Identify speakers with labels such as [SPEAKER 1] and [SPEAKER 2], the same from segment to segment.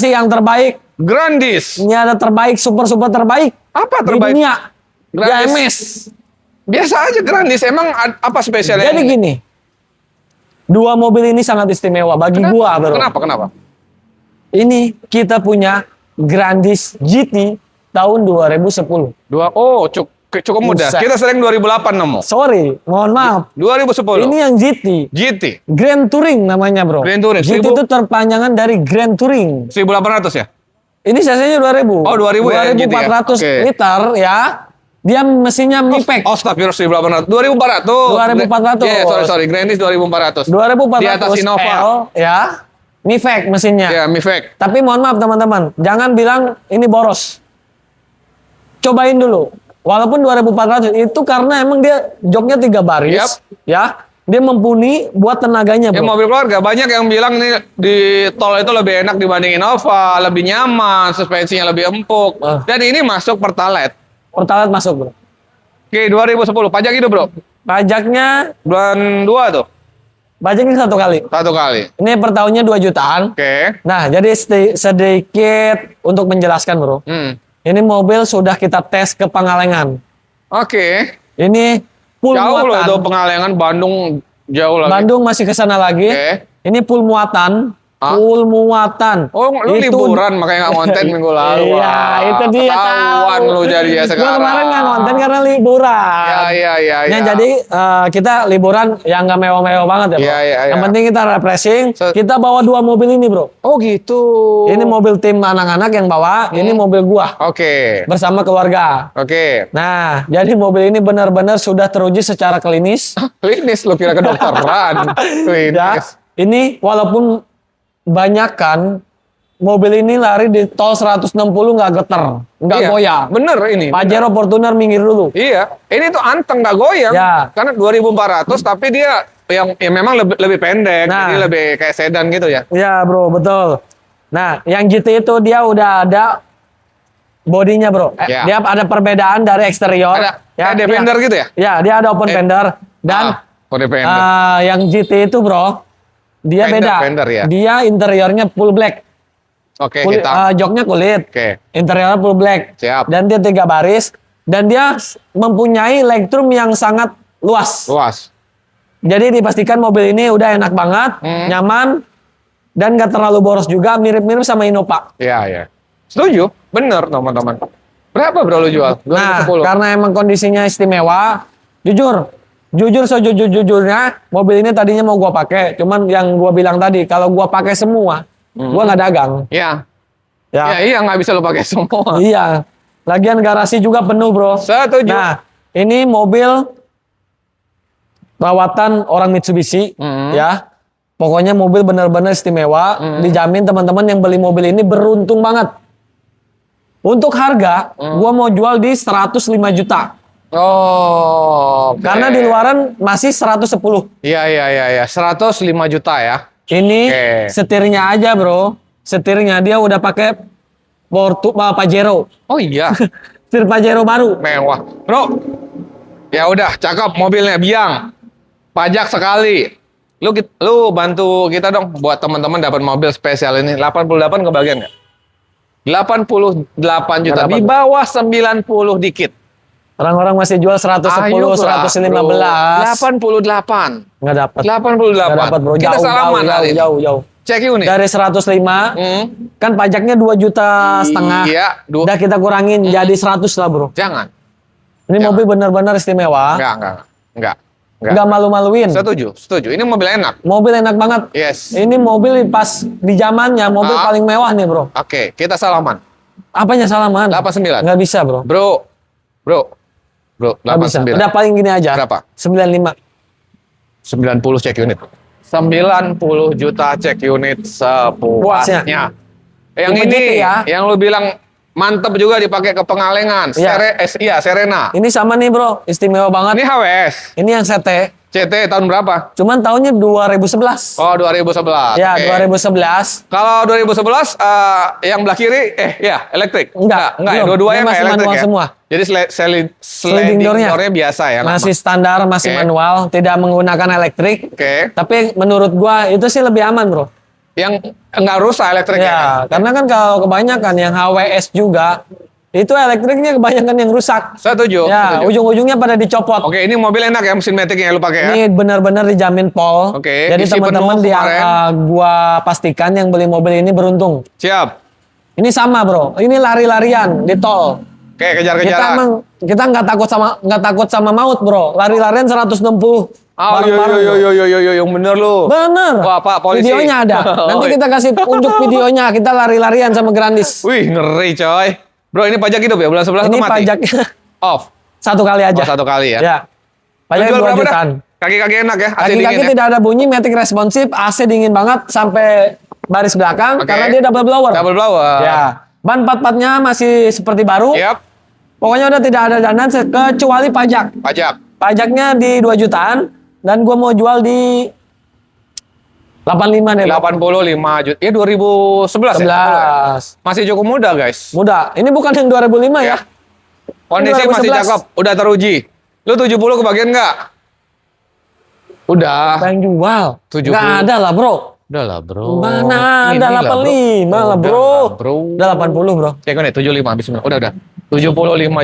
[SPEAKER 1] sih yang terbaik.
[SPEAKER 2] Grandis.
[SPEAKER 1] Ini ada terbaik, super terbaik.
[SPEAKER 2] Apa
[SPEAKER 1] Di
[SPEAKER 2] terbaik?
[SPEAKER 1] dunia.
[SPEAKER 2] Grandis.
[SPEAKER 1] Di MS.
[SPEAKER 2] Biasa aja Grandis. Emang apa spesialnya?
[SPEAKER 1] Jadi gini. Dua mobil ini sangat istimewa bagi gua, bro.
[SPEAKER 2] Kenapa?
[SPEAKER 1] Ini kita punya Grandis GT tahun 2010.
[SPEAKER 2] Cukup mudah.
[SPEAKER 1] Buset.
[SPEAKER 2] Kita sering 2008 nemu.
[SPEAKER 1] Sorry, mohon maaf.
[SPEAKER 2] 2010.
[SPEAKER 1] Ini yang GT.
[SPEAKER 2] GT.
[SPEAKER 1] Grand Touring namanya, bro.
[SPEAKER 2] Grand Touring.
[SPEAKER 1] GT itu terpanjangan dari Grand Touring.
[SPEAKER 2] 1800 ya?
[SPEAKER 1] Ini cc-nya 2000.
[SPEAKER 2] Oh, 2000 ya, yang GT ya?
[SPEAKER 1] 2400
[SPEAKER 2] Oke.
[SPEAKER 1] liter ya. Dia mesinnya Mipek.
[SPEAKER 2] Oh, astagfirullah 1800. 2400.
[SPEAKER 1] 2400.
[SPEAKER 2] Sorry. Grandis 2400.
[SPEAKER 1] 2400
[SPEAKER 2] Di atas Innova.
[SPEAKER 1] L ya. Mifek mesinnya.
[SPEAKER 2] Ya, Mifek.
[SPEAKER 1] Tapi mohon maaf teman-teman, jangan bilang ini boros. Cobain dulu. Walaupun 2400 itu karena emang dia joknya 3 baris, ya. Dia mumpuni buat tenaganya,
[SPEAKER 2] Ya,
[SPEAKER 1] bro.
[SPEAKER 2] mobil keluarga banyak yang bilang nih di tol itu lebih enak dibanding Innova, lebih nyaman, suspensinya lebih empuk. Dan ini masuk Pertalite.
[SPEAKER 1] Pertalite masuk, bro.
[SPEAKER 2] Oke, 2010. Pajak itu, Bro.
[SPEAKER 1] Pajaknya,
[SPEAKER 2] Bulan 2 tuh.
[SPEAKER 1] pajaknya 1 kali.
[SPEAKER 2] 1 kali.
[SPEAKER 1] Ini per tahunnya 2 jutaan.
[SPEAKER 2] Oke.
[SPEAKER 1] Nah, jadi sedikit untuk menjelaskan, bro. Ini mobil sudah kita tes ke Pangalengan.
[SPEAKER 2] Oke.
[SPEAKER 1] Ini full
[SPEAKER 2] Jauh loh
[SPEAKER 1] muatan.
[SPEAKER 2] itu Pengalengan, Bandung jauh lagi.
[SPEAKER 1] Bandung masih ke sana lagi.
[SPEAKER 2] Oke.
[SPEAKER 1] Ini full muatan. Full muatan.
[SPEAKER 2] Oh, lu
[SPEAKER 1] Itu-
[SPEAKER 2] liburan makanya nggak konten minggu lalu.
[SPEAKER 1] Iya,
[SPEAKER 2] Wah,
[SPEAKER 1] itu dia
[SPEAKER 2] ketahuan
[SPEAKER 1] tahu.
[SPEAKER 2] lu jadi ya
[SPEAKER 1] Gua
[SPEAKER 2] sekarang.
[SPEAKER 1] kemarin nggak konten karena liburan.
[SPEAKER 2] Iya.
[SPEAKER 1] Nah, jadi kita liburan yang nggak mewah-mewah banget ya, bro.
[SPEAKER 2] Iya.
[SPEAKER 1] Yang penting kita refreshing.
[SPEAKER 2] So-
[SPEAKER 1] Kita bawa 2 mobil ini, bro.
[SPEAKER 2] Oh gitu.
[SPEAKER 1] Ini mobil tim anak-anak yang bawa. Ini mobil gua
[SPEAKER 2] Oke.
[SPEAKER 1] bersama keluarga.
[SPEAKER 2] Oke.
[SPEAKER 1] Nah, jadi mobil ini benar-benar sudah teruji secara klinis.
[SPEAKER 2] Klinis lu kira kedokteran.
[SPEAKER 1] Ya,
[SPEAKER 2] Klinis.
[SPEAKER 1] ini walaupun banyak kan mobil ini lari di tol 160 nggak geter, nggak
[SPEAKER 2] Iya,
[SPEAKER 1] goyang.
[SPEAKER 2] Bener ini.
[SPEAKER 1] Pajero Fortuner minggir dulu.
[SPEAKER 2] Iya. Ini tuh anteng nggak goyang.
[SPEAKER 1] Ya.
[SPEAKER 2] Karena 2400 tapi dia yang memang lebih pendek.
[SPEAKER 1] Nah.
[SPEAKER 2] Jadi lebih kayak sedan gitu ya.
[SPEAKER 1] Ya bro, betul. Nah, yang GT itu dia udah ada bodinya bro.
[SPEAKER 2] Ya.
[SPEAKER 1] Dia ada perbedaan dari eksterior.
[SPEAKER 2] Ada kayak Defender gitu ya?
[SPEAKER 1] Ya, dia ada open fender. Dan
[SPEAKER 2] Defender.
[SPEAKER 1] yang GT itu bro, dia beda.
[SPEAKER 2] Fender, ya.
[SPEAKER 1] Dia interiornya full black.
[SPEAKER 2] Oke,
[SPEAKER 1] Kulit,
[SPEAKER 2] hitam.
[SPEAKER 1] joknya kulit.
[SPEAKER 2] Oke.
[SPEAKER 1] Interiornya full black.
[SPEAKER 2] Siap.
[SPEAKER 1] Dan dia 3 baris. Dan dia mempunyai legroom yang sangat luas.
[SPEAKER 2] Luas.
[SPEAKER 1] Jadi dipastikan mobil ini udah enak banget, nyaman, dan gak terlalu boros juga, mirip-mirip sama Innova.
[SPEAKER 2] Iya. Setuju. Bener, teman-teman. Berapa bro lu jual? 2010.
[SPEAKER 1] Nah, karena emang kondisinya istimewa, jujur sejujur-jujurnya, mobil ini tadinya mau gua pakai, cuman yang gua bilang tadi, kalau gua pakai semua, gua nggak dagang.
[SPEAKER 2] Iya.
[SPEAKER 1] Ya,
[SPEAKER 2] Iya, nggak bisa lu pakai semua.
[SPEAKER 1] iya. Lagian garasi juga penuh, bro.
[SPEAKER 2] Setuju.
[SPEAKER 1] Nah, ini mobil rawatan orang Mitsubishi, ya. Pokoknya mobil benar-benar istimewa. Dijamin teman-teman yang beli mobil ini beruntung banget. Untuk harga, gua mau jual di 105 juta.
[SPEAKER 2] Oh, oke.
[SPEAKER 1] Karena di luaran masih 110.
[SPEAKER 2] Iya. 105 juta ya.
[SPEAKER 1] Ini
[SPEAKER 2] Oke.
[SPEAKER 1] setirnya aja, bro. Setirnya dia udah pakai Pajero.
[SPEAKER 2] Oh iya,
[SPEAKER 1] Setir Pajero baru.
[SPEAKER 2] mewah. Bro, ya udah, cakep mobilnya, biang. Pajak sekali. Lu bantu kita dong buat teman-teman dapat mobil spesial ini. 88 kebagian nggak? 88 juta.
[SPEAKER 1] Nggak
[SPEAKER 2] Di
[SPEAKER 1] dapat.
[SPEAKER 2] bawah 90 dikit.
[SPEAKER 1] Orang-orang masih jual 110, 115.
[SPEAKER 2] 88.
[SPEAKER 1] Nggak dapat.
[SPEAKER 2] 88.
[SPEAKER 1] Nggak dapat, bro.
[SPEAKER 2] Kita salaman hari ini.
[SPEAKER 1] Jauh.
[SPEAKER 2] Cek unit.
[SPEAKER 1] Dari 105, kan pajaknya 2,5 juta.
[SPEAKER 2] Iya,
[SPEAKER 1] Udah kita kurangin jadi 100 lah, bro.
[SPEAKER 2] Jangan.
[SPEAKER 1] Ini mobil benar-benar istimewa.
[SPEAKER 2] Enggak.
[SPEAKER 1] Nggak malu-maluin.
[SPEAKER 2] Setuju. Ini mobil enak.
[SPEAKER 1] Mobil enak banget.
[SPEAKER 2] Yes.
[SPEAKER 1] Ini mobil pas di zamannya, mobil paling mewah nih, bro.
[SPEAKER 2] Oke, kita salaman.
[SPEAKER 1] Apanya salaman?
[SPEAKER 2] 89.
[SPEAKER 1] Nggak bisa, bro.
[SPEAKER 2] Bro,
[SPEAKER 1] Nggak bisa.
[SPEAKER 2] 89.
[SPEAKER 1] Udah paling gini aja.
[SPEAKER 2] Berapa?
[SPEAKER 1] 95.
[SPEAKER 2] 90 cek unit. 90 juta cek unit sepuasnya. Yang
[SPEAKER 1] Tipe
[SPEAKER 2] ini,
[SPEAKER 1] GT ya.
[SPEAKER 2] yang lu bilang mantep juga dipakai ke Pengalengan.
[SPEAKER 1] Iya.
[SPEAKER 2] Serena.
[SPEAKER 1] Ini sama nih, bro. Istimewa banget.
[SPEAKER 2] Ini HWS.
[SPEAKER 1] Ini yang CT.
[SPEAKER 2] CT tahun berapa?
[SPEAKER 1] Cuman tahunnya 2011.
[SPEAKER 2] Oh, 2011.
[SPEAKER 1] Ya,
[SPEAKER 2] Oke.
[SPEAKER 1] 2011.
[SPEAKER 2] Kalau 2011 yang belah kiri elektrik.
[SPEAKER 1] Enggak,
[SPEAKER 2] ya.
[SPEAKER 1] belum.
[SPEAKER 2] Dua-duanya
[SPEAKER 1] Dia
[SPEAKER 2] nggak
[SPEAKER 1] masih
[SPEAKER 2] elektrik
[SPEAKER 1] manual
[SPEAKER 2] ya.
[SPEAKER 1] semua.
[SPEAKER 2] Jadi sliding door-nya biasa ya.
[SPEAKER 1] Masih standar, masih
[SPEAKER 2] Oke.
[SPEAKER 1] manual, tidak menggunakan elektrik.
[SPEAKER 2] Oke.
[SPEAKER 1] Tapi menurut gua itu sih lebih aman, bro.
[SPEAKER 2] Yang nggak rusak elektriknya.
[SPEAKER 1] Ya, karena kan kalau kebanyakan yang HWS juga itu elektriknya kebanyakan yang rusak.
[SPEAKER 2] Setuju.
[SPEAKER 1] Ya,
[SPEAKER 2] setuju.
[SPEAKER 1] ujung-ujungnya pada dicopot.
[SPEAKER 2] Oke, ini mobil enak ya mesin maticnya lu pakai ya.
[SPEAKER 1] Ini benar-benar dijamin pol.
[SPEAKER 2] Oke,
[SPEAKER 1] Jadi
[SPEAKER 2] isi
[SPEAKER 1] teman-teman
[SPEAKER 2] penuh kemarin.
[SPEAKER 1] gua pastikan yang beli mobil ini beruntung.
[SPEAKER 2] Siap.
[SPEAKER 1] Ini sama bro, ini lari-larian di tol.
[SPEAKER 2] Oke,
[SPEAKER 1] Kita
[SPEAKER 2] kejar-kejaran.
[SPEAKER 1] emang kita nggak takut sama maut bro. Lari-larian 160.
[SPEAKER 2] Oh, yo, yang bener lu.
[SPEAKER 1] Bener.
[SPEAKER 2] Wah, Pak polisi.
[SPEAKER 1] Videonya ada. Nanti kita kasih unjuk videonya. Kita lari-larian sama Grandis.
[SPEAKER 2] Wih, ngeri coy. Bro, ini pajak hidup ya? Bulan 11
[SPEAKER 1] Ini
[SPEAKER 2] itu mati?
[SPEAKER 1] pajaknya
[SPEAKER 2] Off.
[SPEAKER 1] satu kali aja.
[SPEAKER 2] Oh, satu kali ya?
[SPEAKER 1] Ya.
[SPEAKER 2] Lu
[SPEAKER 1] Pajaknya
[SPEAKER 2] jual
[SPEAKER 1] 2
[SPEAKER 2] berapa dah?
[SPEAKER 1] jutaan.
[SPEAKER 2] Kaki-kaki enak ya? AC
[SPEAKER 1] Kaki-kaki
[SPEAKER 2] dingin ya?
[SPEAKER 1] tidak ada bunyi, matic responsif, AC dingin banget sampai baris belakang
[SPEAKER 2] Oke.
[SPEAKER 1] karena dia double blower.
[SPEAKER 2] Double blower.
[SPEAKER 1] Ya. Ban 44-nya masih seperti baru.
[SPEAKER 2] Yap.
[SPEAKER 1] Pokoknya udah tidak ada dandan kecuali pajak.
[SPEAKER 2] Pajak.
[SPEAKER 1] Pajaknya di 2 jutaan dan gua mau jual di 85 deh. Bro.
[SPEAKER 2] 85 juta. Ya 2011 ya?
[SPEAKER 1] 11.
[SPEAKER 2] Masih cukup muda guys.
[SPEAKER 1] Mudah. Ini bukan yang 2005 ya.
[SPEAKER 2] Kondisi
[SPEAKER 1] Ini
[SPEAKER 2] masih
[SPEAKER 1] 2011.
[SPEAKER 2] cakep. Udah teruji. Lu 70 kebagian nggak? Udah.
[SPEAKER 1] Apa yang jual?
[SPEAKER 2] 70.
[SPEAKER 1] Nggak ada lah bro.
[SPEAKER 2] Udah lah bro.
[SPEAKER 1] Mana ada
[SPEAKER 2] Inilah,
[SPEAKER 1] 85 lah bro.
[SPEAKER 2] Udah lah, bro.
[SPEAKER 1] Udah 80 bro.
[SPEAKER 2] Cek unit 75 bismillah. Udah. 75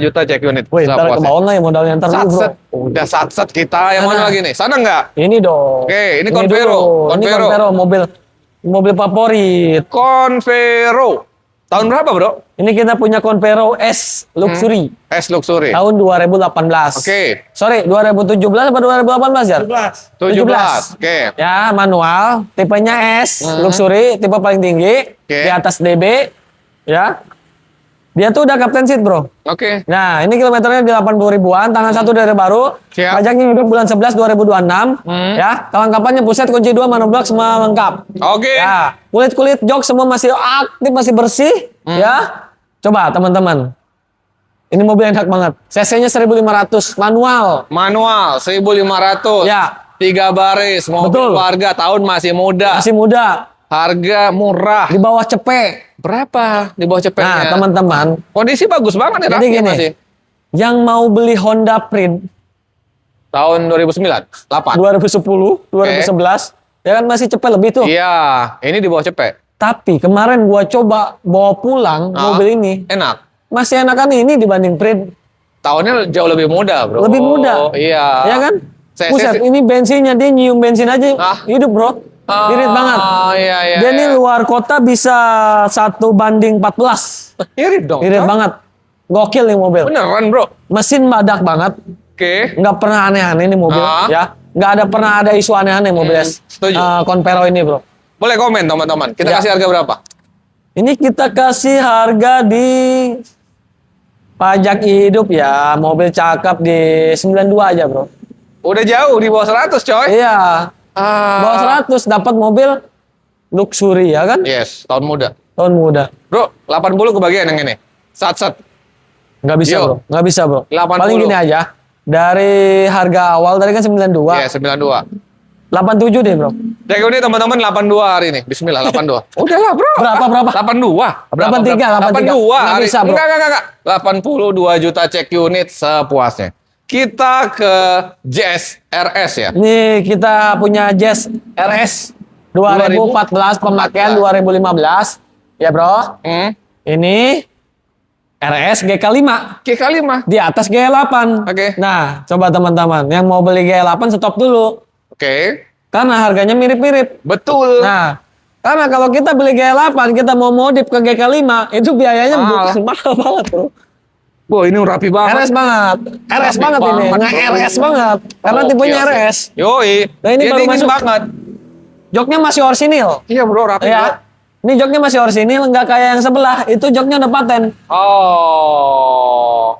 [SPEAKER 2] juta cek unit.
[SPEAKER 1] Wih, ntar
[SPEAKER 2] Sepuasnya.
[SPEAKER 1] ke bawah nggak ya modalnya ntar dulu bro.
[SPEAKER 2] Satset. Udah satset kita. Yang mana
[SPEAKER 1] Mana?
[SPEAKER 2] lagi nih? Sana nggak?
[SPEAKER 1] Ini dong.
[SPEAKER 2] Oke, ini Convero.
[SPEAKER 1] dulu. Ini
[SPEAKER 2] Convero.
[SPEAKER 1] Convero mobil favorit.
[SPEAKER 2] Convero. Tahun berapa bro?
[SPEAKER 1] Ini kita punya Convero S Luxury
[SPEAKER 2] S Luxury.
[SPEAKER 1] tahun 2018.
[SPEAKER 2] Oke.
[SPEAKER 1] Sorry, 2017 atau 2018 ya?
[SPEAKER 2] 17. Oke.
[SPEAKER 1] Ya, manual, tipenya S, luxury, tipe paling tinggi,
[SPEAKER 2] Oke.
[SPEAKER 1] di atas DB, ya. Dia tuh udah Captain Seat, bro.
[SPEAKER 2] Oke.
[SPEAKER 1] Nah, ini kilometernya di 80 ribuan, tangan satu dari baru.
[SPEAKER 2] Siap.
[SPEAKER 1] Pajaknya hidup bulan 11 2026, ya. Kelengkapannya pusat, kunci 2, monoblok semua lengkap.
[SPEAKER 2] Oke.
[SPEAKER 1] Ya, kulit-kulit jok semua masih aktif, masih bersih, ya. Coba teman-teman. Ini mobil enak banget. CC-nya 1500, manual.
[SPEAKER 2] Manual 1500.
[SPEAKER 1] Ya.
[SPEAKER 2] 3 baris, mobil
[SPEAKER 1] Betul.
[SPEAKER 2] warga, tahun masih muda.
[SPEAKER 1] Masih muda,
[SPEAKER 2] Harga murah.
[SPEAKER 1] di bawah cepek.
[SPEAKER 2] Berapa di bawah
[SPEAKER 1] Nah,
[SPEAKER 2] cepetnya?
[SPEAKER 1] teman-teman,
[SPEAKER 2] Kondisi bagus banget ya,
[SPEAKER 1] jadi
[SPEAKER 2] raknya
[SPEAKER 1] gini,
[SPEAKER 2] masih.
[SPEAKER 1] yang mau beli Honda Print
[SPEAKER 2] Tahun 2009, 8.
[SPEAKER 1] 2010, 2011, ya kan masih cepet lebih tuh.
[SPEAKER 2] Iya, ini di bawah cepet.
[SPEAKER 1] Tapi kemarin gua coba bawa pulang mobil ini,
[SPEAKER 2] Enak.
[SPEAKER 1] masih enakan ini dibanding Print.
[SPEAKER 2] Tahunnya jauh lebih muda, bro.
[SPEAKER 1] Lebih muda.
[SPEAKER 2] Iya.
[SPEAKER 1] Ya kan?
[SPEAKER 2] Saya-
[SPEAKER 1] Buset,
[SPEAKER 2] saya-
[SPEAKER 1] ini bensinnya dia nyium bensin aja
[SPEAKER 2] Ah.
[SPEAKER 1] hidup, bro. Irit banget.
[SPEAKER 2] Iya, iya.
[SPEAKER 1] Dia
[SPEAKER 2] iya.
[SPEAKER 1] nih luar kota bisa 1:14.
[SPEAKER 2] Irit dong.
[SPEAKER 1] Irit
[SPEAKER 2] Hah?
[SPEAKER 1] banget. Gokil nih mobil.
[SPEAKER 2] Beneran, bro.
[SPEAKER 1] Mesin badak banget.
[SPEAKER 2] Oke.
[SPEAKER 1] Nggak pernah aneh-aneh nih mobil,
[SPEAKER 2] Ah.
[SPEAKER 1] ya. Nggak pernah ada isu aneh-aneh mobil
[SPEAKER 2] setuju.
[SPEAKER 1] Convero ini, bro.
[SPEAKER 2] Boleh komen, teman-teman. Kita
[SPEAKER 1] Ya.
[SPEAKER 2] kasih harga berapa?
[SPEAKER 1] Ini kita kasih harga di pajak hidup ya, mobil cakep di 92 aja, bro.
[SPEAKER 2] Udah jauh, di bawah 100, coy.
[SPEAKER 1] Iya, bawah 100 dapat mobil luxury ya kan?
[SPEAKER 2] Yes, tahun muda.
[SPEAKER 1] Tahun muda.
[SPEAKER 2] Bro, 80 kebagian yang ini. Sat-sat.
[SPEAKER 1] Nggak bisa,
[SPEAKER 2] Yo.
[SPEAKER 1] bro. Nggak bisa, bro.
[SPEAKER 2] 80.
[SPEAKER 1] Paling gini aja. Dari harga awal tadi kan 92,
[SPEAKER 2] Yes, 92.
[SPEAKER 1] 87 deh, bro.
[SPEAKER 2] Cek ini teman-teman 82 hari ini. Bismillah 82. Udah lah, bro.
[SPEAKER 1] Berapa?
[SPEAKER 2] 82.
[SPEAKER 1] 83.
[SPEAKER 2] 82
[SPEAKER 1] Nggak
[SPEAKER 2] hari.
[SPEAKER 1] bisa, bro.
[SPEAKER 2] Enggak. 82 juta cek unit sepuasnya. Kita ke Jazz RS ya.
[SPEAKER 1] Ini kita punya Jazz RS 2014 pemakaian 2015. Ya, bro. Ini RS GK5
[SPEAKER 2] GK5.
[SPEAKER 1] di atas G8.
[SPEAKER 2] Oke.
[SPEAKER 1] Nah, coba teman-teman yang mau beli G8 stop dulu.
[SPEAKER 2] Oke.
[SPEAKER 1] Karena harganya mirip-mirip.
[SPEAKER 2] Betul.
[SPEAKER 1] Nah, karena kalau kita beli G8, kita mau modif ke GK5, itu biayanya
[SPEAKER 2] Mahal.
[SPEAKER 1] bukan mahal banget, bro.
[SPEAKER 2] Wah, ini rapi banget.
[SPEAKER 1] RS banget. RS
[SPEAKER 2] Rapi
[SPEAKER 1] banget ini.
[SPEAKER 2] banget,
[SPEAKER 1] Nggak
[SPEAKER 2] bro.
[SPEAKER 1] RS banget. Karena
[SPEAKER 2] Oke,
[SPEAKER 1] tipenya
[SPEAKER 2] oke.
[SPEAKER 1] RS.
[SPEAKER 2] Yoi.
[SPEAKER 1] Nah, ini
[SPEAKER 2] Dia
[SPEAKER 1] baru
[SPEAKER 2] dingin
[SPEAKER 1] masuk.
[SPEAKER 2] banget.
[SPEAKER 1] Joknya masih orsinil.
[SPEAKER 2] Iya, bro, rapi banget.
[SPEAKER 1] Ya. Ini joknya masih orsinil, nggak kayak yang sebelah. Itu joknya udah paten.
[SPEAKER 2] Oh.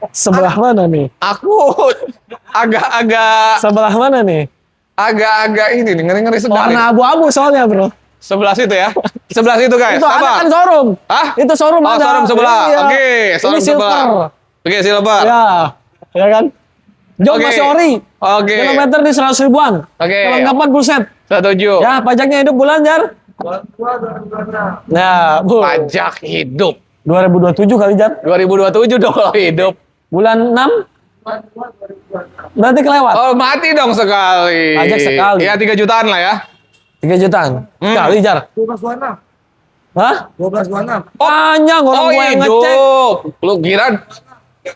[SPEAKER 1] Sebelah mana nih?
[SPEAKER 2] Aku agak-agak
[SPEAKER 1] Sebelah mana nih?
[SPEAKER 2] ini nih, ngeri-ngeri sedang.
[SPEAKER 1] Warna abu-abu soalnya, bro.
[SPEAKER 2] Sebelah situ ya. Sebelah situ, guys.
[SPEAKER 1] Itu ada
[SPEAKER 2] Sabar.
[SPEAKER 1] kan showroom.
[SPEAKER 2] Hah?
[SPEAKER 1] Itu showroom
[SPEAKER 2] Oh,
[SPEAKER 1] ada.
[SPEAKER 2] showroom sebelah.
[SPEAKER 1] Iya.
[SPEAKER 2] Oke, showroom
[SPEAKER 1] Ini silver.
[SPEAKER 2] sebelah. Oke, silver.
[SPEAKER 1] Ya. Ya kan? Jok
[SPEAKER 2] Oke.
[SPEAKER 1] masih ori.
[SPEAKER 2] Oke.
[SPEAKER 1] Kilometer di 100 ribuan.
[SPEAKER 2] Oke.
[SPEAKER 1] Kelengkapan buset.
[SPEAKER 2] Setuju.
[SPEAKER 1] Ya, pajaknya hidup bulan, Jar. Nah, Bu.
[SPEAKER 2] Pajak hidup.
[SPEAKER 1] 2027 kali, Jar.
[SPEAKER 2] 2027 dong kalau hidup.
[SPEAKER 1] Bulan 6. Berarti kelewat.
[SPEAKER 2] Oh, mati dong sekali.
[SPEAKER 1] Pajak sekali.
[SPEAKER 2] Ya 3 jutaan lah ya.
[SPEAKER 1] 3 jutaan. Sekali, Jar.
[SPEAKER 3] 12,26.
[SPEAKER 1] Hah?
[SPEAKER 3] 12,26.
[SPEAKER 1] Panjang orang
[SPEAKER 2] Oh,
[SPEAKER 1] gua yang ngecek.
[SPEAKER 2] hidup. Lu kirain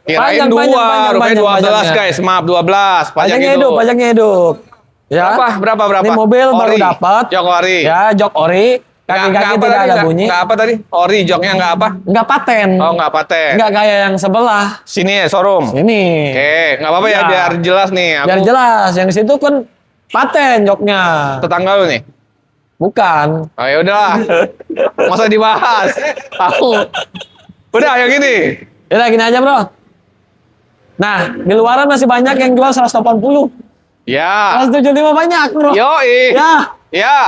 [SPEAKER 1] Panjang,
[SPEAKER 2] dua,
[SPEAKER 1] panjang,
[SPEAKER 2] rupanya
[SPEAKER 1] panjang,
[SPEAKER 2] 12
[SPEAKER 1] pajaknya.
[SPEAKER 2] guys. Maaf 12.
[SPEAKER 1] Pajaknya hidup, pajaknya hidup. Ya.
[SPEAKER 2] Berapa?
[SPEAKER 1] Ini mobil baru dapat.
[SPEAKER 2] Jok ori.
[SPEAKER 1] Ya, jok ori. Kaki-kaki tidak ada bunyi.
[SPEAKER 2] Nggak apa tadi? Ori, joknya nggak apa?
[SPEAKER 1] Nggak paten.
[SPEAKER 2] Oh, nggak paten.
[SPEAKER 1] Nggak kayak yang sebelah.
[SPEAKER 2] Sini ya, showroom.
[SPEAKER 1] Ini.
[SPEAKER 2] Oke, nggak apa-apa ya,
[SPEAKER 1] Ya.
[SPEAKER 2] biar jelas nih.
[SPEAKER 1] Biar jelas. Yang di situ kan paten joknya.
[SPEAKER 2] Tetangga lu nih.
[SPEAKER 1] Bukan.
[SPEAKER 2] Oh ya udahlah. Masa dibahas. Aku. Udah, yang ini.
[SPEAKER 1] Udah gini aja, Bro. Nah, di luaran masih banyak yang jual 180.
[SPEAKER 2] Ya.
[SPEAKER 1] 175 banyak, Bro.
[SPEAKER 2] Yoi.
[SPEAKER 1] Ya.
[SPEAKER 2] Ya.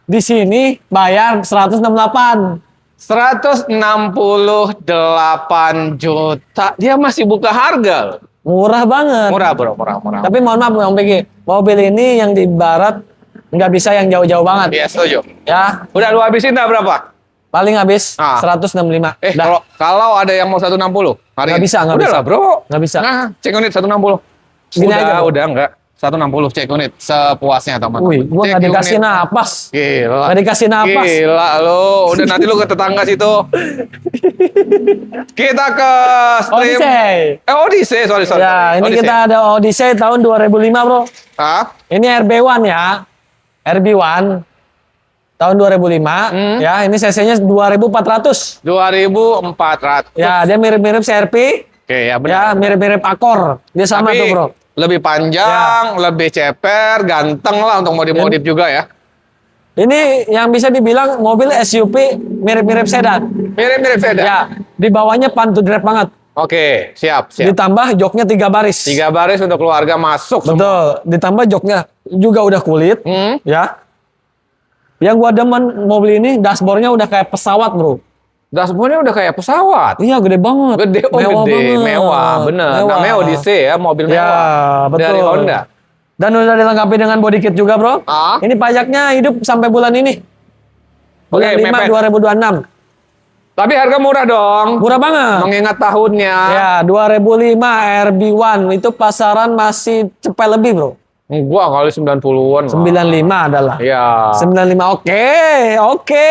[SPEAKER 1] Di sini bayar 168.
[SPEAKER 2] 168 juta. Dia masih buka harga.
[SPEAKER 1] Murah banget.
[SPEAKER 2] Murah, bro. Murah.
[SPEAKER 1] Tapi mohon maaf, Bang Pegi. Mobil ini yang di barat nggak bisa yang jauh-jauh banget.
[SPEAKER 2] Iya, setuju.
[SPEAKER 1] Ya,
[SPEAKER 2] Udah, lu habisin dah berapa?
[SPEAKER 1] paling habis
[SPEAKER 2] Ah.
[SPEAKER 1] 165.
[SPEAKER 2] Kalau ada yang mau 160 hari
[SPEAKER 1] Nggak
[SPEAKER 2] ini.
[SPEAKER 1] bisa, nggak
[SPEAKER 2] Udah
[SPEAKER 1] bisa.
[SPEAKER 2] lah, bro.
[SPEAKER 1] Nggak bisa.
[SPEAKER 2] Nah, cek unit 160.
[SPEAKER 1] Gini
[SPEAKER 2] udah,
[SPEAKER 1] aja, bro.
[SPEAKER 2] udah enggak. 160 cek unit sepuasnya, teman.
[SPEAKER 1] Wih, gua nggak
[SPEAKER 2] Cek
[SPEAKER 1] dikasih
[SPEAKER 2] unit.
[SPEAKER 1] napas.
[SPEAKER 2] Gila.
[SPEAKER 1] Nggak dikasih napas.
[SPEAKER 2] Gila lo. Udah nanti lu ke tetangga situ. Kita ke stream.
[SPEAKER 1] Odyssey.
[SPEAKER 2] Odyssey, sorry.
[SPEAKER 1] Ya, ini
[SPEAKER 2] Odyssey.
[SPEAKER 1] kita ada Odyssey tahun 2005, Bro.
[SPEAKER 2] Hah?
[SPEAKER 1] Ini RB1 ya. RB1 tahun 2005. Ya, ini cc-nya 2400.
[SPEAKER 2] 2400.
[SPEAKER 1] Ya, dia mirip-mirip CRV.
[SPEAKER 2] Oke, ya
[SPEAKER 1] Ya,
[SPEAKER 2] benar.
[SPEAKER 1] mirip-mirip Accord. Dia sama
[SPEAKER 2] Tapi
[SPEAKER 1] tuh, Bro.
[SPEAKER 2] lebih panjang, lebih ceper, ganteng lah untuk modif-modif juga ya.
[SPEAKER 1] Ini yang bisa dibilang mobil SUV mirip-mirip sedan.
[SPEAKER 2] Mirip-mirip sedan.
[SPEAKER 1] Ya, di bawahnya pan to drive banget.
[SPEAKER 2] Oke, siap.
[SPEAKER 1] Ditambah joknya 3 baris.
[SPEAKER 2] 3 baris untuk keluarga masuk semua.
[SPEAKER 1] Betul. Ditambah joknya juga udah kulit. Ya. Yang gua demen mobil ini dashboardnya udah kayak pesawat, Bro.
[SPEAKER 2] Dashboardnya udah kayak pesawat.
[SPEAKER 1] Iya, gede banget.
[SPEAKER 2] Gede,
[SPEAKER 1] Mewah
[SPEAKER 2] gede,
[SPEAKER 1] banget.
[SPEAKER 2] mewah, bener.
[SPEAKER 1] Mewah.
[SPEAKER 2] Namanya Odyssey ya, mobil
[SPEAKER 1] Ya,
[SPEAKER 2] mewah.
[SPEAKER 1] betul.
[SPEAKER 2] Dari Honda.
[SPEAKER 1] Dan udah dilengkapi dengan body kit juga, Bro.
[SPEAKER 2] Ah.
[SPEAKER 1] Ini pajaknya hidup sampai bulan ini. Bulan
[SPEAKER 2] Oke,
[SPEAKER 1] 5
[SPEAKER 2] mepet.
[SPEAKER 1] 2026.
[SPEAKER 2] Tapi harga murah dong.
[SPEAKER 1] Murah banget.
[SPEAKER 2] Mengingat tahunnya.
[SPEAKER 1] Ya, 2005 RB1 itu pasaran masih cepet lebih, Bro.
[SPEAKER 2] Gua kali 90-an.
[SPEAKER 1] 95 adalah.
[SPEAKER 2] Iya.
[SPEAKER 1] 95. Oke.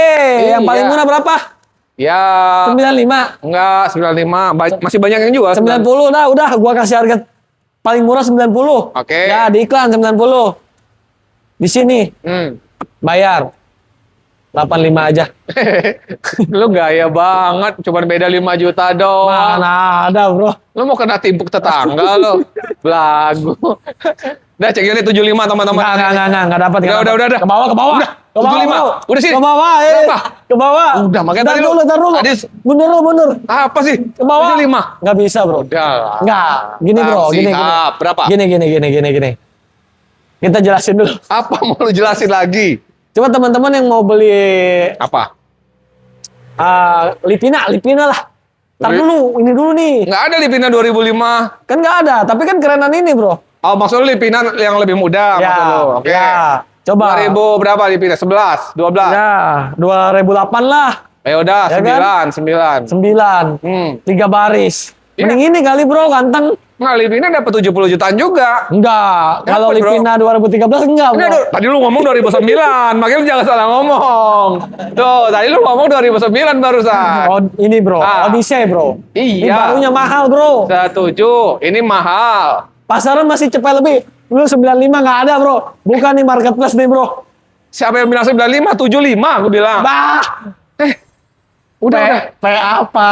[SPEAKER 1] Yang paling
[SPEAKER 2] Iya.
[SPEAKER 1] murah berapa?
[SPEAKER 2] Ya.
[SPEAKER 1] 95.
[SPEAKER 2] Enggak, 95. Masih banyak yang jual.
[SPEAKER 1] 90 dah, udah gua kasih harga paling murah 90.
[SPEAKER 2] Oke.
[SPEAKER 1] Ya, di iklan 90. Di sini bayar 85 aja.
[SPEAKER 2] Lu gaya banget. Cuman beda 5 juta doang.
[SPEAKER 1] Mana ada, Bro.
[SPEAKER 2] Lu mau kena timpuk tetangga lu. Belagu. Udah cek unit 75 teman-teman.
[SPEAKER 1] Enggak dapat.
[SPEAKER 2] Udah.
[SPEAKER 1] Ke bawah.
[SPEAKER 2] Udah,
[SPEAKER 1] Ke bawah,
[SPEAKER 2] 75.
[SPEAKER 1] Bro.
[SPEAKER 2] Udah sini.
[SPEAKER 1] Ke bawah,
[SPEAKER 2] Berapa?
[SPEAKER 1] Ke bawah.
[SPEAKER 2] Udah, makanya
[SPEAKER 1] Tar
[SPEAKER 2] tadi
[SPEAKER 1] dulu,
[SPEAKER 2] lu-
[SPEAKER 1] tar dulu.
[SPEAKER 2] Adis.
[SPEAKER 1] Mundur.
[SPEAKER 2] Apa sih?
[SPEAKER 1] Ke bawah.
[SPEAKER 2] 75.
[SPEAKER 1] Nggak bisa, Bro.
[SPEAKER 2] Udah lah.
[SPEAKER 1] Nggak. Gini, Bro. Gini.
[SPEAKER 2] Siap. Berapa?
[SPEAKER 1] Gini. Kita jelasin dulu.
[SPEAKER 2] Apa mau lu jelasin lagi?
[SPEAKER 1] Coba teman-teman yang mau beli
[SPEAKER 2] Apa?
[SPEAKER 1] Lipina lah. Tar dulu, ini dulu nih.
[SPEAKER 2] Nggak ada Lipina 2005.
[SPEAKER 1] Kan nggak ada, tapi kan kerenan ini, Bro.
[SPEAKER 2] Oh, maksud lu Lipina yang lebih muda
[SPEAKER 1] Ya,
[SPEAKER 2] maksud lu. Oke.
[SPEAKER 1] ya. Coba.
[SPEAKER 2] 2000 berapa Lipina? 11, 12.
[SPEAKER 1] Ya, 2008 lah.
[SPEAKER 2] Ya udah,
[SPEAKER 1] Ya kan?
[SPEAKER 2] 9.
[SPEAKER 1] 9. 3 baris.
[SPEAKER 2] Iya.
[SPEAKER 1] Mending ini kali, Bro, ganteng.
[SPEAKER 2] Nah, Lipina dapat 70 jutaan juga.
[SPEAKER 1] Enggak. Kalau
[SPEAKER 2] Dapat, Bro.
[SPEAKER 1] Lipina 2013 enggak, Bro.
[SPEAKER 2] Enggak, tadi lu ngomong 2009, makanya lu jangan salah ngomong. Tuh, tadi lu ngomong 2009 barusan.
[SPEAKER 1] Oh, ini, Bro.
[SPEAKER 2] Ah.
[SPEAKER 1] Odyssey, Bro. Ini
[SPEAKER 2] Iya.
[SPEAKER 1] barunya mahal, Bro.
[SPEAKER 2] Setuju, ini mahal.
[SPEAKER 1] Pasaran masih cepat lebih. Lu 95 nggak ada, Bro. Bukan nih marketplace nih, Bro.
[SPEAKER 2] Siapa yang bilang 95? 75 aku bilang.
[SPEAKER 1] Bah.
[SPEAKER 2] Udah.
[SPEAKER 1] P apa,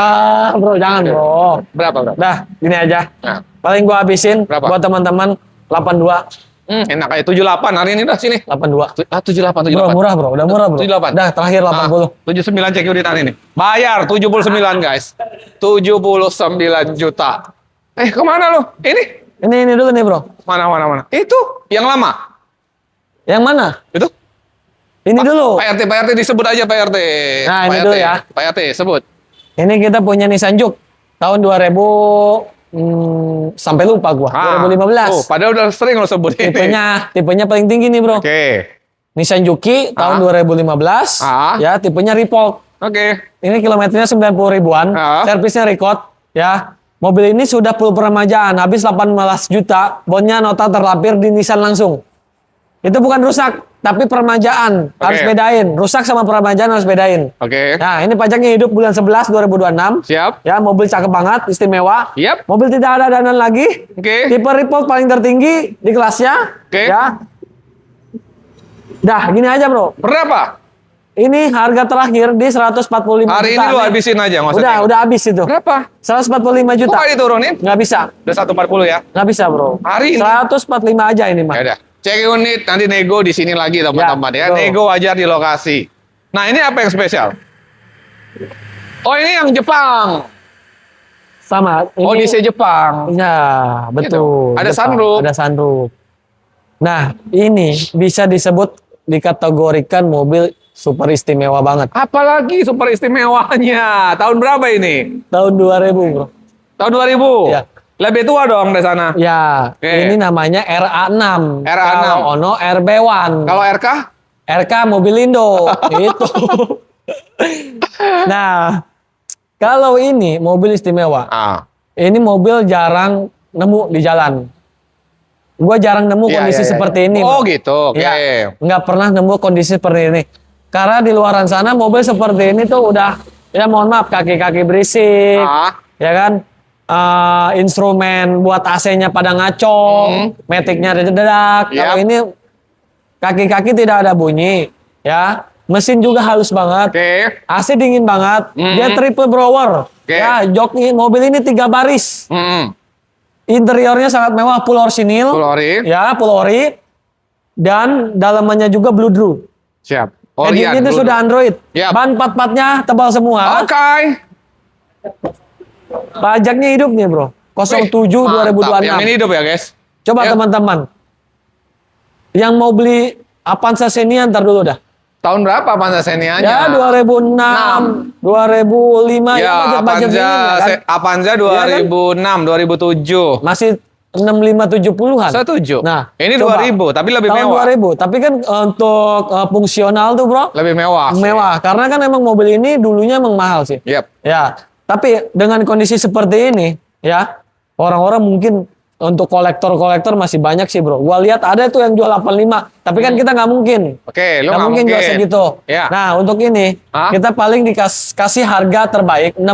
[SPEAKER 1] Bro? Jangan, Bro.
[SPEAKER 2] Berapa?
[SPEAKER 1] Dah, gini aja.
[SPEAKER 2] Nah,
[SPEAKER 1] Paling gua habisin
[SPEAKER 2] Berapa?
[SPEAKER 1] buat teman-teman 82.
[SPEAKER 2] enak kayak 78 hari ini dah sini.
[SPEAKER 1] 82.
[SPEAKER 2] 78,
[SPEAKER 1] Bro, murah, Bro. Udah murah, Bro.
[SPEAKER 2] 78.
[SPEAKER 1] Dah, terakhir 80.
[SPEAKER 2] 79 cek unit hari ini. Bayar 79, guys. 79 juta. Kemana lu?
[SPEAKER 1] Ini dulu nih, Bro.
[SPEAKER 2] Mana? Itu yang lama.
[SPEAKER 1] Yang mana?
[SPEAKER 2] Itu?
[SPEAKER 1] Ini dulu.
[SPEAKER 2] Pak RT disebut aja Pak RT.
[SPEAKER 1] Nah,
[SPEAKER 2] Pak
[SPEAKER 1] ini
[SPEAKER 2] RT.
[SPEAKER 1] dulu ya.
[SPEAKER 2] Pak RT sebut.
[SPEAKER 1] Ini kita punya Nissan Juke tahun 2000 sampai lupa gua. 2015.
[SPEAKER 2] Oh, padahal udah sering lo sebut ini.
[SPEAKER 1] Tipenya paling tinggi nih, Bro.
[SPEAKER 2] Oke.
[SPEAKER 1] Nissan Juke tahun 2015.
[SPEAKER 2] Ah.
[SPEAKER 1] Ya, tipenya Revolt.
[SPEAKER 2] Oke.
[SPEAKER 1] Ini kilometernya 90 ribuan.
[SPEAKER 2] Ah.
[SPEAKER 1] Servisnya record, ya. Mobil ini sudah full peremajaan, habis 18 juta, bonnya nota terlampir di Nissan langsung. Itu bukan rusak, tapi peremajaan. Harus bedain. Rusak sama peremajaan harus bedain.
[SPEAKER 2] Oke.
[SPEAKER 1] Nah, ini pajaknya hidup bulan 11 2026.
[SPEAKER 2] Siap.
[SPEAKER 1] Ya, mobil cakep banget, istimewa.
[SPEAKER 2] Yap.
[SPEAKER 1] Mobil tidak ada danan lagi.
[SPEAKER 2] Oke.
[SPEAKER 1] Tipe report paling tertinggi di kelasnya.
[SPEAKER 2] Oke.
[SPEAKER 1] Ya. Dah, gini aja, Bro.
[SPEAKER 2] Berapa?
[SPEAKER 1] Ini harga terakhir di 145
[SPEAKER 2] Hari
[SPEAKER 1] juta.
[SPEAKER 2] ini lu habisin aja maksudnya.
[SPEAKER 1] Udah habis itu.
[SPEAKER 2] Berapa?
[SPEAKER 1] 145
[SPEAKER 2] Kok
[SPEAKER 1] juta.
[SPEAKER 2] nggak diturunin?
[SPEAKER 1] Nggak bisa.
[SPEAKER 2] Udah 140 ya?
[SPEAKER 1] Nggak bisa, Bro.
[SPEAKER 2] Hari ini?
[SPEAKER 1] 145 aja ini, Mas.
[SPEAKER 2] Ya udah. Cek unit nanti nego di sini lagi teman-teman ya.
[SPEAKER 1] betul.
[SPEAKER 2] Nego wajar di lokasi. Nah, ini apa yang spesial? Oh, ini yang Jepang.
[SPEAKER 1] Sama.
[SPEAKER 2] Oh,
[SPEAKER 1] Ini,
[SPEAKER 2] DC Jepang.
[SPEAKER 1] ya, betul.
[SPEAKER 2] Ada
[SPEAKER 1] Jepang.
[SPEAKER 2] sunroof.
[SPEAKER 1] Ada sunroof. Nah, ini bisa disebut dikategorikan mobil super istimewa banget.
[SPEAKER 2] Apalagi super istimewanya. Tahun berapa ini?
[SPEAKER 1] Tahun 2000, Bro.
[SPEAKER 2] Tahun 2000?
[SPEAKER 1] Ya.
[SPEAKER 2] Lebih tua dong di sana.
[SPEAKER 1] Ya,
[SPEAKER 2] Oke.
[SPEAKER 1] ini namanya RA6.
[SPEAKER 2] RA6.
[SPEAKER 1] Kalau Ono RB1.
[SPEAKER 2] Kalau RK?
[SPEAKER 1] RK Mobilindo. Itu. Nah, kalau ini mobil istimewa.
[SPEAKER 2] Ah.
[SPEAKER 1] Ini mobil jarang nemu di jalan. Gua jarang nemu
[SPEAKER 2] Iya,
[SPEAKER 1] kondisi
[SPEAKER 2] iya, iya.
[SPEAKER 1] seperti ini.
[SPEAKER 2] Oh,
[SPEAKER 1] Bro.
[SPEAKER 2] gitu. Oke.
[SPEAKER 1] Ya, nggak pernah nemu kondisi seperti ini. Karena di luaran sana mobil seperti ini tuh udah, ya mohon maaf, kaki-kaki berisik,
[SPEAKER 2] Ah.
[SPEAKER 1] ya kan, instrumen buat AC-nya pada ngaco, metiknya dedak.
[SPEAKER 2] Yap.
[SPEAKER 1] Kalau ini kaki-kaki tidak ada bunyi, ya, mesin juga halus banget,
[SPEAKER 2] Oke.
[SPEAKER 1] AC dingin banget, dia triple blower,
[SPEAKER 2] Oke.
[SPEAKER 1] ya, joknya mobil ini 3 baris, interiornya sangat mewah, full orsinil,
[SPEAKER 2] Full ori.
[SPEAKER 1] ya, full ori, dan dalamannya juga blue drew.
[SPEAKER 2] Siap.
[SPEAKER 1] Engine itu
[SPEAKER 2] dulu.
[SPEAKER 1] sudah Android.
[SPEAKER 2] Yap.
[SPEAKER 1] Ban pat-patnya tebal semua.
[SPEAKER 2] Oke.
[SPEAKER 1] Pajaknya hidup nih, Bro. 07
[SPEAKER 2] Mantap.
[SPEAKER 1] 2026.
[SPEAKER 2] Yang ini hidup ya, guys.
[SPEAKER 1] Coba
[SPEAKER 2] Yuk.
[SPEAKER 1] teman-teman. Yang mau beli Avanza Xenia ntar dulu dah.
[SPEAKER 2] Tahun berapa Avanza Xenia-nya?
[SPEAKER 1] Ya 2006, 2005
[SPEAKER 2] Ya,
[SPEAKER 1] budget-budget ini ya kan.
[SPEAKER 2] Avanza 2006, 2007.
[SPEAKER 1] Masih 65-70-an.
[SPEAKER 2] Setuju.
[SPEAKER 1] Nah,
[SPEAKER 2] Ini
[SPEAKER 1] coba.
[SPEAKER 2] 2000, tapi lebih
[SPEAKER 1] Tahun
[SPEAKER 2] mewah.
[SPEAKER 1] 2000, tapi kan untuk fungsional tuh, Bro.
[SPEAKER 2] Lebih mewah. sih.
[SPEAKER 1] Mewah, karena kan emang mobil ini dulunya emang mahal sih.
[SPEAKER 2] Yap.
[SPEAKER 1] Ya, tapi dengan kondisi seperti ini, ya, orang-orang mungkin untuk kolektor-kolektor masih banyak sih, Bro. Gua lihat ada tuh yang jual 85, tapi kan kita nggak mungkin.
[SPEAKER 2] Oke, lu
[SPEAKER 1] Nggak mungkin jual segitu.
[SPEAKER 2] Ya.
[SPEAKER 1] Nah, untuk ini,
[SPEAKER 2] Hah?
[SPEAKER 1] kita paling kasih harga terbaik 65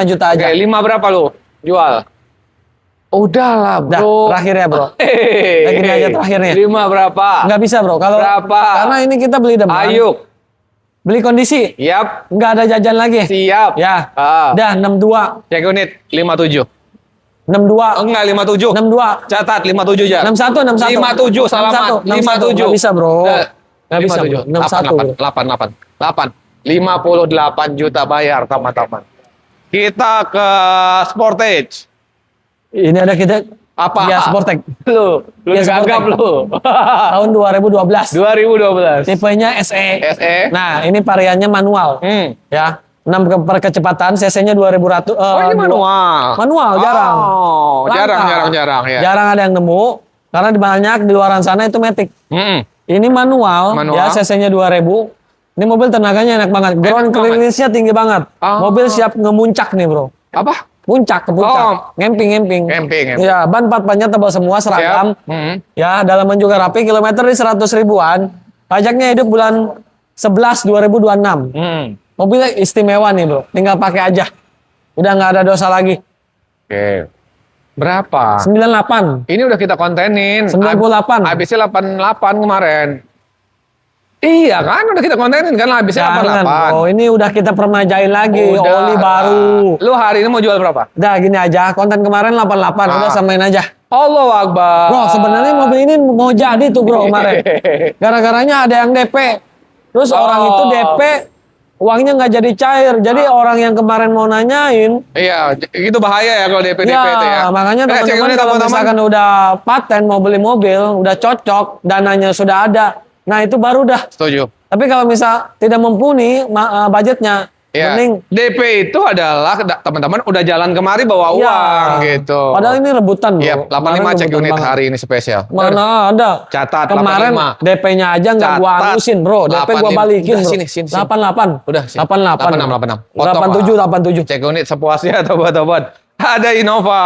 [SPEAKER 1] juta
[SPEAKER 2] Oke,
[SPEAKER 1] aja.
[SPEAKER 2] 5 berapa lu? Jual. Udahlah,
[SPEAKER 1] Dah,
[SPEAKER 2] bro.
[SPEAKER 1] terakhirnya, Bro.
[SPEAKER 2] Hehehe.
[SPEAKER 1] Gini aja terakhirnya.
[SPEAKER 2] 5 berapa?
[SPEAKER 1] Nggak bisa, Bro. Kalau
[SPEAKER 2] Berapa?
[SPEAKER 1] Karena ini kita beli depan.
[SPEAKER 2] Ayuk.
[SPEAKER 1] Beli kondisi.
[SPEAKER 2] Yap.
[SPEAKER 1] Nggak ada jajan lagi.
[SPEAKER 2] Siap.
[SPEAKER 1] Ya.
[SPEAKER 2] Ah.
[SPEAKER 1] Dah, 62.
[SPEAKER 2] Cek unit 57.
[SPEAKER 1] 62.
[SPEAKER 2] Enggak, 57.
[SPEAKER 1] 62.
[SPEAKER 2] Catat 57 aja.
[SPEAKER 1] 61, 61.
[SPEAKER 2] 57, salamat.
[SPEAKER 1] 57. Nggak bisa, Bro. Nggak bisa, Bro. 61.
[SPEAKER 2] 8. 58 juta bayar, teman-teman. Kita ke Sportage.
[SPEAKER 1] Ini ada kita
[SPEAKER 2] Apa?
[SPEAKER 1] ya Sportec.
[SPEAKER 2] Lu
[SPEAKER 1] Ya,
[SPEAKER 2] gagap
[SPEAKER 1] Sportec.
[SPEAKER 2] lu.
[SPEAKER 1] Tahun 2012.
[SPEAKER 2] 2012.
[SPEAKER 1] Tipenya SE.
[SPEAKER 2] SE.
[SPEAKER 1] Nah, ini variannya manual. Ya. 6 per kecepatan, cc-nya 2000.
[SPEAKER 2] Oh, ini manual.
[SPEAKER 1] Manual, jarang.
[SPEAKER 2] Oh, jarang ya.
[SPEAKER 1] Jarang ada yang nemu karena di banyak di luaran sana itu matic. Ini manual,
[SPEAKER 2] Manual.
[SPEAKER 1] ya cc-nya 2000. Ini mobil tenaganya enak banget. Ground
[SPEAKER 2] banget.
[SPEAKER 1] clearance-nya tinggi banget.
[SPEAKER 2] Oh.
[SPEAKER 1] Mobil siap ngemuncak nih, Bro.
[SPEAKER 2] Apa?
[SPEAKER 1] Ke puncak.
[SPEAKER 2] Oh.
[SPEAKER 1] Ngemping.
[SPEAKER 2] Camping.
[SPEAKER 1] Ya, ban pat-patnya tebal semua, seragam. Ya, dalaman juga rapi, kilometer di 100 ribuan. Pajaknya hidup bulan 11 2026. Mobilnya istimewa nih, Bro. Tinggal pakai aja. Udah nggak ada dosa lagi.
[SPEAKER 2] Oke. Berapa?
[SPEAKER 1] 98.
[SPEAKER 2] Ini udah kita kontenin.
[SPEAKER 1] 98.
[SPEAKER 2] Habisnya 88 kemarin. Iya kan, udah kita kontenin kan habisnya
[SPEAKER 1] Jangan,
[SPEAKER 2] 88.
[SPEAKER 1] Bro. Ini udah kita permajain lagi.
[SPEAKER 2] Udah.
[SPEAKER 1] Oli baru.
[SPEAKER 2] Lu hari ini mau jual berapa?
[SPEAKER 1] Udah gini aja. Konten kemarin 88. Udah samain aja.
[SPEAKER 2] Allahu Akbar.
[SPEAKER 1] Bro, sebenarnya mobil ini mau jadi tuh, Bro, kemarin. Gara-garanya ada yang DP. Terus orang itu DP, uangnya nggak jadi cair. Jadi orang yang kemarin mau nanyain,
[SPEAKER 2] Iya, itu bahaya ya kalau DP-DP
[SPEAKER 1] ya,
[SPEAKER 2] itu ya.
[SPEAKER 1] makanya
[SPEAKER 2] Cek
[SPEAKER 1] teman-teman
[SPEAKER 2] ini,
[SPEAKER 1] kalau misalkan udah paten mau beli mobil, udah cocok, dananya sudah ada. Nah, itu baru dah.
[SPEAKER 2] Setuju.
[SPEAKER 1] Tapi kalau misal tidak mumpuni budgetnya,
[SPEAKER 2] Ya.
[SPEAKER 1] mending
[SPEAKER 2] DP itu adalah teman-teman udah jalan kemari bawa
[SPEAKER 1] ya.
[SPEAKER 2] uang gitu.
[SPEAKER 1] Padahal ini rebutan, Bro.
[SPEAKER 2] Iya, 85
[SPEAKER 1] Kemarin
[SPEAKER 2] cek
[SPEAKER 1] rebutan
[SPEAKER 2] unit
[SPEAKER 1] banget.
[SPEAKER 2] hari ini spesial.
[SPEAKER 1] Mana ada.
[SPEAKER 2] Catat,
[SPEAKER 1] Kemarin
[SPEAKER 2] 85.
[SPEAKER 1] DP-nya aja nggak gua
[SPEAKER 2] Catat.
[SPEAKER 1] anusin, Bro. DP gua
[SPEAKER 2] 85.
[SPEAKER 1] balikin,
[SPEAKER 2] Udah,
[SPEAKER 1] Bro.
[SPEAKER 2] sini.
[SPEAKER 1] 88.
[SPEAKER 2] Udah, sini.
[SPEAKER 1] 88.
[SPEAKER 2] 86. Potong,
[SPEAKER 1] 87.
[SPEAKER 2] Cek unit sepuasnya, tobat-tobat. Ada Innova.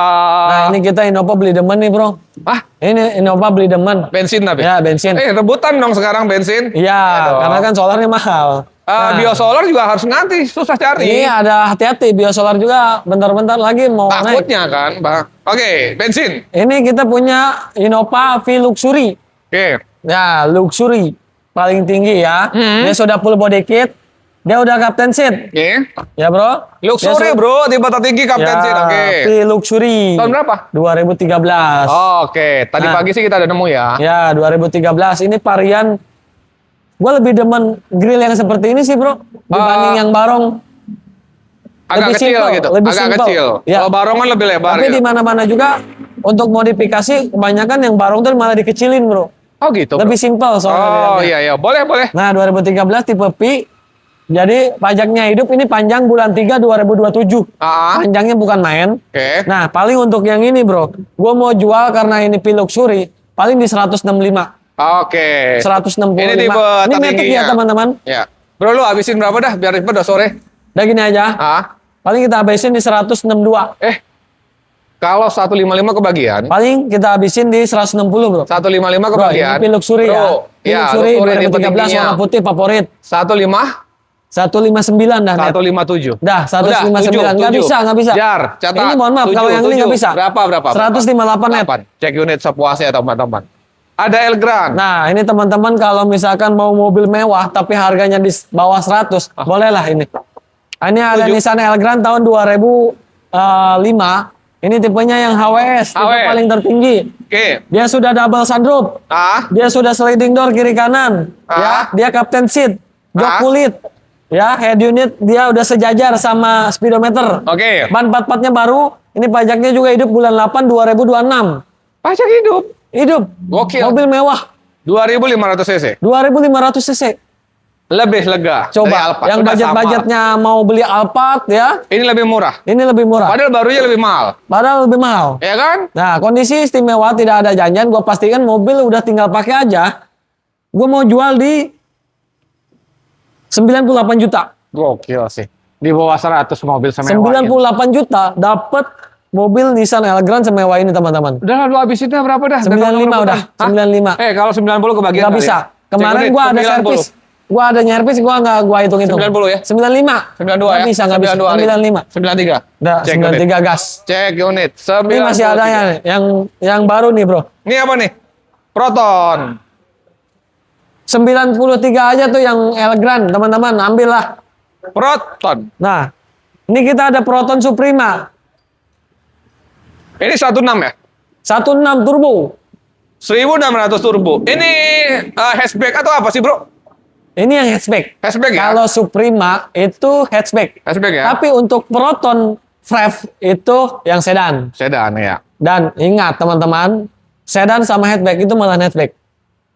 [SPEAKER 1] Nah, ini kita Innova beli demen nih, Bro.
[SPEAKER 2] Ah,
[SPEAKER 1] Ini Innova beli demen.
[SPEAKER 2] bensin tapi?
[SPEAKER 1] Ya, bensin.
[SPEAKER 2] Rebutan dong sekarang bensin.
[SPEAKER 1] Iya,
[SPEAKER 2] dong.
[SPEAKER 1] karena kan solarnya mahal. Nah,
[SPEAKER 2] Biosolar juga harus nanti, susah cari.
[SPEAKER 1] ini ada hati-hati, biosolar juga bentar-bentar lagi mau naik.
[SPEAKER 2] Takutnya kan, Bang. Oke, bensin.
[SPEAKER 1] Ini kita punya Innova V Luxury.
[SPEAKER 2] Oke.
[SPEAKER 1] Ya, Luxury. Paling tinggi ya. Dia sudah full body kit. Dia udah captain seat.
[SPEAKER 2] Oke.
[SPEAKER 1] Ya, Bro.
[SPEAKER 2] Luxury,
[SPEAKER 1] Dia
[SPEAKER 2] bro. Tipe tertinggi Kapten
[SPEAKER 1] ya,
[SPEAKER 2] Seat. Oke.
[SPEAKER 1] V Luxury.
[SPEAKER 2] Tahun berapa?
[SPEAKER 1] 2013.
[SPEAKER 2] Oke. Tadi
[SPEAKER 1] Nah.
[SPEAKER 2] pagi sih kita ada nemu ya.
[SPEAKER 1] Ya, 2013. Ini varian gue lebih demen grill yang seperti ini sih, Bro. Dibanding yang barong.
[SPEAKER 2] Agak
[SPEAKER 1] lebih
[SPEAKER 2] kecil
[SPEAKER 1] simple,
[SPEAKER 2] gitu.
[SPEAKER 1] lebih
[SPEAKER 2] Agak
[SPEAKER 1] simple.
[SPEAKER 2] kecil.
[SPEAKER 1] Ya.
[SPEAKER 2] Kalau barongan lebih lebar
[SPEAKER 1] Tapi
[SPEAKER 2] gitu.
[SPEAKER 1] di mana-mana juga untuk modifikasi kebanyakan yang barong tuh malah dikecilin, Bro.
[SPEAKER 2] Oh gitu, bro.
[SPEAKER 1] Lebih simple soalnya.
[SPEAKER 2] Oh
[SPEAKER 1] dilihatnya.
[SPEAKER 2] iya, iya. Boleh, boleh.
[SPEAKER 1] Nah, 2013 tipe P. Jadi pajaknya hidup ini panjang bulan 3 2027.
[SPEAKER 2] Ah.
[SPEAKER 1] Panjangnya bukan main.
[SPEAKER 2] Oke.
[SPEAKER 1] Nah, paling untuk yang ini, Bro. Gue mau jual karena ini P Luxury, paling di 165.
[SPEAKER 2] Oke.
[SPEAKER 1] 165.
[SPEAKER 2] Ini tipe
[SPEAKER 1] Ini Matic
[SPEAKER 2] tertingginya.
[SPEAKER 1] ya, teman-teman.
[SPEAKER 2] Ya. Bro, lu habisin berapa dah? Biar ribet udah sore.
[SPEAKER 1] Udah gini aja.
[SPEAKER 2] Ah.
[SPEAKER 1] Paling kita habisin di 162.
[SPEAKER 2] Kalau 155 kebagian.
[SPEAKER 1] Paling kita habisin di 160, Bro.
[SPEAKER 2] 155
[SPEAKER 1] Bro,
[SPEAKER 2] kebagian.
[SPEAKER 1] ini P Luxury ya.
[SPEAKER 2] Bro,
[SPEAKER 1] P
[SPEAKER 2] ya,
[SPEAKER 1] Luxury
[SPEAKER 2] tipe
[SPEAKER 1] 2013
[SPEAKER 2] tingginya.
[SPEAKER 1] warna putih favorit.
[SPEAKER 2] 15
[SPEAKER 1] 159 dah. net.
[SPEAKER 2] 157.
[SPEAKER 1] Dah, 159. Nggak bisa, nggak bisa.
[SPEAKER 2] Jar, catat.
[SPEAKER 1] Ini mohon maaf, kalau yang ini nggak bisa.
[SPEAKER 2] Berapa?
[SPEAKER 1] 158 net.
[SPEAKER 2] 8. Cek unit sepuasnya teman-teman. Ada Elgrand.
[SPEAKER 1] Nah, ini teman-teman kalau misalkan mau mobil mewah tapi harganya di bawah 100, bolehlah ini. Ini ada
[SPEAKER 2] Setuju.
[SPEAKER 1] Nissan Elgrand tahun 2005. Ini tipenya yang HWS, tipe
[SPEAKER 2] HWS.
[SPEAKER 1] paling tertinggi.
[SPEAKER 2] Oke.
[SPEAKER 1] Dia sudah double sunroof.
[SPEAKER 2] Ah.
[SPEAKER 1] Dia sudah sliding door kiri kanan. Ya, dia captain seat. Jok
[SPEAKER 2] Ah.
[SPEAKER 1] kulit. Ya, head unit dia udah sejajar sama speedometer.
[SPEAKER 2] Oke.
[SPEAKER 1] Ban 44-nya baru. Ini pajaknya juga hidup bulan 8 2026.
[SPEAKER 2] Pajak hidup.
[SPEAKER 1] Hidup.
[SPEAKER 2] Gokil.
[SPEAKER 1] Mobil mewah.
[SPEAKER 2] 2500 cc.
[SPEAKER 1] 2500 cc.
[SPEAKER 2] Lebih lega. dari
[SPEAKER 1] Coba
[SPEAKER 2] Alphard.
[SPEAKER 1] yang
[SPEAKER 2] Udah
[SPEAKER 1] budget-budgetnya mau beli Alphard ya,
[SPEAKER 2] sama. Ini lebih murah.
[SPEAKER 1] ini lebih murah.
[SPEAKER 2] Padahal barunya lebih mahal.
[SPEAKER 1] Padahal lebih mahal.
[SPEAKER 2] Ya kan?
[SPEAKER 1] Nah, kondisi istimewa tidak ada janjian, gue pastikan mobil udah tinggal pakai aja. Gue mau jual di 98 juta.
[SPEAKER 2] Gokil sih. Di bawah 100 mobil semewah.
[SPEAKER 1] 98 juta dapat mobil Nissan Elgrand semewah ini, teman-teman.
[SPEAKER 2] Udah lah, lu habisinnya berapa dah?
[SPEAKER 1] 95 udah, 95.
[SPEAKER 2] Kalau 90 kebagian
[SPEAKER 1] Nggak
[SPEAKER 2] kali
[SPEAKER 1] bisa.
[SPEAKER 2] ya?
[SPEAKER 1] Kemarin
[SPEAKER 2] Cek unit,
[SPEAKER 1] gua ada
[SPEAKER 2] 90.
[SPEAKER 1] servis. Gua ada nyervis, gua nggak gua hitung-hitung.
[SPEAKER 2] 90 ya?
[SPEAKER 1] 95.
[SPEAKER 2] 92
[SPEAKER 1] Nggak
[SPEAKER 2] ya?
[SPEAKER 1] bisa, nggak bisa.
[SPEAKER 2] 92
[SPEAKER 1] 95.
[SPEAKER 2] 93.
[SPEAKER 1] Udah,
[SPEAKER 2] Cek unit.
[SPEAKER 1] 93 gas.
[SPEAKER 2] Cek unit.
[SPEAKER 1] Ini masih ada
[SPEAKER 2] 93.
[SPEAKER 1] yang baru nih, Bro.
[SPEAKER 2] Ini apa nih? Proton.
[SPEAKER 1] 93 aja tuh yang Elgrand, teman-teman, ambillah.
[SPEAKER 2] Proton.
[SPEAKER 1] Nah, ini kita ada Proton Suprema.
[SPEAKER 2] Ini 16 ya?
[SPEAKER 1] 16 turbo.
[SPEAKER 2] 1600 turbo. Ini hatchback atau apa sih, Bro?
[SPEAKER 1] Ini yang hatchback.
[SPEAKER 2] Hatchback ya?
[SPEAKER 1] Kalau Suprema itu hatchback.
[SPEAKER 2] Hatchback ya?
[SPEAKER 1] Tapi untuk Proton Frev itu yang sedan.
[SPEAKER 2] Sedan ya.
[SPEAKER 1] Dan ingat teman-teman, sedan sama hatchback itu malah hatchback.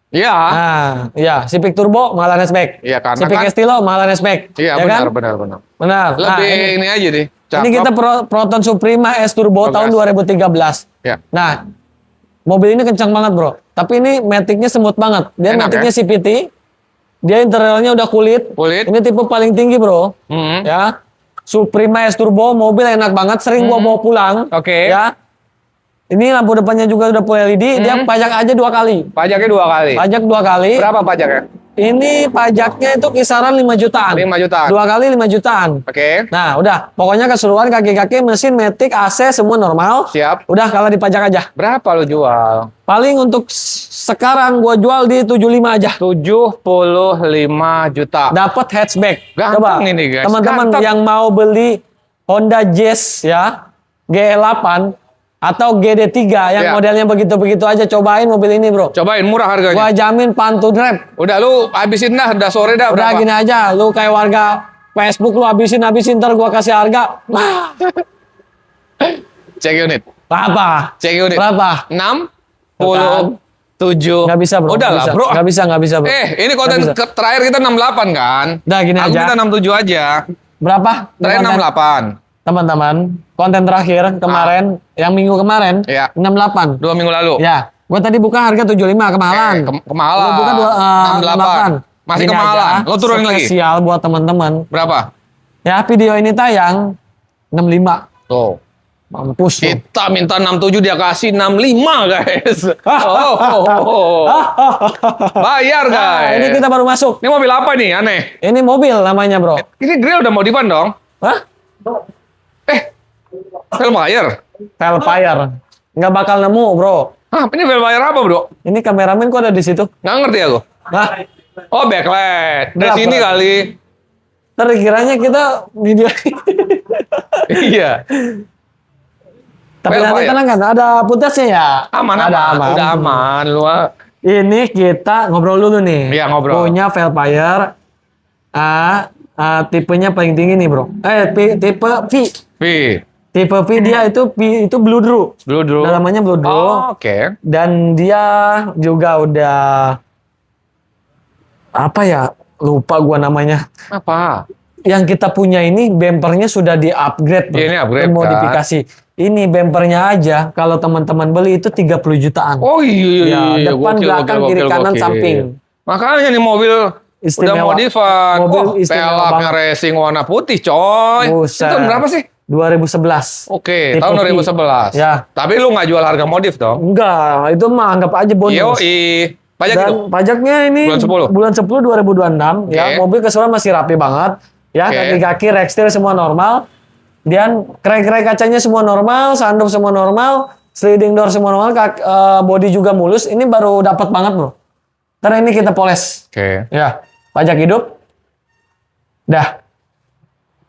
[SPEAKER 2] Iya.
[SPEAKER 1] Nah, ya, Civic Turbo malah hatchback.
[SPEAKER 2] Iya, karena
[SPEAKER 1] Civic
[SPEAKER 2] kan-
[SPEAKER 1] Estilo malah hatchback.
[SPEAKER 2] Iya,
[SPEAKER 1] ya
[SPEAKER 2] benar,
[SPEAKER 1] kan?
[SPEAKER 2] benar.
[SPEAKER 1] Benar. Nah,
[SPEAKER 2] Lebih ini aja deh.
[SPEAKER 1] ini kita Proton Suprema S Turbo
[SPEAKER 2] Gas.
[SPEAKER 1] tahun 2013.
[SPEAKER 2] Ya.
[SPEAKER 1] Nah, mobil ini kencang banget, Bro. Tapi ini maticnya semut banget. Dia
[SPEAKER 2] Enak,
[SPEAKER 1] maticnya
[SPEAKER 2] ya?
[SPEAKER 1] CVT. Dia interiornya udah kulit.
[SPEAKER 2] Kulit.
[SPEAKER 1] Ini tipe paling tinggi, Bro.
[SPEAKER 2] Hmm.
[SPEAKER 1] Ya. Suprema S Turbo, mobil enak banget. Sering gua bawa pulang.
[SPEAKER 2] Oke.
[SPEAKER 1] Ya. Ini lampu depannya juga udah full LED. Dia pajak aja 2 kali.
[SPEAKER 2] Pajaknya 2 kali.
[SPEAKER 1] Pajak 2 kali.
[SPEAKER 2] Berapa pajaknya?
[SPEAKER 1] Ini pajaknya itu kisaran 5 jutaan.
[SPEAKER 2] 5 jutaan.
[SPEAKER 1] 2 kali 5 jutaan.
[SPEAKER 2] Oke.
[SPEAKER 1] Nah, udah. Pokoknya keseluruhan kaki-kaki, mesin, matic, AC, semua normal.
[SPEAKER 2] Siap.
[SPEAKER 1] Udah, kalau dipajak aja.
[SPEAKER 2] Berapa lu jual?
[SPEAKER 1] Paling untuk sekarang gua jual di 75 aja.
[SPEAKER 2] 75 juta.
[SPEAKER 1] Dapat hatchback.
[SPEAKER 2] Gampang ini, guys.
[SPEAKER 1] Teman-teman
[SPEAKER 2] Gampang.
[SPEAKER 1] yang mau beli Honda Jazz ya, GL8 atau GD3 yang
[SPEAKER 2] Ya.
[SPEAKER 1] modelnya begitu-begitu aja, cobain mobil ini, Bro.
[SPEAKER 2] Cobain murah harganya.
[SPEAKER 1] Gua jamin pantun rap.
[SPEAKER 2] Udah lu habisin dah, udah sore dah.
[SPEAKER 1] Udah
[SPEAKER 2] berapa?
[SPEAKER 1] gini aja, lu kayak warga Facebook lu habisin ntar gua kasih harga. Wah,
[SPEAKER 2] Cek unit.
[SPEAKER 1] berapa?
[SPEAKER 2] Cek unit.
[SPEAKER 1] Berapa?
[SPEAKER 2] 67.
[SPEAKER 1] Nggak bisa, Bro.
[SPEAKER 2] Udah
[SPEAKER 1] Nggak
[SPEAKER 2] lah,
[SPEAKER 1] bisa.
[SPEAKER 2] bro.
[SPEAKER 1] Nggak bisa, Bro.
[SPEAKER 2] Ini konten
[SPEAKER 1] Nggak bisa.
[SPEAKER 2] terakhir kita 68 kan?
[SPEAKER 1] Udah gini
[SPEAKER 2] Aku
[SPEAKER 1] aja.
[SPEAKER 2] minta 67 aja.
[SPEAKER 1] Berapa?
[SPEAKER 2] Terakhir
[SPEAKER 1] Konten-
[SPEAKER 2] 68.
[SPEAKER 1] Teman-teman, konten terakhir kemarin, yang minggu kemarin,
[SPEAKER 2] Iya.
[SPEAKER 1] 68.
[SPEAKER 2] 2 minggu lalu.
[SPEAKER 1] Ya, gua tadi buka harga 75 kemahalan.
[SPEAKER 2] Kemahalan.
[SPEAKER 1] Gua buka
[SPEAKER 2] 68. Masih
[SPEAKER 1] Gini
[SPEAKER 2] kemahalan.
[SPEAKER 1] aja,
[SPEAKER 2] Lo turunin lagi.
[SPEAKER 1] spesial buat teman-teman.
[SPEAKER 2] Berapa?
[SPEAKER 1] Ya, video ini tayang 65.
[SPEAKER 2] Tuh.
[SPEAKER 1] Mampus lu.
[SPEAKER 2] Kita minta 67 dia kasih 65 guys. Bayar
[SPEAKER 1] Nah,
[SPEAKER 2] guys.
[SPEAKER 1] ini kita baru masuk.
[SPEAKER 2] Ini mobil apa nih aneh?
[SPEAKER 1] Ini mobil namanya bro.
[SPEAKER 2] Ini grill udah modifan dong.
[SPEAKER 1] Hah?
[SPEAKER 2] Velfire.
[SPEAKER 1] Velfire. Nggak bakal nemu bro.
[SPEAKER 2] Hah, ini Velfire apa bro?
[SPEAKER 1] Ini kameramen kok ada di situ?
[SPEAKER 2] Nggak ngerti aku.
[SPEAKER 1] Nah,
[SPEAKER 2] Oh backlight. Dari
[SPEAKER 1] Berapa?
[SPEAKER 2] sini kali.
[SPEAKER 1] terkiranya kita video.
[SPEAKER 2] Iya.
[SPEAKER 1] Tapi nanti
[SPEAKER 2] Velfire.
[SPEAKER 1] tenang kan, ada putasnya ya.
[SPEAKER 2] Aman,
[SPEAKER 1] ada
[SPEAKER 2] aman. Udah aman. Lu
[SPEAKER 1] Ini kita ngobrol dulu nih.
[SPEAKER 2] Iya, ngobrol.
[SPEAKER 1] Punya Velfire. Tipenya paling tinggi nih bro. Tipe V.
[SPEAKER 2] Pi.
[SPEAKER 1] Tipe V dia itu Blue Drew.
[SPEAKER 2] Blue Drew.
[SPEAKER 1] Dalamannya Blue Drew.
[SPEAKER 2] Oh, oke.
[SPEAKER 1] Dan dia juga udah apa ya? Lupa gua namanya.
[SPEAKER 2] Apa?
[SPEAKER 1] Yang kita punya ini bempernya sudah di-upgrade.
[SPEAKER 2] Iya, ini upgrade,
[SPEAKER 1] modifikasi. Ini bempernya aja kalau teman-teman beli itu 30 jutaan.
[SPEAKER 2] Oh iya.
[SPEAKER 1] Ya, depan, belakang, kiri, kanan, samping.
[SPEAKER 2] Makanya nih mobil
[SPEAKER 1] Istimewa.
[SPEAKER 2] udah modifan.
[SPEAKER 1] Mobil
[SPEAKER 2] Wah,
[SPEAKER 1] istimewa
[SPEAKER 2] pelaknya
[SPEAKER 1] banget.
[SPEAKER 2] racing warna putih, coy.
[SPEAKER 1] Buset.
[SPEAKER 2] Itu berapa sih?
[SPEAKER 1] 2011.
[SPEAKER 2] Oke,
[SPEAKER 1] Tipe
[SPEAKER 2] tahun
[SPEAKER 1] V.
[SPEAKER 2] 2011.
[SPEAKER 1] Ya.
[SPEAKER 2] Tapi lu nggak jual harga modif dong?
[SPEAKER 1] Enggak, itu mah anggap aja bonus.
[SPEAKER 2] Yoi. Pajak
[SPEAKER 1] Dan
[SPEAKER 2] itu?
[SPEAKER 1] pajaknya ini
[SPEAKER 2] Bulan 10?
[SPEAKER 1] 2026 ya.
[SPEAKER 2] Oke.
[SPEAKER 1] Mobil keseluruhan masih rapi banget. Ya,
[SPEAKER 2] Oke.
[SPEAKER 1] kaki-kaki rekstil semua normal. Dan krek-krek kacanya semua normal, sunroof semua normal, sliding door semua normal, bodi juga mulus. Ini baru dapat banget, bro. Ntar ini kita poles.
[SPEAKER 2] Oke.
[SPEAKER 1] Ya, pajak hidup. Dah.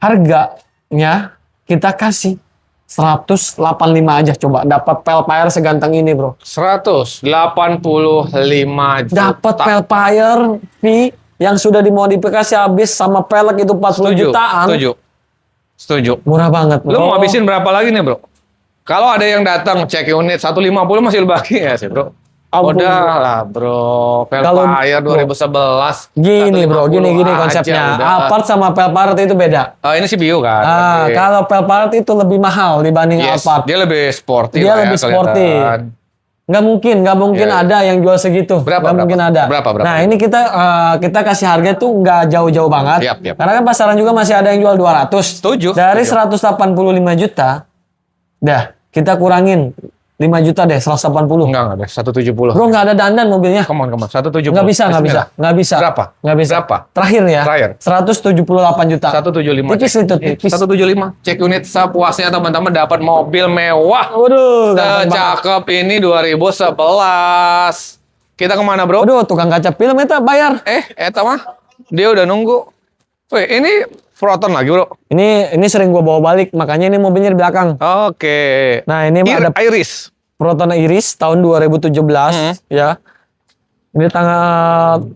[SPEAKER 1] Harganya kita kasih 185 aja coba. Dapat Velfire seganteng ini, bro.
[SPEAKER 2] 185 juta.
[SPEAKER 1] Dapat Velfire V yang sudah dimodifikasi habis sama pelek itu 40 jutaan.
[SPEAKER 2] Setuju.
[SPEAKER 1] Murah banget, bro.
[SPEAKER 2] Lu mau habisin berapa lagi nih, bro? Kalau ada yang datang cek unit 150 masih lu bagi ya sih, bro?
[SPEAKER 1] Ampun,
[SPEAKER 2] Udah lah, bro. Velfire 2011.
[SPEAKER 1] Gini, bro.
[SPEAKER 2] 150
[SPEAKER 1] Gini
[SPEAKER 2] aja
[SPEAKER 1] konsepnya.
[SPEAKER 2] udah.
[SPEAKER 1] Alphard sama Velfire itu beda.
[SPEAKER 2] Ini sih bio kan. Oke.
[SPEAKER 1] Kalau Velfire itu lebih mahal dibanding
[SPEAKER 2] Yes,
[SPEAKER 1] Alphard.
[SPEAKER 2] dia lebih sporty
[SPEAKER 1] Dia
[SPEAKER 2] lah ya,
[SPEAKER 1] lebih sporty.
[SPEAKER 2] kelihatan.
[SPEAKER 1] Nggak mungkin
[SPEAKER 2] Iya, iya.
[SPEAKER 1] ada yang jual segitu.
[SPEAKER 2] Berapa,
[SPEAKER 1] Nggak mungkin ada.
[SPEAKER 2] Berapa?
[SPEAKER 1] Nah, ini kita kasih harga tuh nggak jauh-jauh banget.
[SPEAKER 2] Yap.
[SPEAKER 1] Karena kan pasaran juga masih ada yang jual 200.
[SPEAKER 2] Setuju.
[SPEAKER 1] Dari
[SPEAKER 2] Setuju.
[SPEAKER 1] 185 juta, dah kita kurangin 5 juta deh, 180.
[SPEAKER 2] Enggak deh, 170.
[SPEAKER 1] Bro, nggak ada dandan mobilnya.
[SPEAKER 2] Come on. 170.
[SPEAKER 1] Nggak bisa.
[SPEAKER 2] Bismillah.
[SPEAKER 1] Nggak bisa.
[SPEAKER 2] Berapa?
[SPEAKER 1] Nggak bisa.
[SPEAKER 2] Berapa?
[SPEAKER 1] Terakhir ya.
[SPEAKER 2] Terakhir.
[SPEAKER 1] 178 juta.
[SPEAKER 2] 175.
[SPEAKER 1] Tipis itu, tipis.
[SPEAKER 2] 175. Cek unit sepuasnya teman-teman dapat mobil mewah.
[SPEAKER 1] Waduh, ganteng banget.
[SPEAKER 2] Secakep ini 2011. Kita kemana, bro?
[SPEAKER 1] Waduh, tukang kaca film itu bayar.
[SPEAKER 2] Eta mah. Dia udah nunggu. Wih, ini Proton lagi, bro.
[SPEAKER 1] Ini sering gua bawa balik, makanya ini mobilnya di belakang.
[SPEAKER 2] Oke.
[SPEAKER 1] Nah, ini ada
[SPEAKER 2] Iris.
[SPEAKER 1] Proton Iris tahun 2017 ya. Ini tangan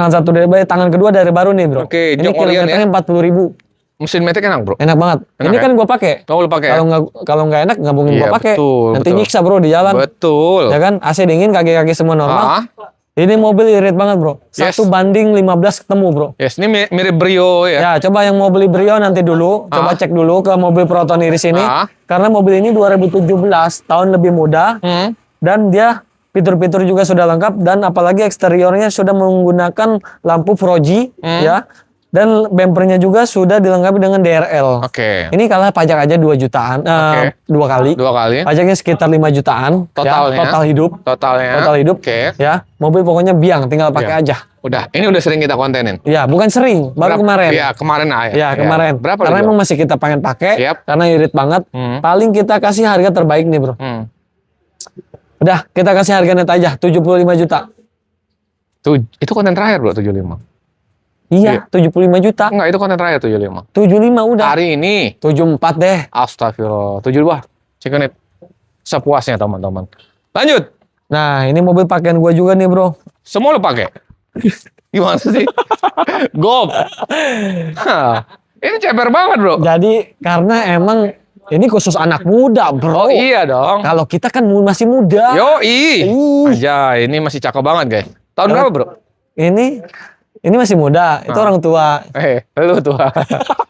[SPEAKER 1] satu dari tangan kedua dari baru nih, bro.
[SPEAKER 2] Oke,
[SPEAKER 1] ini
[SPEAKER 2] jok olian ya.
[SPEAKER 1] kilometernya 40.000.
[SPEAKER 2] Mesin metik enak, bro.
[SPEAKER 1] Enak banget.
[SPEAKER 2] Enak
[SPEAKER 1] Ini
[SPEAKER 2] ya?
[SPEAKER 1] kan gua pakai.
[SPEAKER 2] Oh, lu pakai ya?
[SPEAKER 1] Kalau nggak enak nggak mungkin
[SPEAKER 2] Iya,
[SPEAKER 1] gua pakai.
[SPEAKER 2] betul,
[SPEAKER 1] Nanti
[SPEAKER 2] betul.
[SPEAKER 1] nyiksa, bro, di jalan.
[SPEAKER 2] Betul.
[SPEAKER 1] Ya kan? AC dingin, kaki-kaki semua normal.
[SPEAKER 2] Ah.
[SPEAKER 1] Ini mobil irit banget, bro.
[SPEAKER 2] Yes.
[SPEAKER 1] 1 banding 15 ketemu, bro.
[SPEAKER 2] Yes, ini mirip Brio ya.
[SPEAKER 1] Ya, coba yang mau beli Brio nanti dulu, coba cek dulu ke mobil Proton Iris ini. Karena mobil ini 2017, tahun lebih muda. Dan dia fitur-fitur juga sudah lengkap. Dan apalagi eksteriornya sudah menggunakan lampu Fuji, ya. Dan bempernya juga sudah dilengkapi dengan DRL.
[SPEAKER 2] Oke.
[SPEAKER 1] Ini kalah pajak aja 2 jutaan,
[SPEAKER 2] Oke.
[SPEAKER 1] 2 kali.
[SPEAKER 2] 2 kali.
[SPEAKER 1] Pajaknya sekitar 5 jutaan.
[SPEAKER 2] Totalnya.
[SPEAKER 1] Ya, total hidup.
[SPEAKER 2] Totalnya.
[SPEAKER 1] Total hidup.
[SPEAKER 2] Oke.
[SPEAKER 1] Ya, mobil pokoknya biang, tinggal pakai aja.
[SPEAKER 2] Udah, ini udah sering kita kontenin.
[SPEAKER 1] Ya, bukan sering, baru kemarin.
[SPEAKER 2] Iya, kemarin aja.
[SPEAKER 1] Ya, kemarin.
[SPEAKER 2] Berapa
[SPEAKER 1] Karena
[SPEAKER 2] lu
[SPEAKER 1] emang masih kita pengen pakai,
[SPEAKER 2] Siap.
[SPEAKER 1] karena irit banget. Paling kita kasih harga terbaik nih, bro.
[SPEAKER 2] jual?
[SPEAKER 1] Udah, kita kasih harga net aja, 75 juta.
[SPEAKER 2] Itu konten terakhir, bro, 75.
[SPEAKER 1] Iya, 75 juta.
[SPEAKER 2] Enggak, itu konten terakhir 75.
[SPEAKER 1] 75 udah.
[SPEAKER 2] Hari ini
[SPEAKER 1] 74 deh.
[SPEAKER 2] astagfirullah, 72. Cek unit. Sepuasnya, teman-teman. Lanjut.
[SPEAKER 1] Nah, ini mobil pakaian gua juga nih, bro.
[SPEAKER 2] Semua lu pakai. Gimana sih? Gop. Hah, ini ceper banget, bro.
[SPEAKER 1] Jadi, karena emang ini khusus anak muda, bro.
[SPEAKER 2] Oh iya dong.
[SPEAKER 1] Kalau kita kan masih muda.
[SPEAKER 2] Yoi.
[SPEAKER 1] Ih.
[SPEAKER 2] Aja, ini masih cakep banget, guys. Tahun berapa, bro?
[SPEAKER 1] Ini masih muda, itu orang tua.
[SPEAKER 2] Lu tua.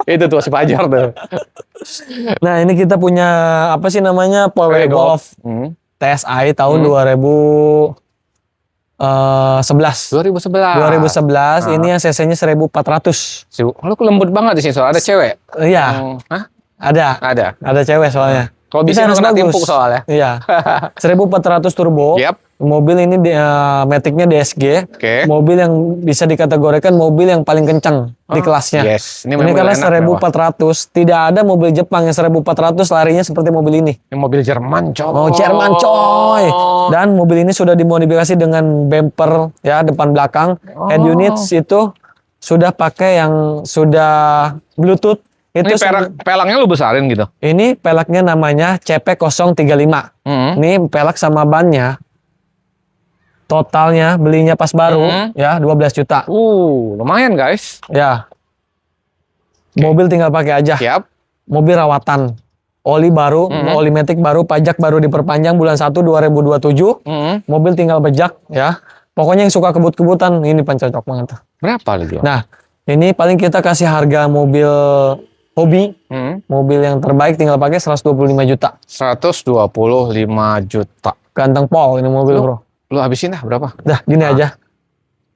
[SPEAKER 2] Itu tua si Fajar tuh.
[SPEAKER 1] Nah, ini kita punya apa sih namanya? Power Golf TSI tahun 2011.
[SPEAKER 2] 2011.
[SPEAKER 1] 2011 ini yang cc-nya 1400.
[SPEAKER 2] Lu lembut banget di sini, soal ada cewek.
[SPEAKER 1] Iya.
[SPEAKER 2] Hah?
[SPEAKER 1] Ada cewek soalnya.
[SPEAKER 2] Kalau bisa
[SPEAKER 1] harus
[SPEAKER 2] kena
[SPEAKER 1] bagus.
[SPEAKER 2] timpuk soalnya.
[SPEAKER 1] Iya. 1400 turbo.
[SPEAKER 2] Yap.
[SPEAKER 1] Mobil ini Matic-nya DSG.
[SPEAKER 2] Oke.
[SPEAKER 1] Mobil yang bisa dikategorikan mobil yang paling kencang di kelasnya.
[SPEAKER 2] Yes.
[SPEAKER 1] Ini
[SPEAKER 2] mobil
[SPEAKER 1] karena
[SPEAKER 2] enak, mewah.
[SPEAKER 1] 1400. Tidak ada mobil Jepang yang 1400 larinya seperti mobil ini.
[SPEAKER 2] Ini mobil Jerman, coy.
[SPEAKER 1] Oh, Jerman coy. Dan mobil ini sudah dimodifikasi dengan bumper ya depan belakang. Head units itu sudah pakai yang sudah Bluetooth.
[SPEAKER 2] Ini pelaknya lu besarin gitu.
[SPEAKER 1] Ini peleknya namanya CP035. Ini pelek sama bannya. Totalnya belinya pas baru ya 12 juta.
[SPEAKER 2] Lumayan guys.
[SPEAKER 1] Ya. Mobil tinggal pakai aja.
[SPEAKER 2] Siap.
[SPEAKER 1] Mobil rawatan. Oli baru, oli Matic baru, pajak baru diperpanjang bulan 1 2027. Mobil tinggal bejak ya. Pokoknya yang suka kebut-kebutan ini cocok banget.
[SPEAKER 2] Berapa lagi?
[SPEAKER 1] Nah, ini paling kita kasih harga mobil hobi. Mobil yang terbaik tinggal pakai 125 juta.
[SPEAKER 2] 125 juta.
[SPEAKER 1] Ganteng pol ini mobil, Bro.
[SPEAKER 2] Lu habisin dah berapa?
[SPEAKER 1] Dah, gini aja.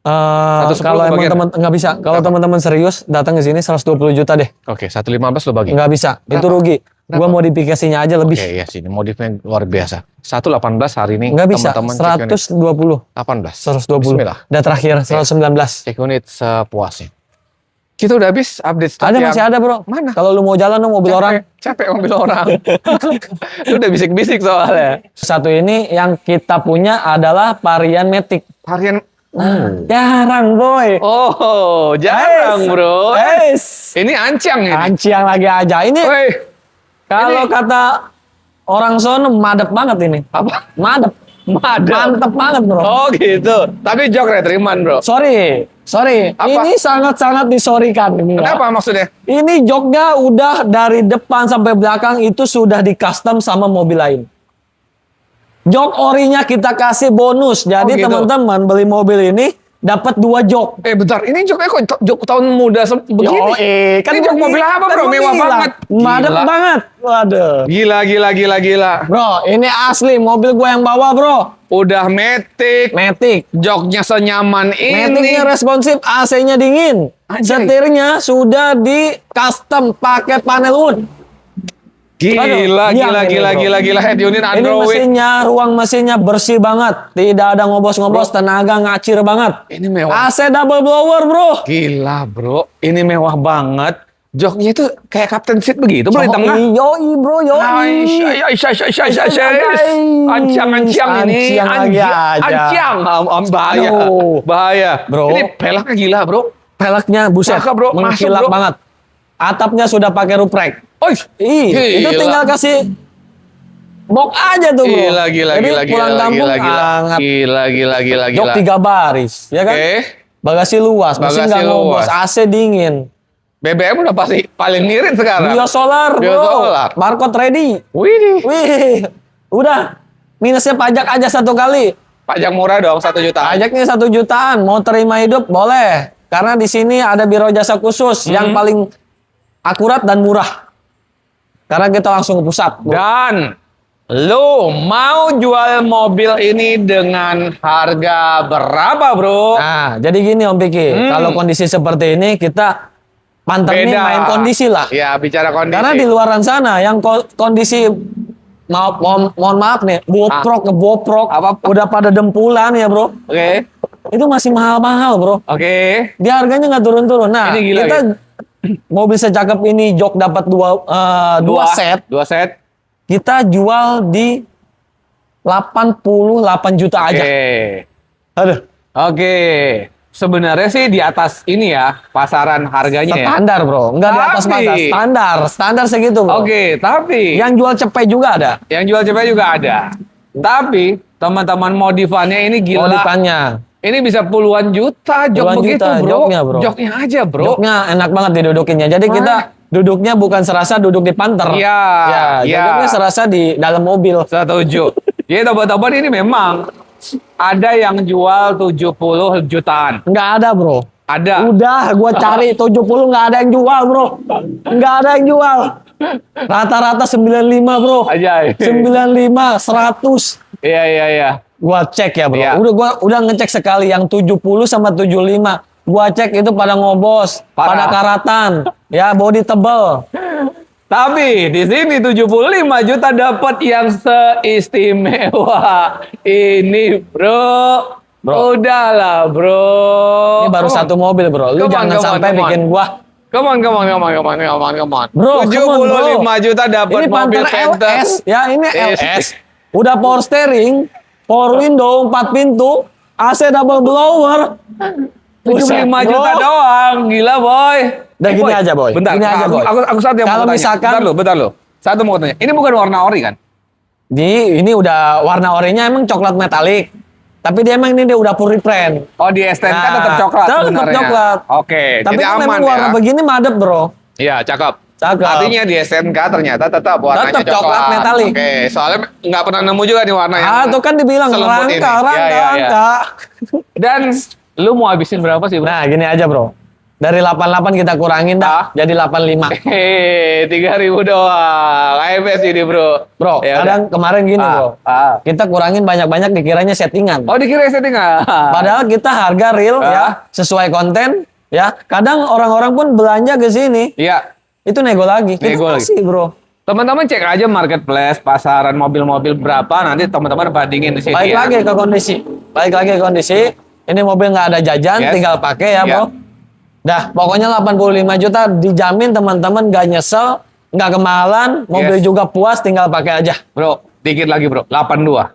[SPEAKER 2] 110
[SPEAKER 1] Kalau emang
[SPEAKER 2] bagian.
[SPEAKER 1] teman nggak bisa, kalau teman-teman serius datang ke sini 120 juta deh.
[SPEAKER 2] Oke, 115 lu bagi.
[SPEAKER 1] Nggak bisa, itu rugi. Gua modifikasinya aja lebih.
[SPEAKER 2] Oke, iya sih, ini modifnya luar biasa. 118 hari ini
[SPEAKER 1] Nggak bisa,
[SPEAKER 2] teman-teman cek unit.
[SPEAKER 1] 120.
[SPEAKER 2] 18.
[SPEAKER 1] 120.
[SPEAKER 2] Bismillah.
[SPEAKER 1] Dan terakhir 119.
[SPEAKER 2] Cek unit sepuasnya. Kita udah habis update stok
[SPEAKER 1] Ada
[SPEAKER 2] yang-
[SPEAKER 1] masih ada, Bro.
[SPEAKER 2] Mana?
[SPEAKER 1] Kalau lu mau jalan dong mobil orang.
[SPEAKER 2] Capek mobil orang. Lu udah bisik-bisik soalnya.
[SPEAKER 1] Satu ini yang kita punya adalah varian Matic.
[SPEAKER 2] Varian
[SPEAKER 1] Jarang, boy.
[SPEAKER 2] Oh, jarang, Bro. Ini ancang ini.
[SPEAKER 1] Anciang lagi aja. Ini
[SPEAKER 2] Woi,
[SPEAKER 1] kalau kata orang sono madep banget ini.
[SPEAKER 2] apa?
[SPEAKER 1] Madep. Mantep banget, Bro.
[SPEAKER 2] Oh, gitu. Tapi jok retriman, Bro.
[SPEAKER 1] Sorry.
[SPEAKER 2] Apa?
[SPEAKER 1] Ini sangat-sangat disorikan ini. Ya.
[SPEAKER 2] Kenapa maksudnya?
[SPEAKER 1] Ini joknya udah dari depan sampai belakang itu sudah di custom sama mobil lain. Jok orinya kita kasih bonus. Jadi
[SPEAKER 2] gitu.
[SPEAKER 1] teman-teman beli mobil ini dapat 2 jok.
[SPEAKER 2] Bentar, ini joknya kok jok tahun muda begini?
[SPEAKER 1] Kan
[SPEAKER 2] ini jok mobil apa, Bro? Mewah banget.
[SPEAKER 1] Madep
[SPEAKER 2] Gila.
[SPEAKER 1] banget. Waduh.
[SPEAKER 2] Gila.
[SPEAKER 1] Bro, ini asli mobil gua yang bawa, Bro.
[SPEAKER 2] Udah Matic.
[SPEAKER 1] Matic.
[SPEAKER 2] Joknya senyaman ini.
[SPEAKER 1] Matic-nya responsif, AC-nya dingin.
[SPEAKER 2] Anjay.
[SPEAKER 1] Setirnya sudah di custom pakai panel wood.
[SPEAKER 2] Gila. Head unit
[SPEAKER 1] Ini
[SPEAKER 2] Android.
[SPEAKER 1] mesinnya, ruang mesinnya bersih banget. Tidak ada ngobos-ngobos, tenaga ngacir banget.
[SPEAKER 2] Ini mewah.
[SPEAKER 1] AC double blower, Bro.
[SPEAKER 2] Gila, Bro. Ini mewah banget. Joknya itu kayak captain seat begitu, Bro, di tengah.
[SPEAKER 1] Yoi, Bro, yoi.
[SPEAKER 2] Ancang ini.
[SPEAKER 1] Ancang lagi aja.
[SPEAKER 2] Ancang. Bahaya.
[SPEAKER 1] Aduh.
[SPEAKER 2] Bahaya.
[SPEAKER 1] Bro.
[SPEAKER 2] Ini pelaknya gila, Bro.
[SPEAKER 1] Peleknya buset,
[SPEAKER 2] Cakep, Bro. Masuk,
[SPEAKER 1] mengkilap
[SPEAKER 2] Bro.
[SPEAKER 1] banget. Atapnya sudah pakai ruprek. Itu
[SPEAKER 2] Gila.
[SPEAKER 1] tinggal kasih box aja tuh, Bro.
[SPEAKER 2] Gila.
[SPEAKER 1] Jadi pulang kampung hangat.
[SPEAKER 2] Gila.
[SPEAKER 1] Jok 3 baris, ya kan?
[SPEAKER 2] Oke.
[SPEAKER 1] Bagasi luas, mesin
[SPEAKER 2] Bagasi
[SPEAKER 1] nggak ngobos,
[SPEAKER 2] luas.
[SPEAKER 1] AC dingin.
[SPEAKER 2] BBM udah pasti paling ngirit sekarang.
[SPEAKER 1] Biosolar, Bro.
[SPEAKER 2] Biosolar.
[SPEAKER 1] Barcode ready.
[SPEAKER 2] Wih.
[SPEAKER 1] Wih, udah. Minusnya pajak aja 1 kali.
[SPEAKER 2] Pajak murah dong, 1 juta.
[SPEAKER 1] Pajaknya 1 jutaan. Mau terima hidup boleh. Karena di sini ada biro jasa khusus yang paling akurat dan murah. Karena kita langsung ke pusat, Bro.
[SPEAKER 2] Dan lu mau jual mobil ini dengan harga berapa, Bro?
[SPEAKER 1] Nah, jadi gini Om Piki, kalau kondisi seperti ini kita panter nih main kondisi lah.
[SPEAKER 2] Ya, bicara kondisi.
[SPEAKER 1] Karena di luaran sana yang kondisi mohon maaf nih, boprok, udah pada dempulan ya, Bro.
[SPEAKER 2] Oke.
[SPEAKER 1] Itu masih mahal-mahal, Bro.
[SPEAKER 2] Oke.
[SPEAKER 1] Dia harganya nggak turun-turun. Nah,
[SPEAKER 2] Ini gila,
[SPEAKER 1] kita mobil secakep ini jok dapat dua set.
[SPEAKER 2] 2 set.
[SPEAKER 1] Kita jual di 88 juta aja.
[SPEAKER 2] Oke.
[SPEAKER 1] Aduh,
[SPEAKER 2] Oke. Sebenarnya sih di atas ini ya, pasaran harganya ya.
[SPEAKER 1] standar, Bro. Enggak di atas
[SPEAKER 2] Tapi-
[SPEAKER 1] batas. Standar segitu, Bro.
[SPEAKER 2] Oke, tapi
[SPEAKER 1] Yang jual cepet juga ada.
[SPEAKER 2] yang jual cepet juga ada. Tapi teman-teman modifannya ini gila.
[SPEAKER 1] Modifannya.
[SPEAKER 2] Ini bisa puluhan juta jok
[SPEAKER 1] Puluhan
[SPEAKER 2] begitu,
[SPEAKER 1] juta
[SPEAKER 2] Bro.
[SPEAKER 1] joknya, Bro.
[SPEAKER 2] Joknya aja, Bro.
[SPEAKER 1] Joknya enak banget didudukinnya. Jadi kita duduknya bukan serasa duduk di panter.
[SPEAKER 2] Iya, iya.
[SPEAKER 1] Duduknya serasa di dalam mobil.
[SPEAKER 2] Setuju. Jadi teman-teman ini memang ada yang jual 70 jutaan.
[SPEAKER 1] Nggak ada, Bro.
[SPEAKER 2] Ada.
[SPEAKER 1] Udah, gua cari 70 nggak ada yang jual, Bro. Nggak ada yang jual. Rata-rata 95, Bro.
[SPEAKER 2] Aja.
[SPEAKER 1] 95, 100.
[SPEAKER 2] Iya.
[SPEAKER 1] Gua cek ya, Bro.
[SPEAKER 2] Iya.
[SPEAKER 1] Udah ngecek sekali yang 70 sama 75. Gua cek itu pada ngobos,
[SPEAKER 2] Parah.
[SPEAKER 1] pada karatan, ya bodi tebel.
[SPEAKER 2] Tapi di sini 75 juta dapat yang seistimewa ini, bro. Udahlah, bro.
[SPEAKER 1] Ini baru satu mobil, bro. Lu jangan sampai bikin gua.
[SPEAKER 2] Come on.
[SPEAKER 1] Bro,
[SPEAKER 2] 75 juta dapat
[SPEAKER 1] ini
[SPEAKER 2] mobil
[SPEAKER 1] Panther
[SPEAKER 2] Panther.
[SPEAKER 1] LS, ya ini LS. Udah power steering, power window, 4 pintu, AC double blower.
[SPEAKER 2] 75 juta doang, gila boy.
[SPEAKER 1] Udah gini aja, boy.
[SPEAKER 2] Bentar,
[SPEAKER 1] Gini aja, boy.
[SPEAKER 2] Aku saat yang
[SPEAKER 1] Kalau
[SPEAKER 2] mau tanya.
[SPEAKER 1] misalkan-
[SPEAKER 2] Bentar lo. Satu mau tanya. Ini bukan warna ori kan?
[SPEAKER 1] Ini udah warna orinya emang coklat metalik. Tapi dia emang ini dia udah full reprint.
[SPEAKER 2] Oh, di STNK
[SPEAKER 1] Nah,
[SPEAKER 2] tetap coklat
[SPEAKER 1] tetap
[SPEAKER 2] sebenarnya.
[SPEAKER 1] coklat.
[SPEAKER 2] Oke,
[SPEAKER 1] Tapi
[SPEAKER 2] jadi
[SPEAKER 1] kan
[SPEAKER 2] aman
[SPEAKER 1] memang
[SPEAKER 2] ya.
[SPEAKER 1] warna begini madep, bro.
[SPEAKER 2] Iya, cakep.
[SPEAKER 1] Cakep.
[SPEAKER 2] Artinya di STNK ternyata tetap warnanya
[SPEAKER 1] Tetap coklat metalik.
[SPEAKER 2] Oke, soalnya nggak pernah nemu juga nih warna yang
[SPEAKER 1] Tuh kan dibilang
[SPEAKER 2] selembut ini.
[SPEAKER 1] rangka.
[SPEAKER 2] Iya. Dan lu mau habisin berapa sih, bro?
[SPEAKER 1] Nah, gini aja, bro. Dari 88 kita kurangin dah, jadi 85.
[SPEAKER 2] 3.000 doang. ABS ini, bro.
[SPEAKER 1] Bro,
[SPEAKER 2] Ya
[SPEAKER 1] kadang kemarin gini, bro. Kita kurangin banyak-banyak dikiranya settingan.
[SPEAKER 2] Oh, dikira settingan.
[SPEAKER 1] Padahal kita harga real ya, sesuai konten ya. Kadang orang-orang pun belanja ke sini,
[SPEAKER 2] Iya.
[SPEAKER 1] itu nego lagi. Kita
[SPEAKER 2] Nego lagi.
[SPEAKER 1] kasih, bro.
[SPEAKER 2] Teman-teman cek aja marketplace, pasaran mobil-mobil berapa, nanti teman-teman bandingin di sini
[SPEAKER 1] Balik
[SPEAKER 2] ya.
[SPEAKER 1] lagi ke kondisi. Ini mobil nggak ada jajan,
[SPEAKER 2] Yes.
[SPEAKER 1] tinggal pakai ya,
[SPEAKER 2] Iya.
[SPEAKER 1] bro. Dah, pokoknya 85 juta dijamin teman-teman gak nyesel, nggak kemahalan, mobil
[SPEAKER 2] Yes.
[SPEAKER 1] juga puas, tinggal pakai aja.
[SPEAKER 2] Bro, dikit lagi, bro. 82.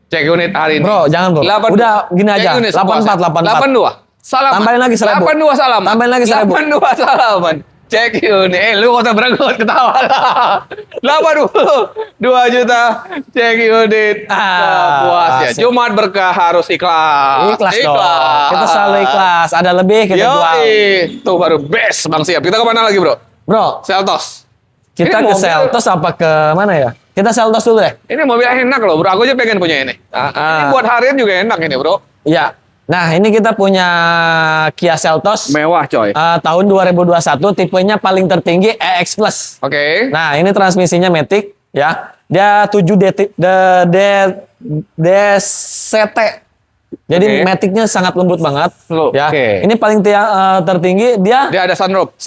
[SPEAKER 2] Cek unit hari ini.
[SPEAKER 1] Bro, jangan, bro.
[SPEAKER 2] 82.
[SPEAKER 1] Udah, gini
[SPEAKER 2] Cek
[SPEAKER 1] aja.
[SPEAKER 2] unit
[SPEAKER 1] 84.
[SPEAKER 2] 82. Salam.
[SPEAKER 1] Tambahin lagi 1.000.
[SPEAKER 2] 82 salam.
[SPEAKER 1] Tambahin lagi 1.000.
[SPEAKER 2] 82 salaman. Cek unit. Lu kok berangkat ketawa lah. 82 juta. Cek unit. Puas ya.
[SPEAKER 1] asik.
[SPEAKER 2] Jumat berkah harus ikhlas.
[SPEAKER 1] Ikhlas dong. Kita selalu ikhlas. Ada lebih kita jual.
[SPEAKER 2] Tuh baru best Bang Siap. Kita kemana lagi, bro?
[SPEAKER 1] Bro,
[SPEAKER 2] Seltos.
[SPEAKER 1] kita
[SPEAKER 2] Ini
[SPEAKER 1] ke
[SPEAKER 2] mobil-
[SPEAKER 1] Seltos apa ke mana ya? Kita Seltos dulu deh.
[SPEAKER 2] Ini mobil enak loh, bro. Aku aja pengen punya ini. Ini buat harian juga enak ini, bro.
[SPEAKER 1] Iya. Nah, ini kita punya Kia Seltos
[SPEAKER 2] Mewah, coy.
[SPEAKER 1] tahun 2021, tipenya paling tertinggi EX Plus.
[SPEAKER 2] Oke.
[SPEAKER 1] Nah, ini transmisinya Matic ya. Dia 7 DCT. Jadi
[SPEAKER 2] Oke.
[SPEAKER 1] Matic-nya sangat lembut banget
[SPEAKER 2] Loh,
[SPEAKER 1] ya.
[SPEAKER 2] oke.
[SPEAKER 1] Ini paling tertinggi dia
[SPEAKER 2] Dia ada sunroof.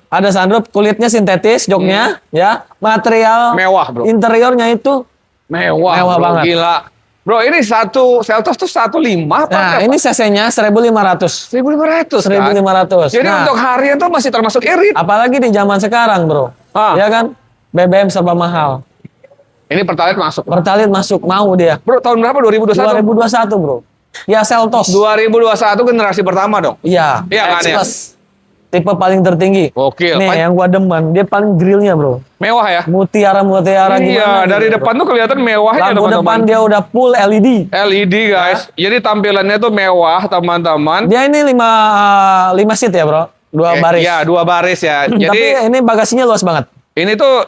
[SPEAKER 1] ada sunroof, kulitnya sintetis, joknya ya. Material
[SPEAKER 2] Mewah, bro.
[SPEAKER 1] interiornya itu
[SPEAKER 2] Mewah
[SPEAKER 1] Mewah
[SPEAKER 2] bro.
[SPEAKER 1] banget.
[SPEAKER 2] Gila. Bro, ini satu Seltos tuh 1.5 apa?
[SPEAKER 1] nah,
[SPEAKER 2] berapa?
[SPEAKER 1] ini cc-nya 1.500.
[SPEAKER 2] 1.500 kan?
[SPEAKER 1] 1.500.
[SPEAKER 2] Jadi
[SPEAKER 1] Nah,
[SPEAKER 2] untuk harian tuh masih termasuk irit.
[SPEAKER 1] apalagi di zaman sekarang, bro. Ya kan? BBM serba mahal.
[SPEAKER 2] Ini Pertalite masuk.
[SPEAKER 1] Pertalite masuk mau dia.
[SPEAKER 2] Bro, tahun berapa? 2021?
[SPEAKER 1] 2021, bro. Ya Seltos.
[SPEAKER 2] 2021 generasi pertama dong.
[SPEAKER 1] Iya.
[SPEAKER 2] Iya kan,
[SPEAKER 1] X
[SPEAKER 2] ya?
[SPEAKER 1] Plus. Tipe paling tertinggi.
[SPEAKER 2] Gokil.
[SPEAKER 1] Nih, yang gua demen, dia paling grillnya, bro.
[SPEAKER 2] Mewah ya?
[SPEAKER 1] Mutiara
[SPEAKER 2] Iya,
[SPEAKER 1] gimana?
[SPEAKER 2] dari
[SPEAKER 1] gitu,
[SPEAKER 2] depan
[SPEAKER 1] bro.
[SPEAKER 2] tuh kelihatan mewahnya
[SPEAKER 1] Lampu
[SPEAKER 2] teman-teman.
[SPEAKER 1] depan dia udah full LED.
[SPEAKER 2] LED guys. Jadi tampilannya tuh mewah teman-teman.
[SPEAKER 1] Dia ini 5 seat ya, bro. 2 baris.
[SPEAKER 2] Iya, 2 baris ya.
[SPEAKER 1] Tapi
[SPEAKER 2] Jadi
[SPEAKER 1] ini bagasinya luas banget.
[SPEAKER 2] ini tuh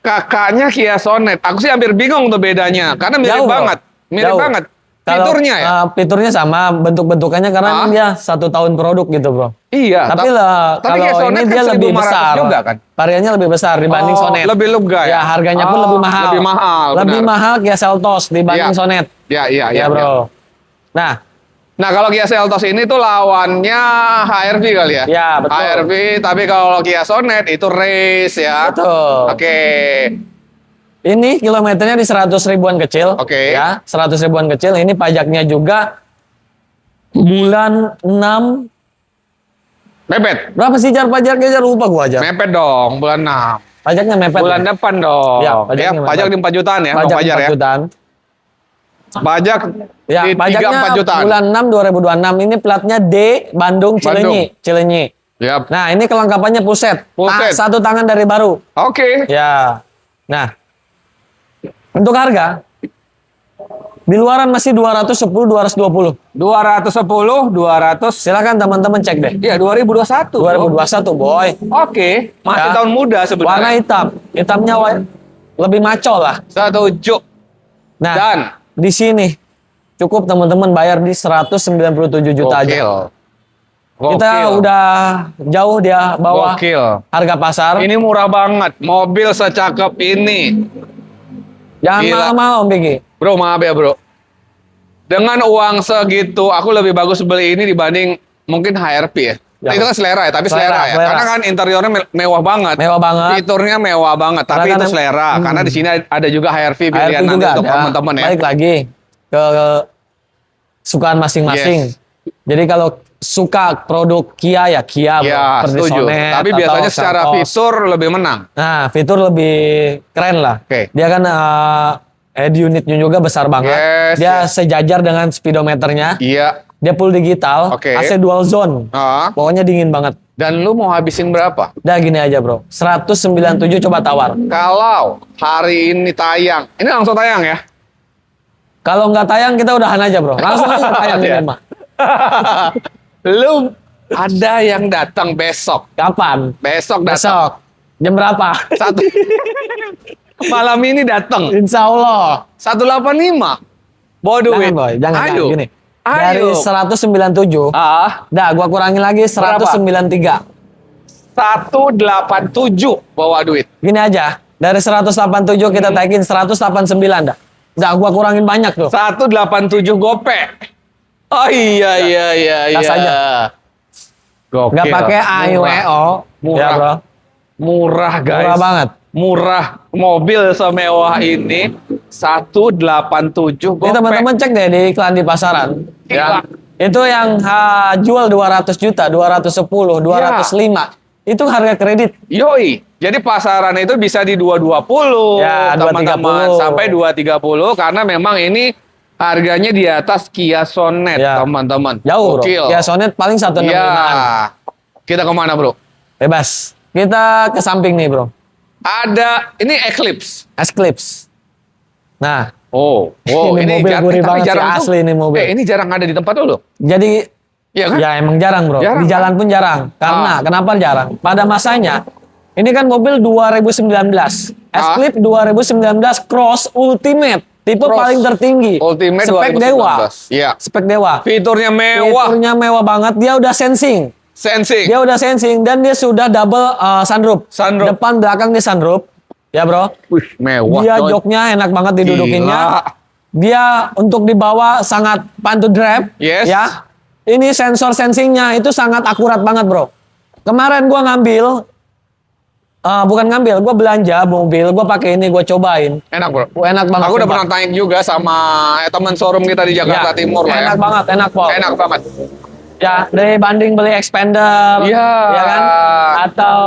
[SPEAKER 2] kakaknya Kia Sonet. Aku sih hampir bingung tuh bedanya. Karena mirip
[SPEAKER 1] Jauh, bro.
[SPEAKER 2] banget. Mirip
[SPEAKER 1] Jauh.
[SPEAKER 2] banget.
[SPEAKER 1] Kalau,
[SPEAKER 2] Fiturnya ya?
[SPEAKER 1] fiturnya sama, bentuk-bentukannya karena dia 1 tahun produk gitu, bro.
[SPEAKER 2] Iya.
[SPEAKER 1] Tapi
[SPEAKER 2] tapi Kia
[SPEAKER 1] kalau
[SPEAKER 2] Sonet
[SPEAKER 1] ini
[SPEAKER 2] kan
[SPEAKER 1] dia lebih
[SPEAKER 2] 1.500
[SPEAKER 1] besar.
[SPEAKER 2] juga kan?
[SPEAKER 1] Variannya lebih besar dibanding
[SPEAKER 2] Oh,
[SPEAKER 1] Sonet.
[SPEAKER 2] lebih lega ya?
[SPEAKER 1] Ya, harganya pun lebih mahal.
[SPEAKER 2] Lebih mahal,
[SPEAKER 1] Lebih
[SPEAKER 2] benar.
[SPEAKER 1] mahal Kia Seltos dibanding
[SPEAKER 2] Iya.
[SPEAKER 1] Sonet.
[SPEAKER 2] Iya,
[SPEAKER 1] Ya, bro. Nah,
[SPEAKER 2] Nah, kalau Kia Seltos ini tuh lawannya HRV kali ya?
[SPEAKER 1] Ya, betul.
[SPEAKER 2] HRV, tapi kalau Kia Sonet itu race ya.
[SPEAKER 1] betul.
[SPEAKER 2] Oke.
[SPEAKER 1] Ini kilometernya di 100 ribuan kecil.
[SPEAKER 2] Oke.
[SPEAKER 1] Ya, 100 ribuan kecil. Ini pajaknya juga bulan 6.
[SPEAKER 2] Mepet.
[SPEAKER 1] Berapa sih jar pajaknya? Jar lupa gua aja.
[SPEAKER 2] Mepet dong, bulan 6.
[SPEAKER 1] Pajaknya mepet.
[SPEAKER 2] Bulan depan dong.
[SPEAKER 1] Ya,
[SPEAKER 2] Ya,
[SPEAKER 1] pajaknya mepet.
[SPEAKER 2] pajak di 4 jutaan ya,
[SPEAKER 1] Pajak
[SPEAKER 2] Bang Fajar
[SPEAKER 1] 4
[SPEAKER 2] ya.
[SPEAKER 1] jutaan.
[SPEAKER 2] Pajak
[SPEAKER 1] Ya,
[SPEAKER 2] di 3-4
[SPEAKER 1] pajaknya
[SPEAKER 2] jutaan.
[SPEAKER 1] bulan 6 2026. Ini platnya D Bandung Cilenyi. Cilenyi.
[SPEAKER 2] Yap.
[SPEAKER 1] Nah, ini kelengkapannya puset.
[SPEAKER 2] Full set.
[SPEAKER 1] Satu tangan dari baru.
[SPEAKER 2] Oke.
[SPEAKER 1] Ya. Nah, untuk harga di luaran masih 210 220.
[SPEAKER 2] 210, 200.
[SPEAKER 1] Silakan teman-teman cek deh.
[SPEAKER 2] Iya, 2021.
[SPEAKER 1] 2021, boy.
[SPEAKER 2] Oke, masih
[SPEAKER 1] Ya.
[SPEAKER 2] tahun muda
[SPEAKER 1] Warna
[SPEAKER 2] sebenarnya.
[SPEAKER 1] hitam. Hitamnya lebih maco lah.
[SPEAKER 2] Setuju.
[SPEAKER 1] Nah,
[SPEAKER 2] Dan
[SPEAKER 1] di sini cukup teman-teman bayar di 197 juta aja.
[SPEAKER 2] gokil.
[SPEAKER 1] Kita
[SPEAKER 2] Gokil.
[SPEAKER 1] udah jauh dia bawah
[SPEAKER 2] Gokil.
[SPEAKER 1] harga pasar.
[SPEAKER 2] Ini murah banget. Mobil secakep ini.
[SPEAKER 1] Jangan
[SPEAKER 2] Gila.
[SPEAKER 1] mahal-mahal Om Bigi.
[SPEAKER 2] Bro, maaf ya bro. Dengan uang segitu, aku lebih bagus beli ini dibanding mungkin HRV ya.
[SPEAKER 1] Ya.
[SPEAKER 2] Itu kan selera ya, tapi selera ya.
[SPEAKER 1] Selera.
[SPEAKER 2] Karena kan interiornya mewah banget.
[SPEAKER 1] Mewah banget.
[SPEAKER 2] Fiturnya mewah banget,
[SPEAKER 1] Karena
[SPEAKER 2] tapi
[SPEAKER 1] kan
[SPEAKER 2] itu selera. Karena di sini ada juga HRV pilihan
[SPEAKER 1] HRV
[SPEAKER 2] nanti
[SPEAKER 1] juga
[SPEAKER 2] untuk
[SPEAKER 1] ada.
[SPEAKER 2] teman-teman ya.
[SPEAKER 1] Balik lagi ke sukaan masing-masing.
[SPEAKER 2] Yes.
[SPEAKER 1] Jadi kalau suka produk Kia ya Kia,
[SPEAKER 2] Ya,
[SPEAKER 1] seperti
[SPEAKER 2] setuju.
[SPEAKER 1] Sonet
[SPEAKER 2] Tapi
[SPEAKER 1] atau
[SPEAKER 2] biasanya secara
[SPEAKER 1] Seltos.
[SPEAKER 2] fitur lebih menang.
[SPEAKER 1] Nah, fitur lebih keren lah.
[SPEAKER 2] Oke.
[SPEAKER 1] Dia kan head unitnya juga besar banget.
[SPEAKER 2] Yes,
[SPEAKER 1] Dia
[SPEAKER 2] yes.
[SPEAKER 1] sejajar dengan speedometernya.
[SPEAKER 2] Iya.
[SPEAKER 1] Dia full digital.
[SPEAKER 2] Oke.
[SPEAKER 1] AC dual zone.
[SPEAKER 2] Ah.
[SPEAKER 1] Pokoknya dingin banget.
[SPEAKER 2] Dan lu mau habisin berapa?
[SPEAKER 1] Udah gini aja bro. 197 coba tawar.
[SPEAKER 2] Kalau hari ini tayang, ini langsung tayang ya?
[SPEAKER 1] Kalau nggak tayang kita udahan aja bro. Langsung aja tayang
[SPEAKER 2] Iya.
[SPEAKER 1] ini mah.
[SPEAKER 2] Lu ada yang datang besok.
[SPEAKER 1] Kapan?
[SPEAKER 2] Besok datang.
[SPEAKER 1] Besok. Jam berapa?
[SPEAKER 2] Satu. Malam ini datang.
[SPEAKER 1] Insya Allah.
[SPEAKER 2] 185. Bawa duit.
[SPEAKER 1] Jangan boy, jangan
[SPEAKER 2] Ayo.
[SPEAKER 1] gini. Dari
[SPEAKER 2] Ayo.
[SPEAKER 1] 197, dah gua kurangin lagi 193.
[SPEAKER 2] 187 bawa duit.
[SPEAKER 1] Gini aja, dari 187 kita taikin 189 dah. Dah gua kurangin banyak tuh.
[SPEAKER 2] 187 gope. Oh iya.
[SPEAKER 1] Gas aja.
[SPEAKER 2] Gokil.
[SPEAKER 1] Nggak pakai AIWO.
[SPEAKER 2] Murah.
[SPEAKER 1] Ya bro.
[SPEAKER 2] Murah guys.
[SPEAKER 1] Murah banget.
[SPEAKER 2] Murah. Mobil semewah ini 187 gope.
[SPEAKER 1] Ini teman-teman cek deh di iklan di pasaran.
[SPEAKER 2] Gila.
[SPEAKER 1] Itu yang jual 200 juta, 210, 205. Itu harga kredit.
[SPEAKER 2] Yoi. Jadi pasaran itu bisa di 220
[SPEAKER 1] Ya,
[SPEAKER 2] teman-teman
[SPEAKER 1] 230.
[SPEAKER 2] sampai 230 karena memang ini harganya di atas Kia Sonet
[SPEAKER 1] Ya.
[SPEAKER 2] teman-teman.
[SPEAKER 1] Jauh bro.
[SPEAKER 2] Gokil.
[SPEAKER 1] Ya Sonet paling 165-an.
[SPEAKER 2] Ya. Kita kemana bro?
[SPEAKER 1] Bebas. Kita ke samping nih bro.
[SPEAKER 2] Ada ini Eclipse.
[SPEAKER 1] S-Clips. Nah,
[SPEAKER 2] Ini
[SPEAKER 1] Ini mobil gurih
[SPEAKER 2] tapi
[SPEAKER 1] banget sih,
[SPEAKER 2] jarang tuh.
[SPEAKER 1] asli ini mobil.
[SPEAKER 2] Ini jarang ada di tempat lo.
[SPEAKER 1] jadi
[SPEAKER 2] Iya kan?
[SPEAKER 1] ya emang jarang bro.
[SPEAKER 2] Jarang,
[SPEAKER 1] Di jalan pun jarang. Karena kenapa jarang? Pada masanya ini kan mobil 2019. S-Clip 2019 Cross Ultimate. Tipe
[SPEAKER 2] Cross
[SPEAKER 1] paling tertinggi.
[SPEAKER 2] Ultimate
[SPEAKER 1] Spek
[SPEAKER 2] 2019.
[SPEAKER 1] dewa.
[SPEAKER 2] Iya.
[SPEAKER 1] Spek dewa.
[SPEAKER 2] Fiturnya mewah.
[SPEAKER 1] Fiturnya mewah banget. Dia udah sensing.
[SPEAKER 2] Sensing.
[SPEAKER 1] Dia udah sensing dan dia sudah double sunroof.
[SPEAKER 2] Sunroof.
[SPEAKER 1] Depan belakang di sunroof. Ya bro.
[SPEAKER 2] Wih, mewah.
[SPEAKER 1] Dia
[SPEAKER 2] coy.
[SPEAKER 1] joknya enak banget didudukinnya.
[SPEAKER 2] Gila.
[SPEAKER 1] Dia untuk dibawa sangat fun to drive.
[SPEAKER 2] Yes.
[SPEAKER 1] Ya. Ini sensor sensingnya itu sangat akurat banget bro. Kemarin gua ngambil, bukan ngambil, gua belanja mobil, gua pakai ini, gua cobain.
[SPEAKER 2] Enak bro.
[SPEAKER 1] Enak banget.
[SPEAKER 2] Aku udah
[SPEAKER 1] sumpah.
[SPEAKER 2] pernah tanya juga sama teman showroom kita di Jakarta
[SPEAKER 1] Ya,
[SPEAKER 2] Timur lah ya.
[SPEAKER 1] enak banget, enak Pol.
[SPEAKER 2] Enak banget.
[SPEAKER 1] Ya, dari banding beli expander,
[SPEAKER 2] Iya.
[SPEAKER 1] ya kan? Atau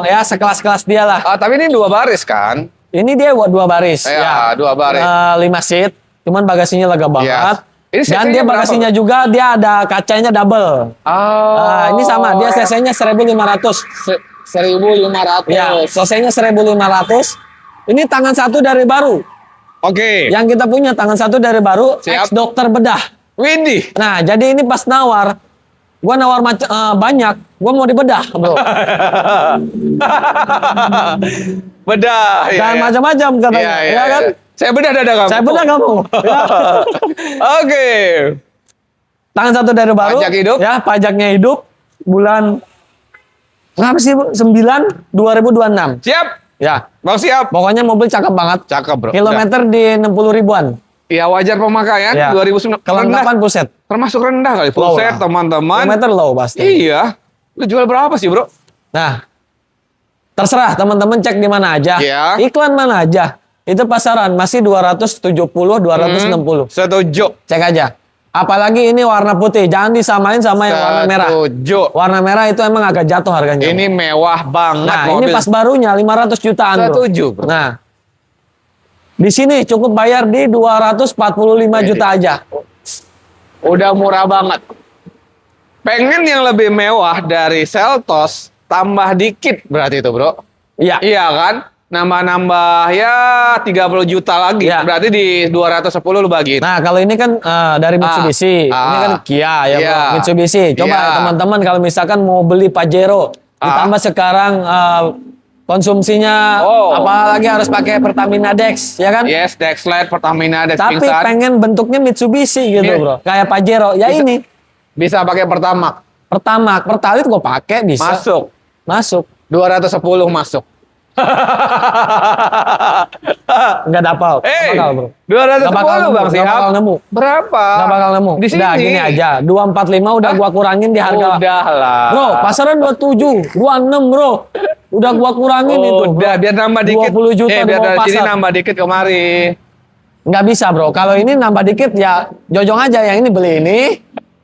[SPEAKER 1] ya sekelas-kelas dia lah.
[SPEAKER 2] Tapi ini 2 baris kan?
[SPEAKER 1] Ini dia buat 2 baris.
[SPEAKER 2] Ya, 2 baris.
[SPEAKER 1] 5 seat, cuman bagasinya lega banget.
[SPEAKER 2] Ini
[SPEAKER 1] Dan
[SPEAKER 2] CC-nya
[SPEAKER 1] dia
[SPEAKER 2] berapa,
[SPEAKER 1] bagasinya juga dia ada kacanya double. Ini sama, dia cc-nya 1500.
[SPEAKER 2] 1.500.
[SPEAKER 1] Ya, cc-nya 1500. Ini tangan satu dari baru.
[SPEAKER 2] Oke.
[SPEAKER 1] Yang kita punya tangan satu dari baru,
[SPEAKER 2] Siap.
[SPEAKER 1] ex dokter bedah.
[SPEAKER 2] Widih.
[SPEAKER 1] Nah, jadi ini pas nawar, gua nawar banyak, gua mau dibedah, bro.
[SPEAKER 2] Bedah.
[SPEAKER 1] Dan macam-macam katanya, ya kan?
[SPEAKER 2] Saya bedah dada kamu.
[SPEAKER 1] Saya bedah kamu. Ya.
[SPEAKER 2] Oke.
[SPEAKER 1] Tangan satu dari baru.
[SPEAKER 2] Pajak hidup.
[SPEAKER 1] Ya, pajaknya hidup. Bulan berapa sih, Bu? 9 2026.
[SPEAKER 2] Siap.
[SPEAKER 1] Ya,
[SPEAKER 2] Mau siap.
[SPEAKER 1] pokoknya mobil cakep banget.
[SPEAKER 2] Cakep bro.
[SPEAKER 1] Kilometer di 60 ribuan.
[SPEAKER 2] Ya wajar pemakaian.
[SPEAKER 1] Ya.
[SPEAKER 2] 2009.
[SPEAKER 1] Kelengkapan
[SPEAKER 2] Rendah.
[SPEAKER 1] full set.
[SPEAKER 2] Termasuk rendah kali. Full
[SPEAKER 1] Low
[SPEAKER 2] set
[SPEAKER 1] lah.
[SPEAKER 2] teman-teman.
[SPEAKER 1] Kilometer low pasti.
[SPEAKER 2] Iya. Lu jual berapa sih bro?
[SPEAKER 1] Nah, terserah teman-teman cek di mana aja.
[SPEAKER 2] Iya.
[SPEAKER 1] Iklan mana aja. Itu pasaran masih 270, 260.
[SPEAKER 2] Setuju.
[SPEAKER 1] Cek aja. Apalagi ini warna putih, jangan disamain sama yang warna merah.
[SPEAKER 2] Setuju.
[SPEAKER 1] Warna merah itu emang agak jatuh harganya.
[SPEAKER 2] Ini mewah banget
[SPEAKER 1] Nah,
[SPEAKER 2] mobil.
[SPEAKER 1] ini pas barunya 500 jutaan, bro.
[SPEAKER 2] Setuju, bro.
[SPEAKER 1] Nah, di sini cukup bayar di 245 juta aja.
[SPEAKER 2] Udah murah banget. Pengen yang lebih mewah dari Seltos, tambah dikit berarti itu bro.
[SPEAKER 1] Iya.
[SPEAKER 2] Iya kan? Nambah-nambah ya 30 juta lagi.
[SPEAKER 1] Iya.
[SPEAKER 2] Berarti di 210 lu bagiin.
[SPEAKER 1] Nah, kalau ini kan dari Mitsubishi. Ini kan Kia ya,
[SPEAKER 2] Iya.
[SPEAKER 1] bro. Mitsubishi. Coba
[SPEAKER 2] Iya.
[SPEAKER 1] teman-teman kalau misalkan mau beli Pajero, ditambah sekarang konsumsinya apalagi harus pakai Pertamina Dex, ya kan?
[SPEAKER 2] Yes, Dexlet, Pertamina, Dex
[SPEAKER 1] Tapi
[SPEAKER 2] pingsan.
[SPEAKER 1] pengen bentuknya Mitsubishi gitu,
[SPEAKER 2] Iya.
[SPEAKER 1] bro. Kayak Pajero. Ya
[SPEAKER 2] Bisa.
[SPEAKER 1] ini.
[SPEAKER 2] Bisa pakai Pertamax.
[SPEAKER 1] Pertamax, Pertalit gue pakai bisa.
[SPEAKER 2] Masuk.
[SPEAKER 1] Masuk.
[SPEAKER 2] 210 masuk.
[SPEAKER 1] Nggak dapal. Nggak bakal, bro.
[SPEAKER 2] 210
[SPEAKER 1] Nggak bakal nemu,
[SPEAKER 2] Bang
[SPEAKER 1] nggak
[SPEAKER 2] Siap.
[SPEAKER 1] bakal nemu.
[SPEAKER 2] Berapa?
[SPEAKER 1] Nggak bakal nemu.
[SPEAKER 2] Di sini.
[SPEAKER 1] Udah gini aja. 245 udah gua kurangin di harga.
[SPEAKER 2] Udah lah.
[SPEAKER 1] Bro, pasaran 27, 26 bro. Udah gua kurangin itu. Bro.
[SPEAKER 2] Udah, biar nambah dikit.
[SPEAKER 1] 20 juta di
[SPEAKER 2] biar
[SPEAKER 1] bawah
[SPEAKER 2] dari sini
[SPEAKER 1] pasar.
[SPEAKER 2] nambah dikit kemari.
[SPEAKER 1] Nggak bisa bro. Kalau ini nambah dikit ya jojong aja. Yang ini beli ini.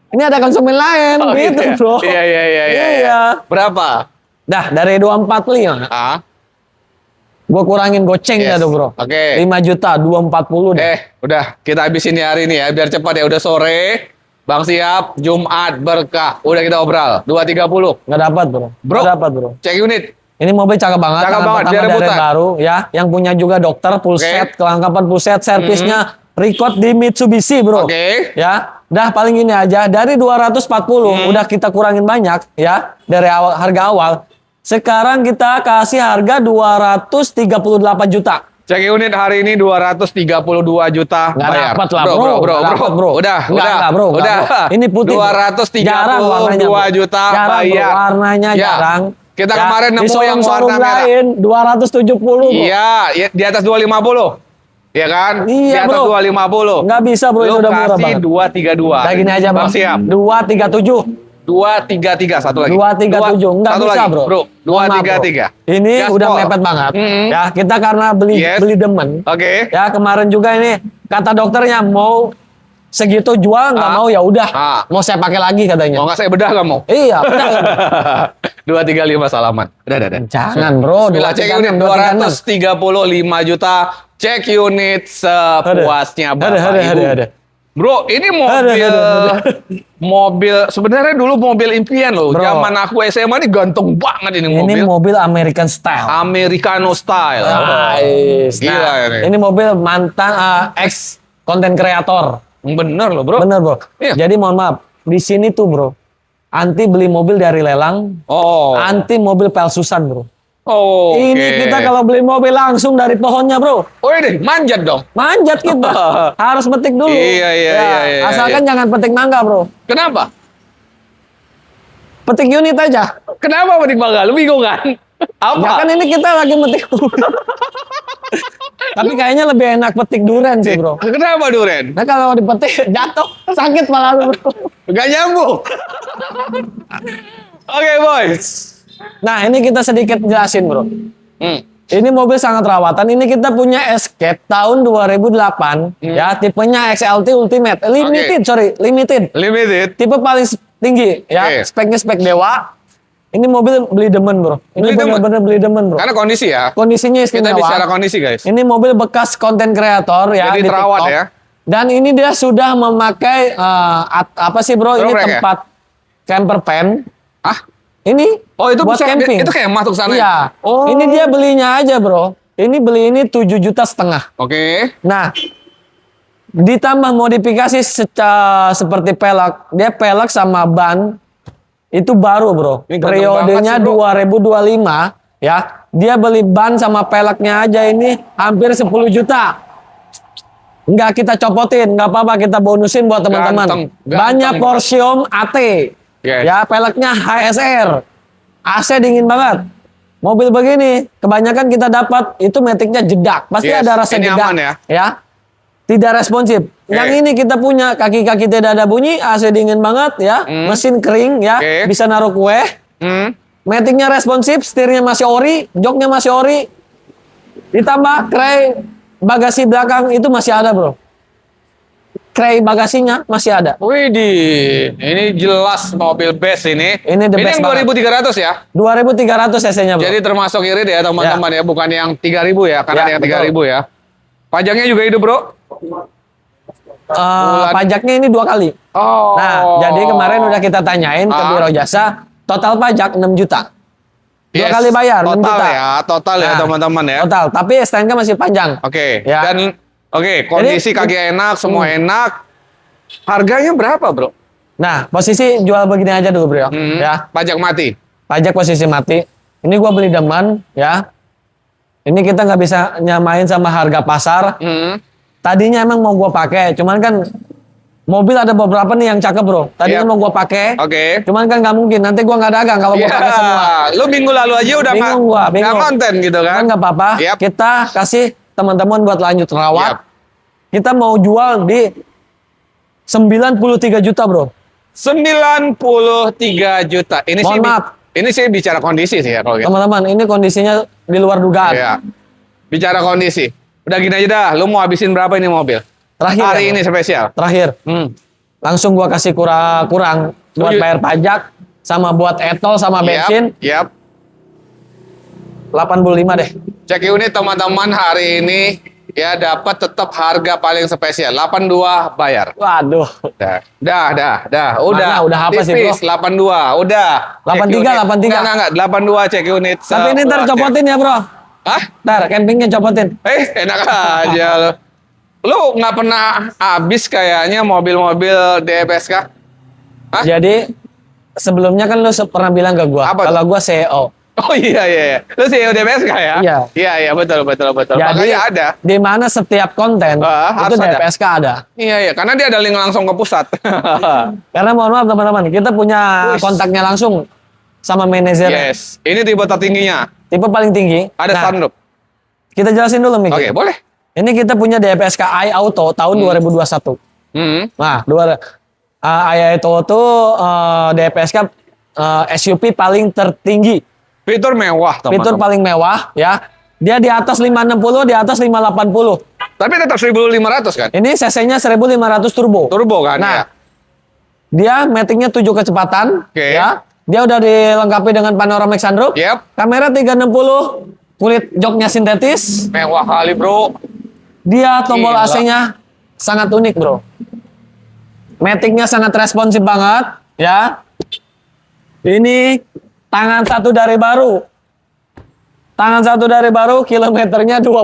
[SPEAKER 1] Ini ada konsumen lain gitu
[SPEAKER 2] iya.
[SPEAKER 1] bro.
[SPEAKER 2] Iya. Berapa?
[SPEAKER 1] Dah dari 245.
[SPEAKER 2] Ah.
[SPEAKER 1] Gua kurangin goceng ya tuh bro.
[SPEAKER 2] Oke.
[SPEAKER 1] 5 juta 240 deh.
[SPEAKER 2] Udah kita habisin hari ini ya, biar cepat ya. Udah sore. Bang Siap, Jumat berkah. Udah kita obral. 230.
[SPEAKER 1] Nggak dapat bro.
[SPEAKER 2] Bro.
[SPEAKER 1] Nggak dapat bro.
[SPEAKER 2] Cek unit.
[SPEAKER 1] Ini mobil cakep banget.
[SPEAKER 2] Cakep
[SPEAKER 1] tangan
[SPEAKER 2] banget,
[SPEAKER 1] pertama
[SPEAKER 2] biar
[SPEAKER 1] dari
[SPEAKER 2] rebutan.
[SPEAKER 1] baru ya. Yang punya juga dokter full
[SPEAKER 2] Oke.
[SPEAKER 1] set, kelengkapan full set, servisnya record di Mitsubishi bro.
[SPEAKER 2] Oke.
[SPEAKER 1] Ya, dah paling gini aja. Dari 240 udah kita kurangin banyak ya dari awal harga awal. Sekarang kita kasih harga 238 juta.
[SPEAKER 2] Cek unit hari ini 232 juta
[SPEAKER 1] Nggak
[SPEAKER 2] bayar.
[SPEAKER 1] dapat lah, bro.
[SPEAKER 2] Bro.
[SPEAKER 1] Nggak dapat, bro.
[SPEAKER 2] Udah,
[SPEAKER 1] Nggak, bro. Nggak,
[SPEAKER 2] udah.
[SPEAKER 1] bro. Ini putih, bro.
[SPEAKER 2] 232
[SPEAKER 1] Jarang warnanya, bro.
[SPEAKER 2] juta
[SPEAKER 1] Jarang, bro.
[SPEAKER 2] bayar.
[SPEAKER 1] Warnanya
[SPEAKER 2] Ya.
[SPEAKER 1] jarang.
[SPEAKER 2] Kita
[SPEAKER 1] Ya,
[SPEAKER 2] kemarin
[SPEAKER 1] di
[SPEAKER 2] nemu yang
[SPEAKER 1] showroom
[SPEAKER 2] warna merah.
[SPEAKER 1] lain 270 bro.
[SPEAKER 2] Iya, ya, di atas 250. Iya kan?
[SPEAKER 1] Iya,
[SPEAKER 2] di atas
[SPEAKER 1] bro.
[SPEAKER 2] 250.
[SPEAKER 1] Nggak bisa bro,
[SPEAKER 2] Lu
[SPEAKER 1] ini udah murah
[SPEAKER 2] kasih
[SPEAKER 1] banget.
[SPEAKER 2] 232.
[SPEAKER 1] Kayak gini aja bang.
[SPEAKER 2] Siap.
[SPEAKER 1] 237.
[SPEAKER 2] 233 satu lagi.
[SPEAKER 1] 237 nggak
[SPEAKER 2] satu
[SPEAKER 1] bisa
[SPEAKER 2] lagi,
[SPEAKER 1] bro.
[SPEAKER 2] Bro,
[SPEAKER 1] Mohon maaf, bro.
[SPEAKER 2] 233.
[SPEAKER 1] Ini
[SPEAKER 2] Gaspol.
[SPEAKER 1] udah mepet banget.
[SPEAKER 2] Mm-mm.
[SPEAKER 1] Ya kita karena beli
[SPEAKER 2] Yes.
[SPEAKER 1] beli demen.
[SPEAKER 2] Oke.
[SPEAKER 1] Ya kemarin juga ini kata dokternya mau segitu jual nggak
[SPEAKER 2] Ah.
[SPEAKER 1] mau ya udah.
[SPEAKER 2] Ah.
[SPEAKER 1] Mau saya pakai lagi katanya.
[SPEAKER 2] Mau nggak saya bedah kamu?
[SPEAKER 1] Iya. Benar.
[SPEAKER 2] 235 salaman. Udah.
[SPEAKER 1] Jangan bro.
[SPEAKER 2] Bila cek unit 235 juta. Cek unit sepuasnya Bapak Ibu.
[SPEAKER 1] Ada.
[SPEAKER 2] Bro, ini mobil
[SPEAKER 1] Ada.
[SPEAKER 2] mobil sebenarnya dulu mobil impian loh.
[SPEAKER 1] Bro.
[SPEAKER 2] Zaman aku SMA ini ganteng banget ini mobil.
[SPEAKER 1] Ini mobil American style.
[SPEAKER 2] Americano style.
[SPEAKER 1] Nice.
[SPEAKER 2] Gila
[SPEAKER 1] Nah,
[SPEAKER 2] ini.
[SPEAKER 1] ini mobil mantan ex konten kreator.
[SPEAKER 2] Bener loh, Bro.
[SPEAKER 1] Bener bro.
[SPEAKER 2] Iya.
[SPEAKER 1] Jadi mohon maaf, di sini tuh bro, anti beli mobil dari lelang,
[SPEAKER 2] Oh.
[SPEAKER 1] anti mobil palsusan bro.
[SPEAKER 2] Oh.
[SPEAKER 1] Ini kita kalau beli mobil langsung dari pohonnya bro,
[SPEAKER 2] Oh ini manjat dong.
[SPEAKER 1] manjat kita, harus petik dulu.
[SPEAKER 2] Iya,
[SPEAKER 1] Asalkan jangan petik mangga bro,
[SPEAKER 2] Kenapa?
[SPEAKER 1] petik unit aja.
[SPEAKER 2] Kenapa metik bangga? Lu bingung kan? Apa?
[SPEAKER 1] Ya kan ini kita lagi metik. Tapi kayaknya lebih enak petik durian sih bro.
[SPEAKER 2] Kenapa Duren?
[SPEAKER 1] Nah kalau dipetik jatuh sakit malah lu bro.
[SPEAKER 2] Gak nyambung. Oke, boys.
[SPEAKER 1] Nah ini kita sedikit jelasin bro. Ini mobil sangat rawatan. Ini kita punya Escape tahun 2008 ya, tipenya XLT Ultimate, limited.
[SPEAKER 2] Limited.
[SPEAKER 1] Tipe paling tinggi ya,
[SPEAKER 2] Oke.
[SPEAKER 1] speknya spek dewa. Ini mobil beli demen bro. Ini
[SPEAKER 2] Beli demen?
[SPEAKER 1] benar-benar beli demen bro.
[SPEAKER 2] Karena kondisi ya.
[SPEAKER 1] Kondisinya
[SPEAKER 2] Kita
[SPEAKER 1] istimewa.
[SPEAKER 2] bicara kondisi, guys.
[SPEAKER 1] Ini mobil bekas konten kreator ya
[SPEAKER 2] Jadi
[SPEAKER 1] di
[SPEAKER 2] terawat
[SPEAKER 1] TikTok.
[SPEAKER 2] ya.
[SPEAKER 1] Dan ini dia sudah memakai apa sih bro? Ini
[SPEAKER 2] Geprek ya?
[SPEAKER 1] tempat camper van.
[SPEAKER 2] Ah?
[SPEAKER 1] Ini
[SPEAKER 2] Oh, itu
[SPEAKER 1] buat
[SPEAKER 2] bisa
[SPEAKER 1] camping.
[SPEAKER 2] itu kayak masuk sana.
[SPEAKER 1] Iya.
[SPEAKER 2] Oh.
[SPEAKER 1] Ini dia belinya aja bro. Ini beli ini 7,5 juta.
[SPEAKER 2] Oke.
[SPEAKER 1] Nah, ditambah modifikasi seperti pelek. Dia pelek sama ban itu baru bro.
[SPEAKER 2] Ini ganteng
[SPEAKER 1] Periodenya
[SPEAKER 2] banget sih,
[SPEAKER 1] 2025 ya. Dia beli ban sama peleknya aja ini hampir 10 juta. Enggak kita copotin, nggak apa-apa kita bonusin buat teman-teman.
[SPEAKER 2] Ganteng, ganteng
[SPEAKER 1] Banyak
[SPEAKER 2] banget.
[SPEAKER 1] Porsium AT.
[SPEAKER 2] Yes.
[SPEAKER 1] Ya, peleknya HSR. AC dingin banget. Mobil begini, kebanyakan kita dapat itu metiknya jedak. Pasti
[SPEAKER 2] Yes,
[SPEAKER 1] ada rasa
[SPEAKER 2] ini
[SPEAKER 1] jedak.
[SPEAKER 2] aman ya.
[SPEAKER 1] Tidak responsif. Yang ini kita punya kaki-kaki tidak ada bunyi, AC dingin banget ya. Mesin kering ya,
[SPEAKER 2] Oke.
[SPEAKER 1] bisa naruh kue. Metiknya responsif, setirnya masih ori, joknya masih ori. Ditambah kray bagasi belakang itu masih ada, bro. Kray bagasinya masih ada.
[SPEAKER 2] Widih, ini jelas mobil best ini.
[SPEAKER 1] Ini the best
[SPEAKER 2] yang 2.300 ya.
[SPEAKER 1] 2.300 cc-nya, bro.
[SPEAKER 2] Jadi termasuk irit ya teman-teman ya, bukan yang 3.000 ya, karena
[SPEAKER 1] Ya,
[SPEAKER 2] yang
[SPEAKER 1] betul.
[SPEAKER 2] 3.000 ya. Pajaknya juga hidup, Bro.
[SPEAKER 1] Pajaknya ini 2 kali.
[SPEAKER 2] Oh.
[SPEAKER 1] Nah, jadi kemarin udah kita tanyain ke
[SPEAKER 2] Ah.
[SPEAKER 1] Biro Jasa, total pajak 6 juta. 2
[SPEAKER 2] Yes,
[SPEAKER 1] kali bayar, 6
[SPEAKER 2] total
[SPEAKER 1] juta.
[SPEAKER 2] ya, total ya
[SPEAKER 1] Nah,
[SPEAKER 2] teman-teman ya.
[SPEAKER 1] Total, tapi STNK masih panjang.
[SPEAKER 2] Oke.
[SPEAKER 1] Ya.
[SPEAKER 2] Dan oke, kondisi
[SPEAKER 1] Jadi-
[SPEAKER 2] kaki enak, semua enak. Harganya berapa, Bro?
[SPEAKER 1] Nah, posisi jual begini aja dulu, Bro. Ya,
[SPEAKER 2] Pajak mati.
[SPEAKER 1] pajak posisi mati. Ini gua beli deman, ya. Ini kita nggak bisa nyamain sama harga pasar.
[SPEAKER 2] Hmm.
[SPEAKER 1] Tadinya emang mau gua pakai, cuman kan Mobil ada beberapa nih yang cakep bro. Tadi kan mau gua pakai.
[SPEAKER 2] Oke.
[SPEAKER 1] Cuman kan nggak mungkin. Nanti gua nggak dagang kalau gua
[SPEAKER 2] Iya.
[SPEAKER 1] pakai semua.
[SPEAKER 2] Lu minggu lalu aja udah
[SPEAKER 1] Bingung gua,
[SPEAKER 2] nggak
[SPEAKER 1] bingung.
[SPEAKER 2] konten gitu kan?
[SPEAKER 1] Cuman nggak apa-apa.
[SPEAKER 2] Yap.
[SPEAKER 1] Kita kasih teman-teman buat lanjut rawat.
[SPEAKER 2] Yap.
[SPEAKER 1] Kita mau jual di 93 juta bro.
[SPEAKER 2] 93 juta. Ini
[SPEAKER 1] Mohon
[SPEAKER 2] sih
[SPEAKER 1] maaf.
[SPEAKER 2] ini sih bicara kondisi sih ya kalau gitu.
[SPEAKER 1] Teman-teman, ini kondisinya di luar dugaan.
[SPEAKER 2] Iya. Bicara kondisi. Udah gini aja dah, lu mau habisin berapa ini mobil?
[SPEAKER 1] Terakhir
[SPEAKER 2] Hari
[SPEAKER 1] ya,
[SPEAKER 2] ini
[SPEAKER 1] bro.
[SPEAKER 2] spesial.
[SPEAKER 1] Terakhir. Langsung gua kasih kurang buat
[SPEAKER 2] Tujuh.
[SPEAKER 1] bayar pajak sama buat etol sama bensin
[SPEAKER 2] Yap.
[SPEAKER 1] 85 deh.
[SPEAKER 2] Cek unit teman-teman hari ini ya dapat tetap harga paling spesial 82 bayar.
[SPEAKER 1] Waduh.
[SPEAKER 2] Dah. Udah.
[SPEAKER 1] Mana? Udah apa sih, bro?
[SPEAKER 2] Tipis, 82. Udah.
[SPEAKER 1] 83, 83.
[SPEAKER 2] Enggak. 82 cek unit.
[SPEAKER 1] Tapi ini ntar copotin ya bro.
[SPEAKER 2] Hah?
[SPEAKER 1] Ntar campingnya copotin.
[SPEAKER 2] Enak aja lo. Lu nggak pernah habis kayaknya mobil-mobil DPSK? Hah?
[SPEAKER 1] Jadi sebelumnya kan lu pernah bilang ke gua
[SPEAKER 2] Apa
[SPEAKER 1] kalau gua CEO.
[SPEAKER 2] Oh iya. Lu CEO DPSK ya?
[SPEAKER 1] Iya.
[SPEAKER 2] Iya, betul.
[SPEAKER 1] Jadi
[SPEAKER 2] Makanya ada.
[SPEAKER 1] di mana setiap konten itu
[SPEAKER 2] harus ada.
[SPEAKER 1] DPSK ada.
[SPEAKER 2] Iya, karena dia ada link langsung ke pusat.
[SPEAKER 1] Karena mohon maaf teman-teman, kita punya
[SPEAKER 2] Wih.
[SPEAKER 1] kontaknya langsung sama manajer.
[SPEAKER 2] Yes, ini tipe tertingginya.
[SPEAKER 1] Tipe paling tinggi.
[SPEAKER 2] Ada sunroof.
[SPEAKER 1] Kita jelasin dulu Mik.
[SPEAKER 2] Oke, boleh.
[SPEAKER 1] Ini kita punya DPSK iAuto tahun 2021. Nah, iAuto itu DPSK SUV paling tertinggi.
[SPEAKER 2] Fitur mewah, teman-teman.
[SPEAKER 1] Fitur paling mewah ya. Dia di atas 560, di atas 580.
[SPEAKER 2] Tapi tetap 1.500 kan?
[SPEAKER 1] Ini cc-nya 1500 turbo.
[SPEAKER 2] Turbo kan?
[SPEAKER 1] Nah,
[SPEAKER 2] ya.
[SPEAKER 1] dia matic-nya 7 kecepatan
[SPEAKER 2] Oke.
[SPEAKER 1] ya. Dia udah dilengkapi dengan panoramic sunroof.
[SPEAKER 2] Yep.
[SPEAKER 1] Kamera 360, kulit joknya sintetis.
[SPEAKER 2] Mewah kali, bro.
[SPEAKER 1] Dia tombol
[SPEAKER 2] Gila.
[SPEAKER 1] AC-nya sangat unik, bro. Matic-nya sangat responsif banget, ya. Ini tangan satu dari baru. Tangan satu dari baru, kilometernya 20.000,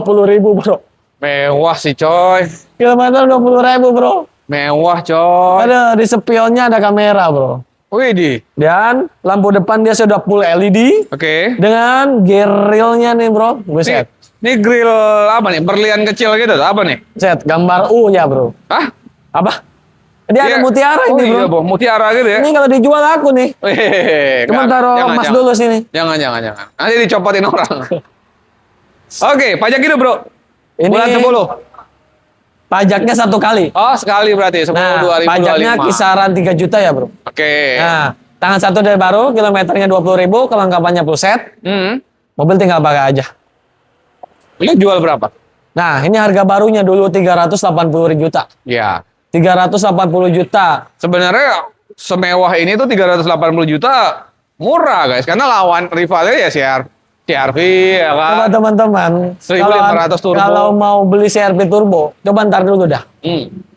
[SPEAKER 1] bro.
[SPEAKER 2] Mewah sih, coy.
[SPEAKER 1] Kilometer 20.000, bro.
[SPEAKER 2] Mewah, coy.
[SPEAKER 1] Ada di spionnya ada kamera, bro.
[SPEAKER 2] Widih.
[SPEAKER 1] Dan lampu depan dia sudah full LED
[SPEAKER 2] Oke.
[SPEAKER 1] dengan grillnya nih, bro. Buset.
[SPEAKER 2] Ini grill apa nih? Berlian kecil gitu, apa nih?
[SPEAKER 1] Set, gambar U ya, bro.
[SPEAKER 2] Hah?
[SPEAKER 1] Apa? Dia ada
[SPEAKER 2] Iya.
[SPEAKER 1] mutiara
[SPEAKER 2] Oh
[SPEAKER 1] ini, bro.
[SPEAKER 2] iya, Bro. Mutiara gitu ya?
[SPEAKER 1] Ini kalau dijual aku nih. Cuma taruh emas dulu sini.
[SPEAKER 2] Jangan. Nanti dicopotin orang. Oke, pajak itu, Bro.
[SPEAKER 1] Ini
[SPEAKER 2] Bulan 10.
[SPEAKER 1] pajaknya 1 kali.
[SPEAKER 2] Oh, sekali berarti 10
[SPEAKER 1] Nah,
[SPEAKER 2] 2025.
[SPEAKER 1] pajaknya kisaran 3 juta ya, bro.
[SPEAKER 2] Oke.
[SPEAKER 1] Nah, tangan satu dari baru, kilometernya 20.000, kelengkapannya full set. Mobil tinggal pakai aja.
[SPEAKER 2] Lu jual berapa?
[SPEAKER 1] Nah, ini harga barunya dulu 380 juta.
[SPEAKER 2] Ya.
[SPEAKER 1] 380 juta.
[SPEAKER 2] Sebenarnya semewah ini tuh 380 juta murah, guys. Karena lawan rivalnya ya CR-V ya kan.
[SPEAKER 1] Coba teman-teman,
[SPEAKER 2] 1.500 turbo.
[SPEAKER 1] kalau mau beli CR-V turbo, coba ntar dulu dah.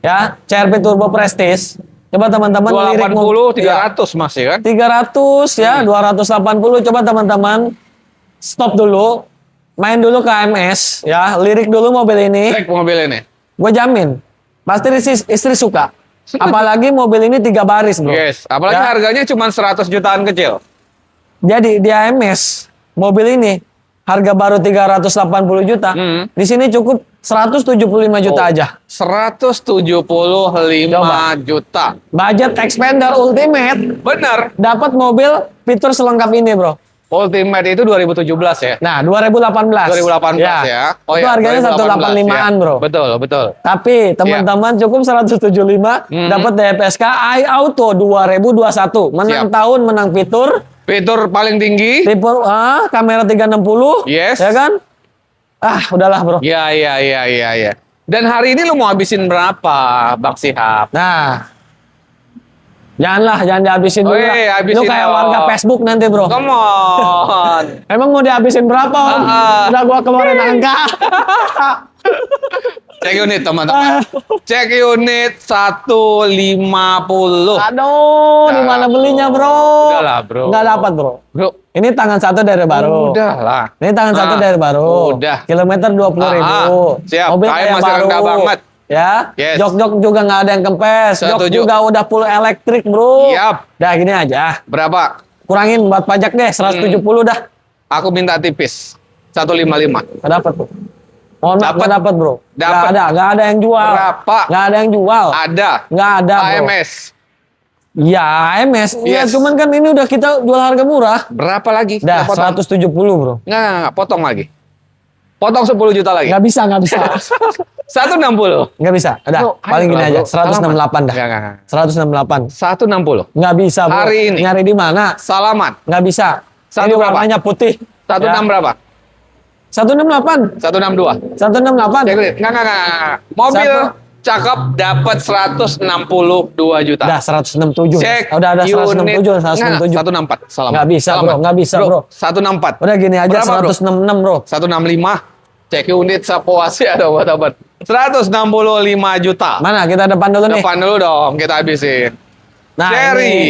[SPEAKER 1] Ya, CR-V turbo Prestige. Coba teman-teman lirik
[SPEAKER 2] 280 300 masih kan?
[SPEAKER 1] 300 ya, 280. Coba teman-teman stop dulu. Main dulu ke AMS ya, lirik dulu mobil ini.
[SPEAKER 2] Cek mobil ini.
[SPEAKER 1] Gue jamin pasti istri suka. Apalagi mobil ini 3 baris, bro.
[SPEAKER 2] Yes, apalagi
[SPEAKER 1] Ya.
[SPEAKER 2] harganya cuma 100 jutaan kecil.
[SPEAKER 1] Jadi di AMS mobil ini harga baru 380 juta. Di sini cukup 175 juta aja.
[SPEAKER 2] 175
[SPEAKER 1] Coba.
[SPEAKER 2] juta.
[SPEAKER 1] Budget expander ultimate
[SPEAKER 2] Bener.
[SPEAKER 1] dapat mobil fitur selengkap ini, bro.
[SPEAKER 2] Ultimate itu 2017 ya.
[SPEAKER 1] Nah, 2018.
[SPEAKER 2] 2018 ya. Oh
[SPEAKER 1] itu
[SPEAKER 2] ya,
[SPEAKER 1] harganya
[SPEAKER 2] 2018,
[SPEAKER 1] 185-an,
[SPEAKER 2] ya.
[SPEAKER 1] bro.
[SPEAKER 2] Betul.
[SPEAKER 1] Tapi teman-teman cukup 175 dapat DPSK iAuto 2021. Menang
[SPEAKER 2] Siap.
[SPEAKER 1] tahun, menang fitur.
[SPEAKER 2] Fitur paling tinggi.
[SPEAKER 1] Tipe kamera 360.
[SPEAKER 2] Yes.
[SPEAKER 1] Ya kan? Udahlah, bro.
[SPEAKER 2] Iya. Dan hari ini lu mau habisin berapa, Bang Sihab?
[SPEAKER 1] Nah. Jangan dihabisin dulu. lah.
[SPEAKER 2] Habisin
[SPEAKER 1] Lu kayak
[SPEAKER 2] dong.
[SPEAKER 1] warga Facebook nanti, bro.
[SPEAKER 2] Come on.
[SPEAKER 1] Emang mau dihabisin berapa, Om? Udah gua keluarin angka.
[SPEAKER 2] Cek unit, teman-teman. Cek unit 150.
[SPEAKER 1] Aduh, di mana belinya, bro?
[SPEAKER 2] Udahlah, bro.
[SPEAKER 1] Nggak dapat, bro.
[SPEAKER 2] Bro,
[SPEAKER 1] Ini tangan satu dari baru.
[SPEAKER 2] udahlah.
[SPEAKER 1] Ini tangan satu dari baru.
[SPEAKER 2] Udah.
[SPEAKER 1] Kilometer 20.000.
[SPEAKER 2] Siap.
[SPEAKER 1] Mobil
[SPEAKER 2] Kayak
[SPEAKER 1] kayak
[SPEAKER 2] masih
[SPEAKER 1] baru.
[SPEAKER 2] rendah banget.
[SPEAKER 1] Ya.
[SPEAKER 2] Yes.
[SPEAKER 1] Jok-jok juga nggak ada yang kempes. Jok
[SPEAKER 2] Setuju.
[SPEAKER 1] juga udah full elektrik, bro.
[SPEAKER 2] Siap.
[SPEAKER 1] Dah gini aja.
[SPEAKER 2] Berapa?
[SPEAKER 1] Kurangin buat pajak deh, 170 dah.
[SPEAKER 2] Aku minta tipis. 155.
[SPEAKER 1] Nggak dapat tuh. Mohon maaf, nggak dapat bro.
[SPEAKER 2] Dapat.
[SPEAKER 1] Nggak ada yang jual.
[SPEAKER 2] Berapa?
[SPEAKER 1] Nggak ada yang jual.
[SPEAKER 2] Ada.
[SPEAKER 1] Nggak ada bro.
[SPEAKER 2] AMS.
[SPEAKER 1] Ya AMS. Ya
[SPEAKER 2] Yes.
[SPEAKER 1] cuman kan ini udah kita jual harga murah.
[SPEAKER 2] Berapa lagi?
[SPEAKER 1] Dah
[SPEAKER 2] Kita potong.
[SPEAKER 1] 170 bro.
[SPEAKER 2] Nggak, potong lagi. Potong 10 juta lagi.
[SPEAKER 1] Nggak bisa.
[SPEAKER 2] 160.
[SPEAKER 1] Nggak bisa. Udah,
[SPEAKER 2] Bro,
[SPEAKER 1] paling
[SPEAKER 2] ayo
[SPEAKER 1] gini
[SPEAKER 2] lah,
[SPEAKER 1] aja.
[SPEAKER 2] bro.
[SPEAKER 1] 168 dah.
[SPEAKER 2] Nggak.
[SPEAKER 1] 168.
[SPEAKER 2] 160.
[SPEAKER 1] Nggak bisa bro.
[SPEAKER 2] Hari ini.
[SPEAKER 1] Nyari di mana?
[SPEAKER 2] Salaman.
[SPEAKER 1] Nggak bisa.
[SPEAKER 2] Satu
[SPEAKER 1] Ini
[SPEAKER 2] berapa?
[SPEAKER 1] warnanya putih.
[SPEAKER 2] 16 berapa?
[SPEAKER 1] 168.
[SPEAKER 2] 162.
[SPEAKER 1] 168.
[SPEAKER 2] Cek deh. Nggak. Mobil
[SPEAKER 1] Satu.
[SPEAKER 2] cakep dapat 162 juta.
[SPEAKER 1] Dah 167.
[SPEAKER 2] Cek
[SPEAKER 1] Udah ada
[SPEAKER 2] unit.
[SPEAKER 1] 167, 167.
[SPEAKER 2] 164. Salaman.
[SPEAKER 1] Nggak bisa, bro. Nggak bisa, bro.
[SPEAKER 2] 164.
[SPEAKER 1] Udah gini aja
[SPEAKER 2] Berapa, bro?
[SPEAKER 1] 166 bro.
[SPEAKER 2] 165. Cek unit sepuasnya ada buat apa? 165 juta.
[SPEAKER 1] Mana kita depan dulu nih.
[SPEAKER 2] Depan dulu dong, kita habisin.
[SPEAKER 1] Nah,
[SPEAKER 2] Cherry.
[SPEAKER 1] ini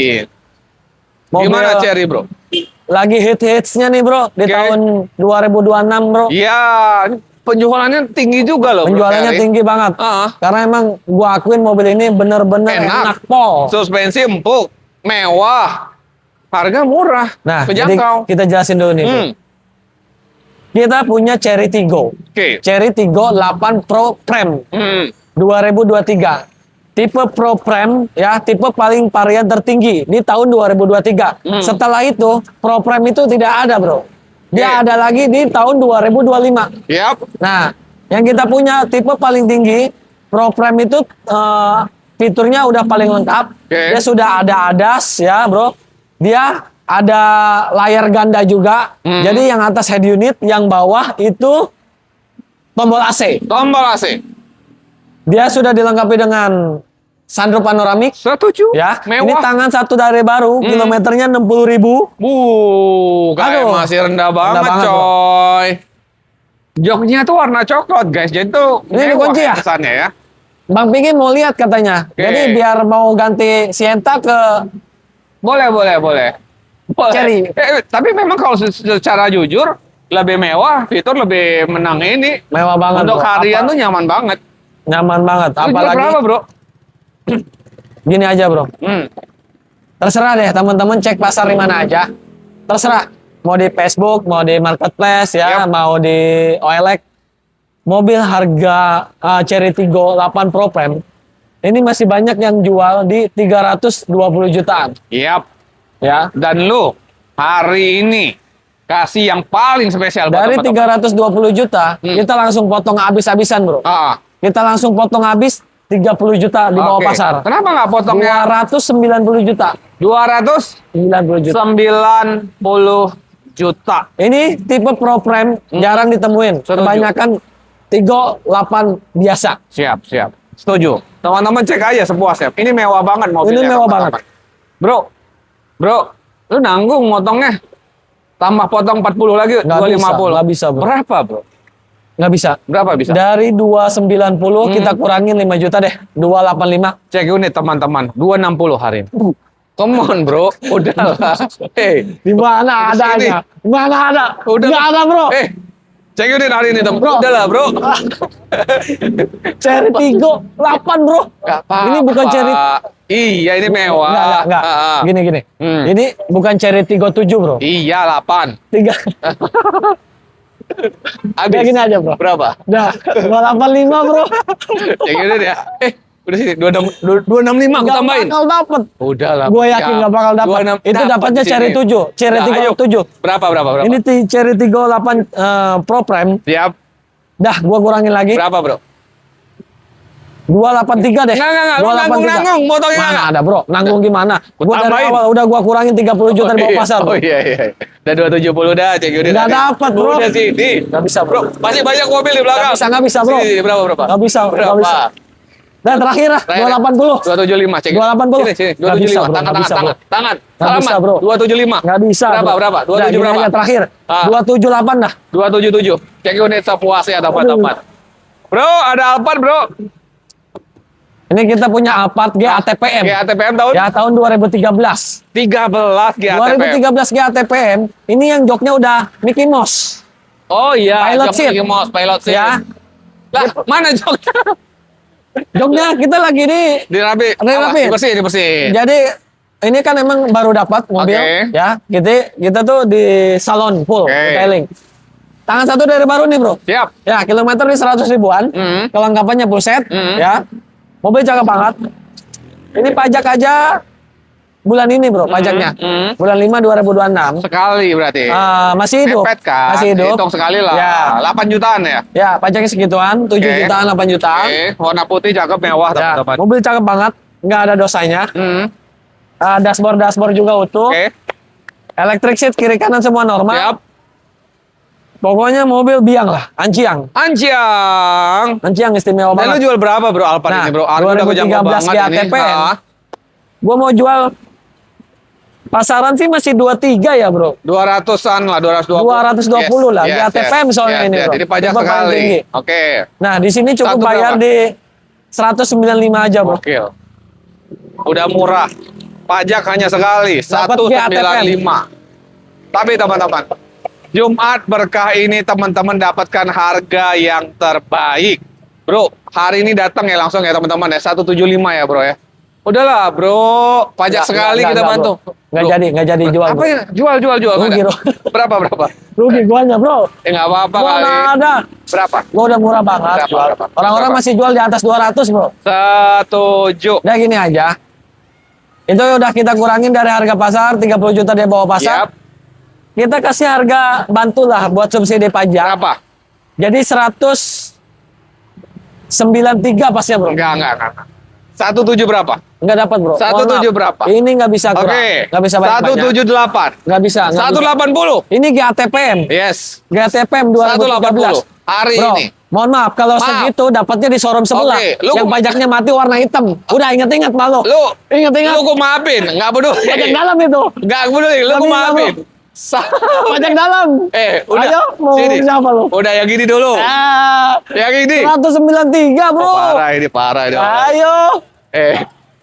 [SPEAKER 1] mobil
[SPEAKER 2] Gimana Cherry, bro?
[SPEAKER 1] lagi hits-hitsnya nih bro di
[SPEAKER 2] Oke.
[SPEAKER 1] tahun 2026 bro.
[SPEAKER 2] Iya, penjualannya tinggi juga loh, bro,
[SPEAKER 1] Penjualannya
[SPEAKER 2] Cherry.
[SPEAKER 1] tinggi banget.
[SPEAKER 2] Heeh.
[SPEAKER 1] Karena emang gua akuin mobil ini bener-bener enak pol.
[SPEAKER 2] Suspensi empuk, mewah, harga murah,
[SPEAKER 1] Nah, jadi
[SPEAKER 2] terjangkau.
[SPEAKER 1] kita jelasin dulu nih. Bro. Kita punya Cherry Tiggo.
[SPEAKER 2] Oke.
[SPEAKER 1] Cherry Tiggo 8 Pro Prem 2023. Tipe Pro Prem ya, tipe paling varian tertinggi di tahun 2023. Setelah itu, Pro Prem itu tidak ada, Bro. Dia
[SPEAKER 2] Oke.
[SPEAKER 1] ada lagi di tahun 2025.
[SPEAKER 2] Yap.
[SPEAKER 1] Nah, yang kita punya tipe paling tinggi, Pro Prem itu fiturnya udah paling lengkap.
[SPEAKER 2] Oke.
[SPEAKER 1] Dia sudah ada ADAS ya, Bro. Dia ada layar ganda juga. Jadi yang atas head unit, yang bawah itu tombol AC.
[SPEAKER 2] Tombol AC.
[SPEAKER 1] Dia sudah dilengkapi dengan sunroof panoramik.
[SPEAKER 2] Setuju.
[SPEAKER 1] Ya, ini
[SPEAKER 2] Mewah.
[SPEAKER 1] tangan satu dari baru, kilometernya 60.000.
[SPEAKER 2] Kayak
[SPEAKER 1] Aduh.
[SPEAKER 2] masih rendah banget,
[SPEAKER 1] banget, bro.
[SPEAKER 2] coy. Joknya tuh warna coklat, guys. Jadi tuh
[SPEAKER 1] Ini
[SPEAKER 2] mewah
[SPEAKER 1] kunci ya?
[SPEAKER 2] kesannya ya.
[SPEAKER 1] Bang Piki mau lihat katanya.
[SPEAKER 2] Oke.
[SPEAKER 1] Jadi biar mau ganti Sienta ke
[SPEAKER 2] Boleh. Boleh.
[SPEAKER 1] Cherry.
[SPEAKER 2] Tapi memang kalau secara jujur lebih mewah, fitur lebih menang ini.
[SPEAKER 1] mewah banget.
[SPEAKER 2] Untuk
[SPEAKER 1] bro.
[SPEAKER 2] harian
[SPEAKER 1] Apa-
[SPEAKER 2] tuh nyaman banget.
[SPEAKER 1] nyaman banget.
[SPEAKER 2] Lu jual
[SPEAKER 1] Apalagi
[SPEAKER 2] berapa, bro?
[SPEAKER 1] gini aja, Bro. Terserah deh teman-teman cek pasar di mana aja. Terserah. Mau di Facebook, mau di Marketplace ya,
[SPEAKER 2] Yap.
[SPEAKER 1] mau di OLX. Mobil harga Cherry Tiggo 8 Pro Prem ini masih banyak yang jual di 320 jutaan
[SPEAKER 2] Yap.
[SPEAKER 1] ya.
[SPEAKER 2] Dan lu hari ini kasih yang paling spesial buat
[SPEAKER 1] Dari
[SPEAKER 2] teman-teman.
[SPEAKER 1] 320 juta, kita langsung potong habis-habisan, Bro.
[SPEAKER 2] Ah,
[SPEAKER 1] Kita langsung potong habis 30 juta di bawah
[SPEAKER 2] oke.
[SPEAKER 1] pasar.
[SPEAKER 2] Kenapa nggak potongnya
[SPEAKER 1] 290 juta.
[SPEAKER 2] 290
[SPEAKER 1] 90 juta.
[SPEAKER 2] juta?
[SPEAKER 1] Ini tipe Pro Prem jarang ditemuin.
[SPEAKER 2] Setuju.
[SPEAKER 1] Kebanyakan Tiggo 8 biasa.
[SPEAKER 2] Siap. Setuju. Teman-teman cek aja sepuasnya. Ini mewah banget mobilnya.
[SPEAKER 1] Ini mewah
[SPEAKER 2] teman-teman. Bro, lu nanggung motongnya. Tambah potong 40 lagi,
[SPEAKER 1] Nggak
[SPEAKER 2] 250.
[SPEAKER 1] nggak bisa, bro.
[SPEAKER 2] Berapa, bro?
[SPEAKER 1] Nggak bisa.
[SPEAKER 2] Berapa bisa?
[SPEAKER 1] Dari 290 kita kurangin 5 juta deh. 285.
[SPEAKER 2] Cek unit teman-teman, 260 hari ini. Come on, bro. Udahlah. Hey,
[SPEAKER 1] Di
[SPEAKER 2] Di
[SPEAKER 1] mana
[SPEAKER 2] sini.
[SPEAKER 1] adanya? Di mana ada?
[SPEAKER 2] Udah.
[SPEAKER 1] Nggak ada, Bro.
[SPEAKER 2] Cek unit hari ini, teman.
[SPEAKER 1] Bro.
[SPEAKER 2] Udahlah, bro.
[SPEAKER 1] Cherry Tiggo 8, Bro.
[SPEAKER 2] Gak apa-apa.
[SPEAKER 1] Ini bukan Cherry.
[SPEAKER 2] Iya, ini mewah.
[SPEAKER 1] Enggak. Gini. Ini bukan Cherry Tiggo 7, Bro.
[SPEAKER 2] Iya, 8.
[SPEAKER 1] 3.
[SPEAKER 2] Habis.
[SPEAKER 1] Udah gini aja, Bro.
[SPEAKER 2] Berapa?
[SPEAKER 1] Dah, 285, Bro.
[SPEAKER 2] Cek unit ya. Udah sini, 265 aku
[SPEAKER 1] Nggak
[SPEAKER 2] tambahin.
[SPEAKER 1] bakal dapet.
[SPEAKER 2] Udahlah.
[SPEAKER 1] Gue yakin nggak bakal dapat.
[SPEAKER 2] 26
[SPEAKER 1] Itu
[SPEAKER 2] dapet
[SPEAKER 1] dapatnya
[SPEAKER 2] di
[SPEAKER 1] Cherry
[SPEAKER 2] sini.
[SPEAKER 1] 7. Cherry
[SPEAKER 2] Nah,
[SPEAKER 1] Tiggo
[SPEAKER 2] ayo.
[SPEAKER 1] 7.
[SPEAKER 2] Berapa?
[SPEAKER 1] Ini Cherry Tiggo 8 Pro Prime.
[SPEAKER 2] Siap.
[SPEAKER 1] Dah, gua kurangin lagi.
[SPEAKER 2] Berapa, bro?
[SPEAKER 1] 283 deh.
[SPEAKER 2] Enggak. Lu
[SPEAKER 1] 283.
[SPEAKER 2] nanggung. Motongnya
[SPEAKER 1] Mana
[SPEAKER 2] nggak?
[SPEAKER 1] ada, Bro? Nanggung gimana? Gua dari
[SPEAKER 2] tambahin.
[SPEAKER 1] awal udah gua kurangin 30 juta di bawah pasar.
[SPEAKER 2] Oh iya. Udah 270 dah, cek unit.
[SPEAKER 1] Nggak
[SPEAKER 2] tadi.
[SPEAKER 1] dapat, bro.
[SPEAKER 2] Udah sini.
[SPEAKER 1] Nggak bisa, Bro.
[SPEAKER 2] Masih banyak mobil di belakang.
[SPEAKER 1] Nggak bisa, Bro.
[SPEAKER 2] Sini, berapa?
[SPEAKER 1] Nggak bisa, nggak
[SPEAKER 2] Berapa?
[SPEAKER 1] bisa. Dan terakhir lah, 280.
[SPEAKER 2] 275, cek.
[SPEAKER 1] 280.
[SPEAKER 2] Sini,
[SPEAKER 1] Nggak bisa,
[SPEAKER 2] 275.
[SPEAKER 1] bro.
[SPEAKER 2] Tangan.
[SPEAKER 1] Nggak bisa, bro.
[SPEAKER 2] Tangan.
[SPEAKER 1] Nggak bisa,
[SPEAKER 2] Salaman.
[SPEAKER 1] bro.
[SPEAKER 2] 275.
[SPEAKER 1] Nggak bisa,
[SPEAKER 2] Berapa?
[SPEAKER 1] bro.
[SPEAKER 2] Berapa?
[SPEAKER 1] Udah,
[SPEAKER 2] 27
[SPEAKER 1] gini
[SPEAKER 2] berapa?
[SPEAKER 1] aja terakhir.
[SPEAKER 2] Ah.
[SPEAKER 1] 278 dah.
[SPEAKER 2] 277. Cek unit sepuasnya dapat. Bro, ada Alphard, bro.
[SPEAKER 1] Ini kita punya Alphard G ATPM.
[SPEAKER 2] ATPM tahun
[SPEAKER 1] Ya, tahun 2013.
[SPEAKER 2] 13 ATPM.
[SPEAKER 1] 2013 G ATPM. Ini yang joknya udah Mickey Mouse.
[SPEAKER 2] Oh iya,
[SPEAKER 1] Pilot
[SPEAKER 2] jok
[SPEAKER 1] seat.
[SPEAKER 2] Mickey Mouse, pilot seat.
[SPEAKER 1] Ya.
[SPEAKER 2] Lah, mana joknya?
[SPEAKER 1] Joknya kita lagi di
[SPEAKER 2] Dirapi. Dibersihin.
[SPEAKER 1] Jadi ini kan emang baru dapat mobil
[SPEAKER 2] Oke.
[SPEAKER 1] ya. Kita tuh di salon full
[SPEAKER 2] Oke.
[SPEAKER 1] detailing. Tangan satu dari baru nih bro.
[SPEAKER 2] Siap.
[SPEAKER 1] Ya, kilometer di 100 ribuan. Kelengkapannya full set. Ya. Mobil cakep banget. Ini pajak aja bulan ini bro, pajaknya. Bulan 5 2026.
[SPEAKER 2] Sekali berarti.
[SPEAKER 1] Masih hidup.
[SPEAKER 2] Mepet kan?
[SPEAKER 1] Masih hidup.
[SPEAKER 2] Hitung sekali lah.
[SPEAKER 1] Ya.
[SPEAKER 2] 8 jutaan ya?
[SPEAKER 1] Ya, pajaknya segituan. 7
[SPEAKER 2] Oke.
[SPEAKER 1] jutaan, 8 jutaan.
[SPEAKER 2] Oke, warna putih cakep mewah
[SPEAKER 1] Ya,
[SPEAKER 2] teman-teman.
[SPEAKER 1] mobil cakep banget. Nggak ada dosanya. Dashboard juga utuh.
[SPEAKER 2] Oke,
[SPEAKER 1] Electric seat kiri kanan semua normal.
[SPEAKER 2] siap.
[SPEAKER 1] Pokoknya mobil biang lah, Anciang.
[SPEAKER 2] Anjiang.
[SPEAKER 1] Anciang istimewa
[SPEAKER 2] Dan lu
[SPEAKER 1] banget.
[SPEAKER 2] jual berapa bro Alphard
[SPEAKER 1] Nah,
[SPEAKER 2] ini bro? Harga udah kejangkau
[SPEAKER 1] 2013
[SPEAKER 2] banget ini.
[SPEAKER 1] GATPN.
[SPEAKER 2] Hah?
[SPEAKER 1] Gua mau jual pasaran sih masih 23 ya bro.
[SPEAKER 2] 200-an lah, 220.
[SPEAKER 1] 220 lah, di ATPM soalnya ini, bro.
[SPEAKER 2] Jadi pajak
[SPEAKER 1] Tipe paling
[SPEAKER 2] sekali.
[SPEAKER 1] tinggi.
[SPEAKER 2] Oke.
[SPEAKER 1] Nah di sini cukup
[SPEAKER 2] Satu
[SPEAKER 1] bayar
[SPEAKER 2] berapa?
[SPEAKER 1] di 195 aja bro.
[SPEAKER 2] Oke. Udah murah. Pajak hanya sekali,
[SPEAKER 1] Dapat
[SPEAKER 2] 195. Tapi teman-teman, Jumat berkah ini teman-teman dapatkan harga yang terbaik. Bro, hari ini datang ya langsung ya teman-teman ya, 175 ya bro ya. Udahlah bro, pajak sekali kita bantu.
[SPEAKER 1] Nggak jadi jual.
[SPEAKER 2] Apa
[SPEAKER 1] Bro.
[SPEAKER 2] ya? Jual
[SPEAKER 1] Rugi,
[SPEAKER 2] nggak ada?
[SPEAKER 1] bro.
[SPEAKER 2] Berapa?
[SPEAKER 1] Rugi guanya bro.
[SPEAKER 2] Nggak apa-apa
[SPEAKER 1] Gua
[SPEAKER 2] kali.
[SPEAKER 1] nggak ada.
[SPEAKER 2] Berapa?
[SPEAKER 1] Gua udah murah banget.
[SPEAKER 2] Berapa,
[SPEAKER 1] jual.
[SPEAKER 2] berapa?
[SPEAKER 1] Orang-orang
[SPEAKER 2] Berapa?
[SPEAKER 1] masih jual di atas 200 bro.
[SPEAKER 2] Setuju.
[SPEAKER 1] Udah gini aja. Itu udah kita kurangin dari harga pasar 30 juta dia bawa pasar.
[SPEAKER 2] Yap.
[SPEAKER 1] Kita kasih harga bantulah buat subsidi pajak.
[SPEAKER 2] Berapa?
[SPEAKER 1] Jadi 193 pasnya bro.
[SPEAKER 2] Enggak. 17 berapa?
[SPEAKER 1] Nggak dapat bro.
[SPEAKER 2] 17
[SPEAKER 1] Mohon maaf.
[SPEAKER 2] berapa?
[SPEAKER 1] Ini nggak bisa kurang.
[SPEAKER 2] Oke.
[SPEAKER 1] Nggak bisa banyak.
[SPEAKER 2] 178.
[SPEAKER 1] Nggak bisa.
[SPEAKER 2] 180.
[SPEAKER 1] Ini GATPM.
[SPEAKER 2] Yes.
[SPEAKER 1] GATPM 2013.
[SPEAKER 2] 180 hari
[SPEAKER 1] Bro,
[SPEAKER 2] ini.
[SPEAKER 1] mohon maaf kalau
[SPEAKER 2] Maaf.
[SPEAKER 1] segitu dapatnya di showroom sebelah.
[SPEAKER 2] Oke, lu-
[SPEAKER 1] Yang pajaknya mati warna hitam. Udah inget-inget malu.
[SPEAKER 2] Lu
[SPEAKER 1] Ingat-ingat.
[SPEAKER 2] Lu gua maafin, enggak peduli.
[SPEAKER 1] Pajak dalam itu.
[SPEAKER 2] Enggak peduli, lu
[SPEAKER 1] Nggak
[SPEAKER 2] gua
[SPEAKER 1] bisa,
[SPEAKER 2] maafin.
[SPEAKER 1] Pajak dalam.
[SPEAKER 2] Udah.
[SPEAKER 1] Ayo, mau
[SPEAKER 2] Sini.
[SPEAKER 1] siapa lu?
[SPEAKER 2] Udah yang gini dulu. Yang ini.
[SPEAKER 1] 193 bro.
[SPEAKER 2] Parah ini.
[SPEAKER 1] Ayo.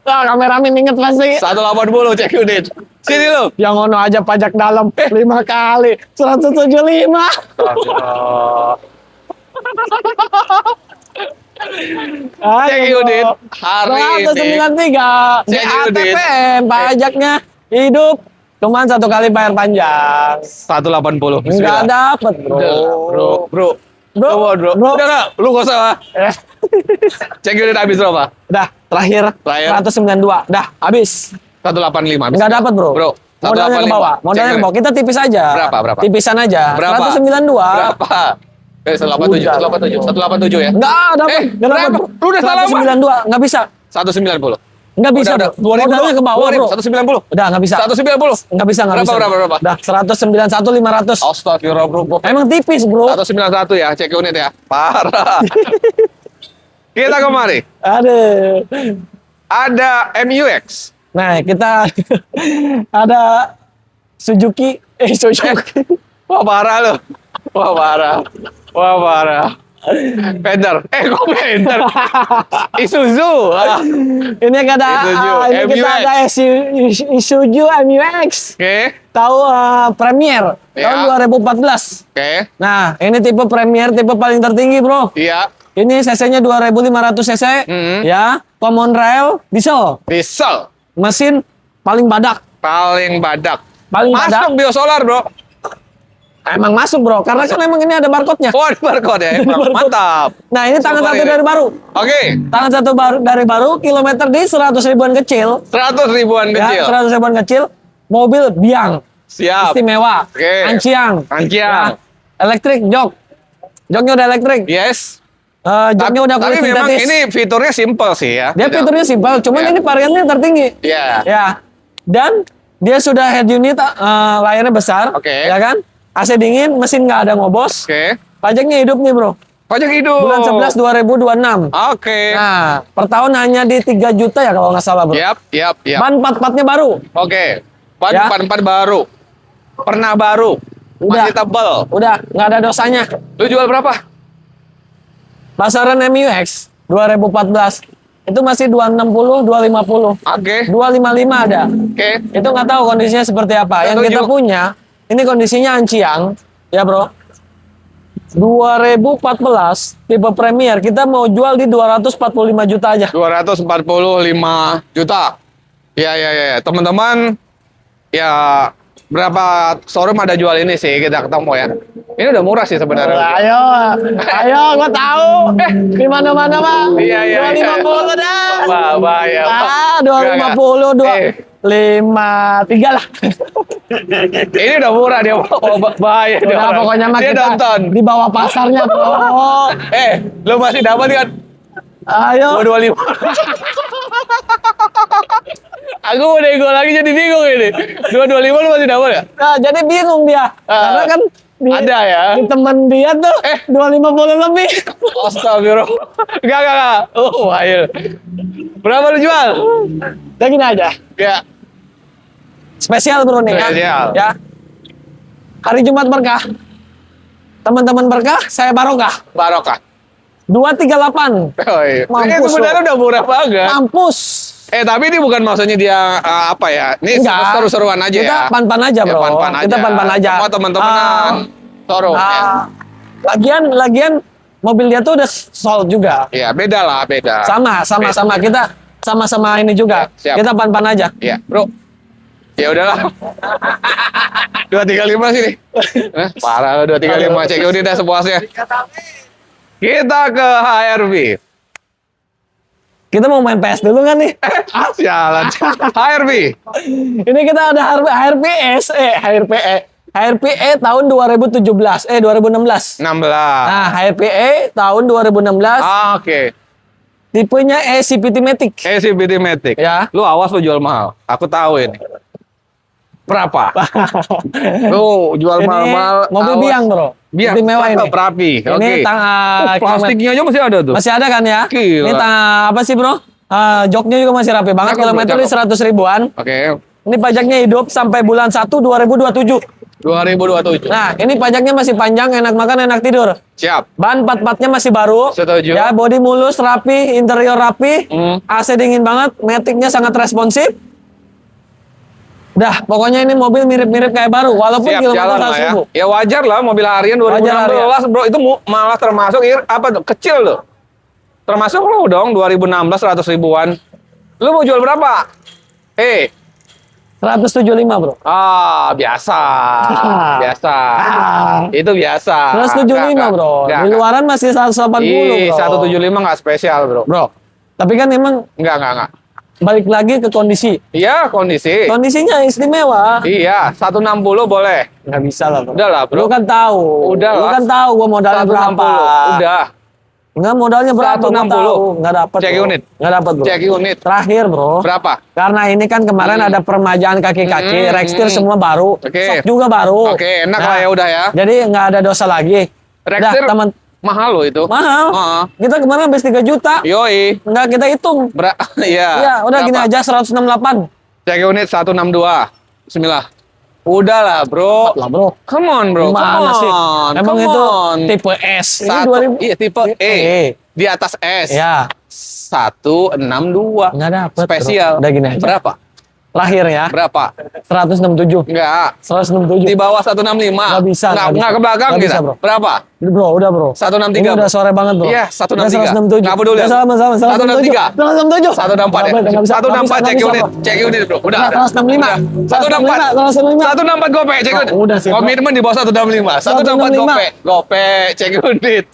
[SPEAKER 1] Kameramen inget pasti.
[SPEAKER 2] 180 cek unit. Sini lu.
[SPEAKER 1] Yang ngono aja pajak dalam 5 kali. 175.
[SPEAKER 2] Cek unit hari ini.
[SPEAKER 1] 193.
[SPEAKER 2] Cek unit.
[SPEAKER 1] GATPM pajaknya hidup. Cuman 1 kali bayar panjang.
[SPEAKER 2] 180.
[SPEAKER 1] Enggak dapet bro.
[SPEAKER 2] Bro.
[SPEAKER 1] Bro.
[SPEAKER 2] Udah enggak? Lu gak usah.
[SPEAKER 1] Eh,
[SPEAKER 2] Cek unit habis berapa?
[SPEAKER 1] Dah, terakhir.
[SPEAKER 2] Terakhir.
[SPEAKER 1] 192. Dah, habis.
[SPEAKER 2] 185 habis.
[SPEAKER 1] Enggak dapat bro.
[SPEAKER 2] Bro.
[SPEAKER 1] Modalnya ke
[SPEAKER 2] 185.
[SPEAKER 1] bawah. Modalnya
[SPEAKER 2] Cek
[SPEAKER 1] ke bawah. Kita tipis aja.
[SPEAKER 2] Berapa?
[SPEAKER 1] Tipisan aja.
[SPEAKER 2] Berapa?
[SPEAKER 1] 192.
[SPEAKER 2] Berapa? 187 ya?
[SPEAKER 1] Enggak dapat. Enggak dapat.
[SPEAKER 2] berapa? Lu udah salah, Pak.
[SPEAKER 1] 192. Enggak bisa.
[SPEAKER 2] 190.
[SPEAKER 1] Enggak bisa.
[SPEAKER 2] Udah.
[SPEAKER 1] Bro. Modalnya ke bawah bro.
[SPEAKER 2] 190.
[SPEAKER 1] Udah enggak bisa.
[SPEAKER 2] 190.
[SPEAKER 1] Enggak bisa, enggak bisa.
[SPEAKER 2] Berapa?
[SPEAKER 1] Dah, 191 500.
[SPEAKER 2] Astagfirullah bro.
[SPEAKER 1] Emang tipis, bro.
[SPEAKER 2] 191 ya, cek unit ya. Parah. Kita kemari.
[SPEAKER 1] Aduh.
[SPEAKER 2] Ada MUX.
[SPEAKER 1] Nah, kita ada Suzuki.
[SPEAKER 2] Wah parah lu. Wah parah. Pender. Kok Pender? Isuzu.
[SPEAKER 1] Ini ada
[SPEAKER 2] Isuzu,
[SPEAKER 1] ini kita
[SPEAKER 2] MUX.
[SPEAKER 1] ada Isuzu MUX.
[SPEAKER 2] Oke.
[SPEAKER 1] Tahu Premier
[SPEAKER 2] Ya.
[SPEAKER 1] tahun 2014.
[SPEAKER 2] Oke.
[SPEAKER 1] Nah, ini tipe Premier, tipe paling tertinggi, Bro.
[SPEAKER 2] Iya.
[SPEAKER 1] Ini cc-nya 2500 cc, ya, common rail, diesel,
[SPEAKER 2] Diesel.
[SPEAKER 1] mesin paling badak.
[SPEAKER 2] Paling badak.
[SPEAKER 1] Paling
[SPEAKER 2] Masuk biosolar bro.
[SPEAKER 1] Emang masuk, Bro, karena kan emang ini ada barcode-nya.
[SPEAKER 2] Oh ada barcode ya.
[SPEAKER 1] Barcode.
[SPEAKER 2] Mantap.
[SPEAKER 1] Nah, ini tangan
[SPEAKER 2] Super
[SPEAKER 1] satu
[SPEAKER 2] ini.
[SPEAKER 1] dari baru.
[SPEAKER 2] Oke.
[SPEAKER 1] Tangan satu dari baru, kilometer di 100 ribuan kecil.
[SPEAKER 2] 100 ribuan kecil.
[SPEAKER 1] Ya, 100 ribuan kecil. Mobil biang.
[SPEAKER 2] Siap.
[SPEAKER 1] Istimewa.
[SPEAKER 2] Oke.
[SPEAKER 1] Anciang.
[SPEAKER 2] Anciang.
[SPEAKER 1] Ya. Elektrik, jok. Joknya udah elektrik.
[SPEAKER 2] Yes.
[SPEAKER 1] Joknya udah kulit
[SPEAKER 2] Tapi memang
[SPEAKER 1] sintetis.
[SPEAKER 2] ini fiturnya simple sih ya.
[SPEAKER 1] Dia
[SPEAKER 2] Tidak-
[SPEAKER 1] fiturnya simpel, cuman
[SPEAKER 2] Ya.
[SPEAKER 1] ini variannya tertinggi.
[SPEAKER 2] Iya.
[SPEAKER 1] Ya. Dan dia sudah head unit, layarnya besar.
[SPEAKER 2] Oke.
[SPEAKER 1] Ya kan? AC dingin, mesin nggak ada ngobos.
[SPEAKER 2] Oke.
[SPEAKER 1] Pajaknya hidup nih, Bro.
[SPEAKER 2] Pajak hidup.
[SPEAKER 1] Bulan 11 2026.
[SPEAKER 2] Oke.
[SPEAKER 1] Nah, per tahun hanya di 3 juta ya kalau nggak salah, Bro.
[SPEAKER 2] Yap.
[SPEAKER 1] Ban 4-4-nya baru.
[SPEAKER 2] Oke. Ban
[SPEAKER 1] Ya.
[SPEAKER 2] 44 baru. Pernah baru.
[SPEAKER 1] Udah.
[SPEAKER 2] Masih tebel.
[SPEAKER 1] Udah, nggak ada dosanya.
[SPEAKER 2] Lu jual berapa?
[SPEAKER 1] Pasaran MUX 2014 itu masih 260, 250.
[SPEAKER 2] Oke.
[SPEAKER 1] 255 ada.
[SPEAKER 2] Oke.
[SPEAKER 1] Itu nggak tahu kondisinya seperti apa. Yang kita
[SPEAKER 2] Setuju.
[SPEAKER 1] punya, ini kondisinya Anciang, ya bro. 2014 tipe Premier kita mau jual di 245 juta aja.
[SPEAKER 2] 245 juta. Ya. Teman-teman, ya berapa showroom ada jual ini sih, kita ketemu ya. Ini udah murah sih sebenarnya.
[SPEAKER 1] Ayo, gua tahu. Di mana-mana, Bang.
[SPEAKER 2] Iya.
[SPEAKER 1] 250 dah.
[SPEAKER 2] Bahaya.
[SPEAKER 1] Ah, 250, 253 lah.
[SPEAKER 2] Ini udah murah dia. Bahaya dia.
[SPEAKER 1] Udah, pokoknya mah
[SPEAKER 2] dia
[SPEAKER 1] kita
[SPEAKER 2] nonton.
[SPEAKER 1] di bawah pasarnya, Bro.
[SPEAKER 2] Lu masih dapat kan?
[SPEAKER 1] Ayo.
[SPEAKER 2] 225. Aku udah ego lagi jadi bingung ini. 225 lu masih dapat ya?
[SPEAKER 1] Nah, jadi bingung dia. Karena kan
[SPEAKER 2] ada ya.
[SPEAKER 1] di temen dia tuh 250 lebih.
[SPEAKER 2] Astagfirullah. Enggak. Bahaya. Berapa lu jual?
[SPEAKER 1] Udah gini aja.
[SPEAKER 2] Ya.
[SPEAKER 1] Spesial bro nih
[SPEAKER 2] Spesial.
[SPEAKER 1] ya. Hari Jumat berkah. Teman-teman berkah, saya barokah.
[SPEAKER 2] Barokah.
[SPEAKER 1] 238.
[SPEAKER 2] Oh iya. Ini
[SPEAKER 1] Mampus
[SPEAKER 2] sebenarnya udah murah banget.
[SPEAKER 1] Mampus.
[SPEAKER 2] Tapi ini bukan maksudnya dia apa ya? Ini
[SPEAKER 1] Enggak.
[SPEAKER 2] seru-seruan aja
[SPEAKER 1] Kita
[SPEAKER 2] ya.
[SPEAKER 1] pan-pan aja,
[SPEAKER 2] Ya,
[SPEAKER 1] bro.
[SPEAKER 2] pan-pan aja.
[SPEAKER 1] Kita pan-pan aja.
[SPEAKER 2] Semua teman-teman showroom ya.
[SPEAKER 1] Lagian mobil dia tuh udah sold juga.
[SPEAKER 2] Iya, beda lah, beda.
[SPEAKER 1] Sama. Kita sama-sama ini juga.
[SPEAKER 2] Siap.
[SPEAKER 1] Kita pan-pan aja.
[SPEAKER 2] Iya, bro. Ya udahlah. 235 sini. Parah lo 235. Cek udah dah sepuasnya. Kita ke HRV.
[SPEAKER 1] Kita mau main PS dulu kan nih?
[SPEAKER 2] Sialan. HRV.
[SPEAKER 1] Ini kita ada HRPE tahun 2017, 2016.
[SPEAKER 2] 16.
[SPEAKER 1] Nah, HRPE tahun 2016,
[SPEAKER 2] Oke.
[SPEAKER 1] tipenya CVT Matic.
[SPEAKER 2] CVT Matic.
[SPEAKER 1] Ya.
[SPEAKER 2] Lu awas lu jual mahal. Aku tahu ini. Berapa? Lu jual
[SPEAKER 1] Ini
[SPEAKER 2] mahal-mahal.
[SPEAKER 1] mobil
[SPEAKER 2] awas.
[SPEAKER 1] biang, bro.
[SPEAKER 2] Biang.
[SPEAKER 1] Lebih mewah ini.
[SPEAKER 2] Perapi.
[SPEAKER 1] Ini
[SPEAKER 2] Oke. Plastiknya aja masih ada tuh.
[SPEAKER 1] Masih ada kan ya?
[SPEAKER 2] Gila.
[SPEAKER 1] Ini apa sih, bro? Joknya juga masih rapi banget.
[SPEAKER 2] Cakep, bro,
[SPEAKER 1] Kilometer di
[SPEAKER 2] cakep.
[SPEAKER 1] 100 ribuan.
[SPEAKER 2] Oke.
[SPEAKER 1] Ini pajaknya hidup sampai bulan 1 2027.
[SPEAKER 2] 2027.
[SPEAKER 1] Nah, ini pajaknya masih panjang, enak makan, enak tidur.
[SPEAKER 2] Siap.
[SPEAKER 1] Ban 4-4-nya masih baru.
[SPEAKER 2] Setuju.
[SPEAKER 1] Ya, bodi mulus, rapi, interior rapi.
[SPEAKER 2] Hmm.
[SPEAKER 1] AC dingin banget, Matic-nya sangat responsif. Dah, pokoknya ini mobil mirip-mirip kayak baru, walaupun
[SPEAKER 2] Siap
[SPEAKER 1] kilometer
[SPEAKER 2] jalan lah
[SPEAKER 1] 100
[SPEAKER 2] ya.
[SPEAKER 1] ribu.
[SPEAKER 2] Ya wajar lah mobil harian 2016 bro. Itu malah termasuk apa tuh? Kecil tuh. Termasuk lu dong 2016 100 ribuan. Lu mau jual berapa?
[SPEAKER 1] 175, bro.
[SPEAKER 2] Biasa. Biasa.
[SPEAKER 1] Ah.
[SPEAKER 2] Itu biasa.
[SPEAKER 1] 175, bro. Di luaran masih 180, bro.
[SPEAKER 2] 175 nggak spesial, bro.
[SPEAKER 1] Bro, tapi kan emang
[SPEAKER 2] Enggak.
[SPEAKER 1] balik lagi ke kondisi.
[SPEAKER 2] Iya, kondisi.
[SPEAKER 1] Kondisinya istimewa.
[SPEAKER 2] Iya, 160 boleh.
[SPEAKER 1] Nggak bisa lah, bro.
[SPEAKER 2] Udah lah, bro.
[SPEAKER 1] Lu kan tahu.
[SPEAKER 2] Udah
[SPEAKER 1] Lu
[SPEAKER 2] lah.
[SPEAKER 1] kan tahu gua modalnya
[SPEAKER 2] 160.
[SPEAKER 1] berapa.
[SPEAKER 2] Udah.
[SPEAKER 1] Enggak, modalnya berapa? Gua
[SPEAKER 2] 160.
[SPEAKER 1] tahu. Nggak dapat.
[SPEAKER 2] Cek
[SPEAKER 1] bro.
[SPEAKER 2] unit.
[SPEAKER 1] Nggak dapat, bro.
[SPEAKER 2] Cek unit.
[SPEAKER 1] Terakhir, bro.
[SPEAKER 2] Berapa?
[SPEAKER 1] Karena ini kan kemarin ada permajaan kaki-kaki, Rextir semua baru,
[SPEAKER 2] Oke.
[SPEAKER 1] Shock juga baru.
[SPEAKER 2] Oke, enak lah ya udah ya.
[SPEAKER 1] Jadi nggak ada dosa lagi.
[SPEAKER 2] Rextir
[SPEAKER 1] Dah, teman
[SPEAKER 2] mahal loh itu.
[SPEAKER 1] mahal.
[SPEAKER 2] Heeh.
[SPEAKER 1] Kita kemarin habis 3 juta.
[SPEAKER 2] Yoi.
[SPEAKER 1] Nggak kita hitung.
[SPEAKER 2] Iya.
[SPEAKER 1] Ya, udah gini
[SPEAKER 2] Berapa?
[SPEAKER 1] aja 168.
[SPEAKER 2] Cek unit 162. Bismillah. Udah lah, bro.
[SPEAKER 1] Lah, bro.
[SPEAKER 2] Come on, bro.
[SPEAKER 1] Gimana
[SPEAKER 2] Come
[SPEAKER 1] sih?
[SPEAKER 2] on.
[SPEAKER 1] Emang
[SPEAKER 2] Come
[SPEAKER 1] itu
[SPEAKER 2] on.
[SPEAKER 1] tipe S. Ini 2000.
[SPEAKER 2] Iya, tipe E. Di atas S.
[SPEAKER 1] Ya,
[SPEAKER 2] 162.
[SPEAKER 1] nggak dapet.
[SPEAKER 2] Spesial.
[SPEAKER 1] Bro. Udah gini aja.
[SPEAKER 2] Berapa?
[SPEAKER 1] Lahir ya.
[SPEAKER 2] Berapa?
[SPEAKER 1] 167.
[SPEAKER 2] Enggak.
[SPEAKER 1] 167.
[SPEAKER 2] Di bawah 165.
[SPEAKER 1] Nggak bisa, nggak
[SPEAKER 2] Enggak
[SPEAKER 1] bisa.
[SPEAKER 2] ke belakang
[SPEAKER 1] Nggak
[SPEAKER 2] kita.
[SPEAKER 1] bisa, bro.
[SPEAKER 2] Berapa?
[SPEAKER 1] Bro, udah bro.
[SPEAKER 2] 163.
[SPEAKER 1] Ini udah
[SPEAKER 2] bro.
[SPEAKER 1] sore banget, bro.
[SPEAKER 2] Iya, 163.
[SPEAKER 1] 167.
[SPEAKER 2] Nggak peduli.
[SPEAKER 1] Udah sama.
[SPEAKER 2] 163.
[SPEAKER 1] 167.
[SPEAKER 2] 164 ya.
[SPEAKER 1] Nggak bisa,
[SPEAKER 2] 164
[SPEAKER 1] nggak
[SPEAKER 2] cek
[SPEAKER 1] bisa,
[SPEAKER 2] unit.
[SPEAKER 1] bro.
[SPEAKER 2] Cek unit, bro. Udah.
[SPEAKER 1] 165.
[SPEAKER 2] 164. 164 gopek cek unit.
[SPEAKER 1] Oh, udah sih, bro.
[SPEAKER 2] Komitmen di bawah 165. 164
[SPEAKER 1] 165.
[SPEAKER 2] gopek. Gopek cek unit.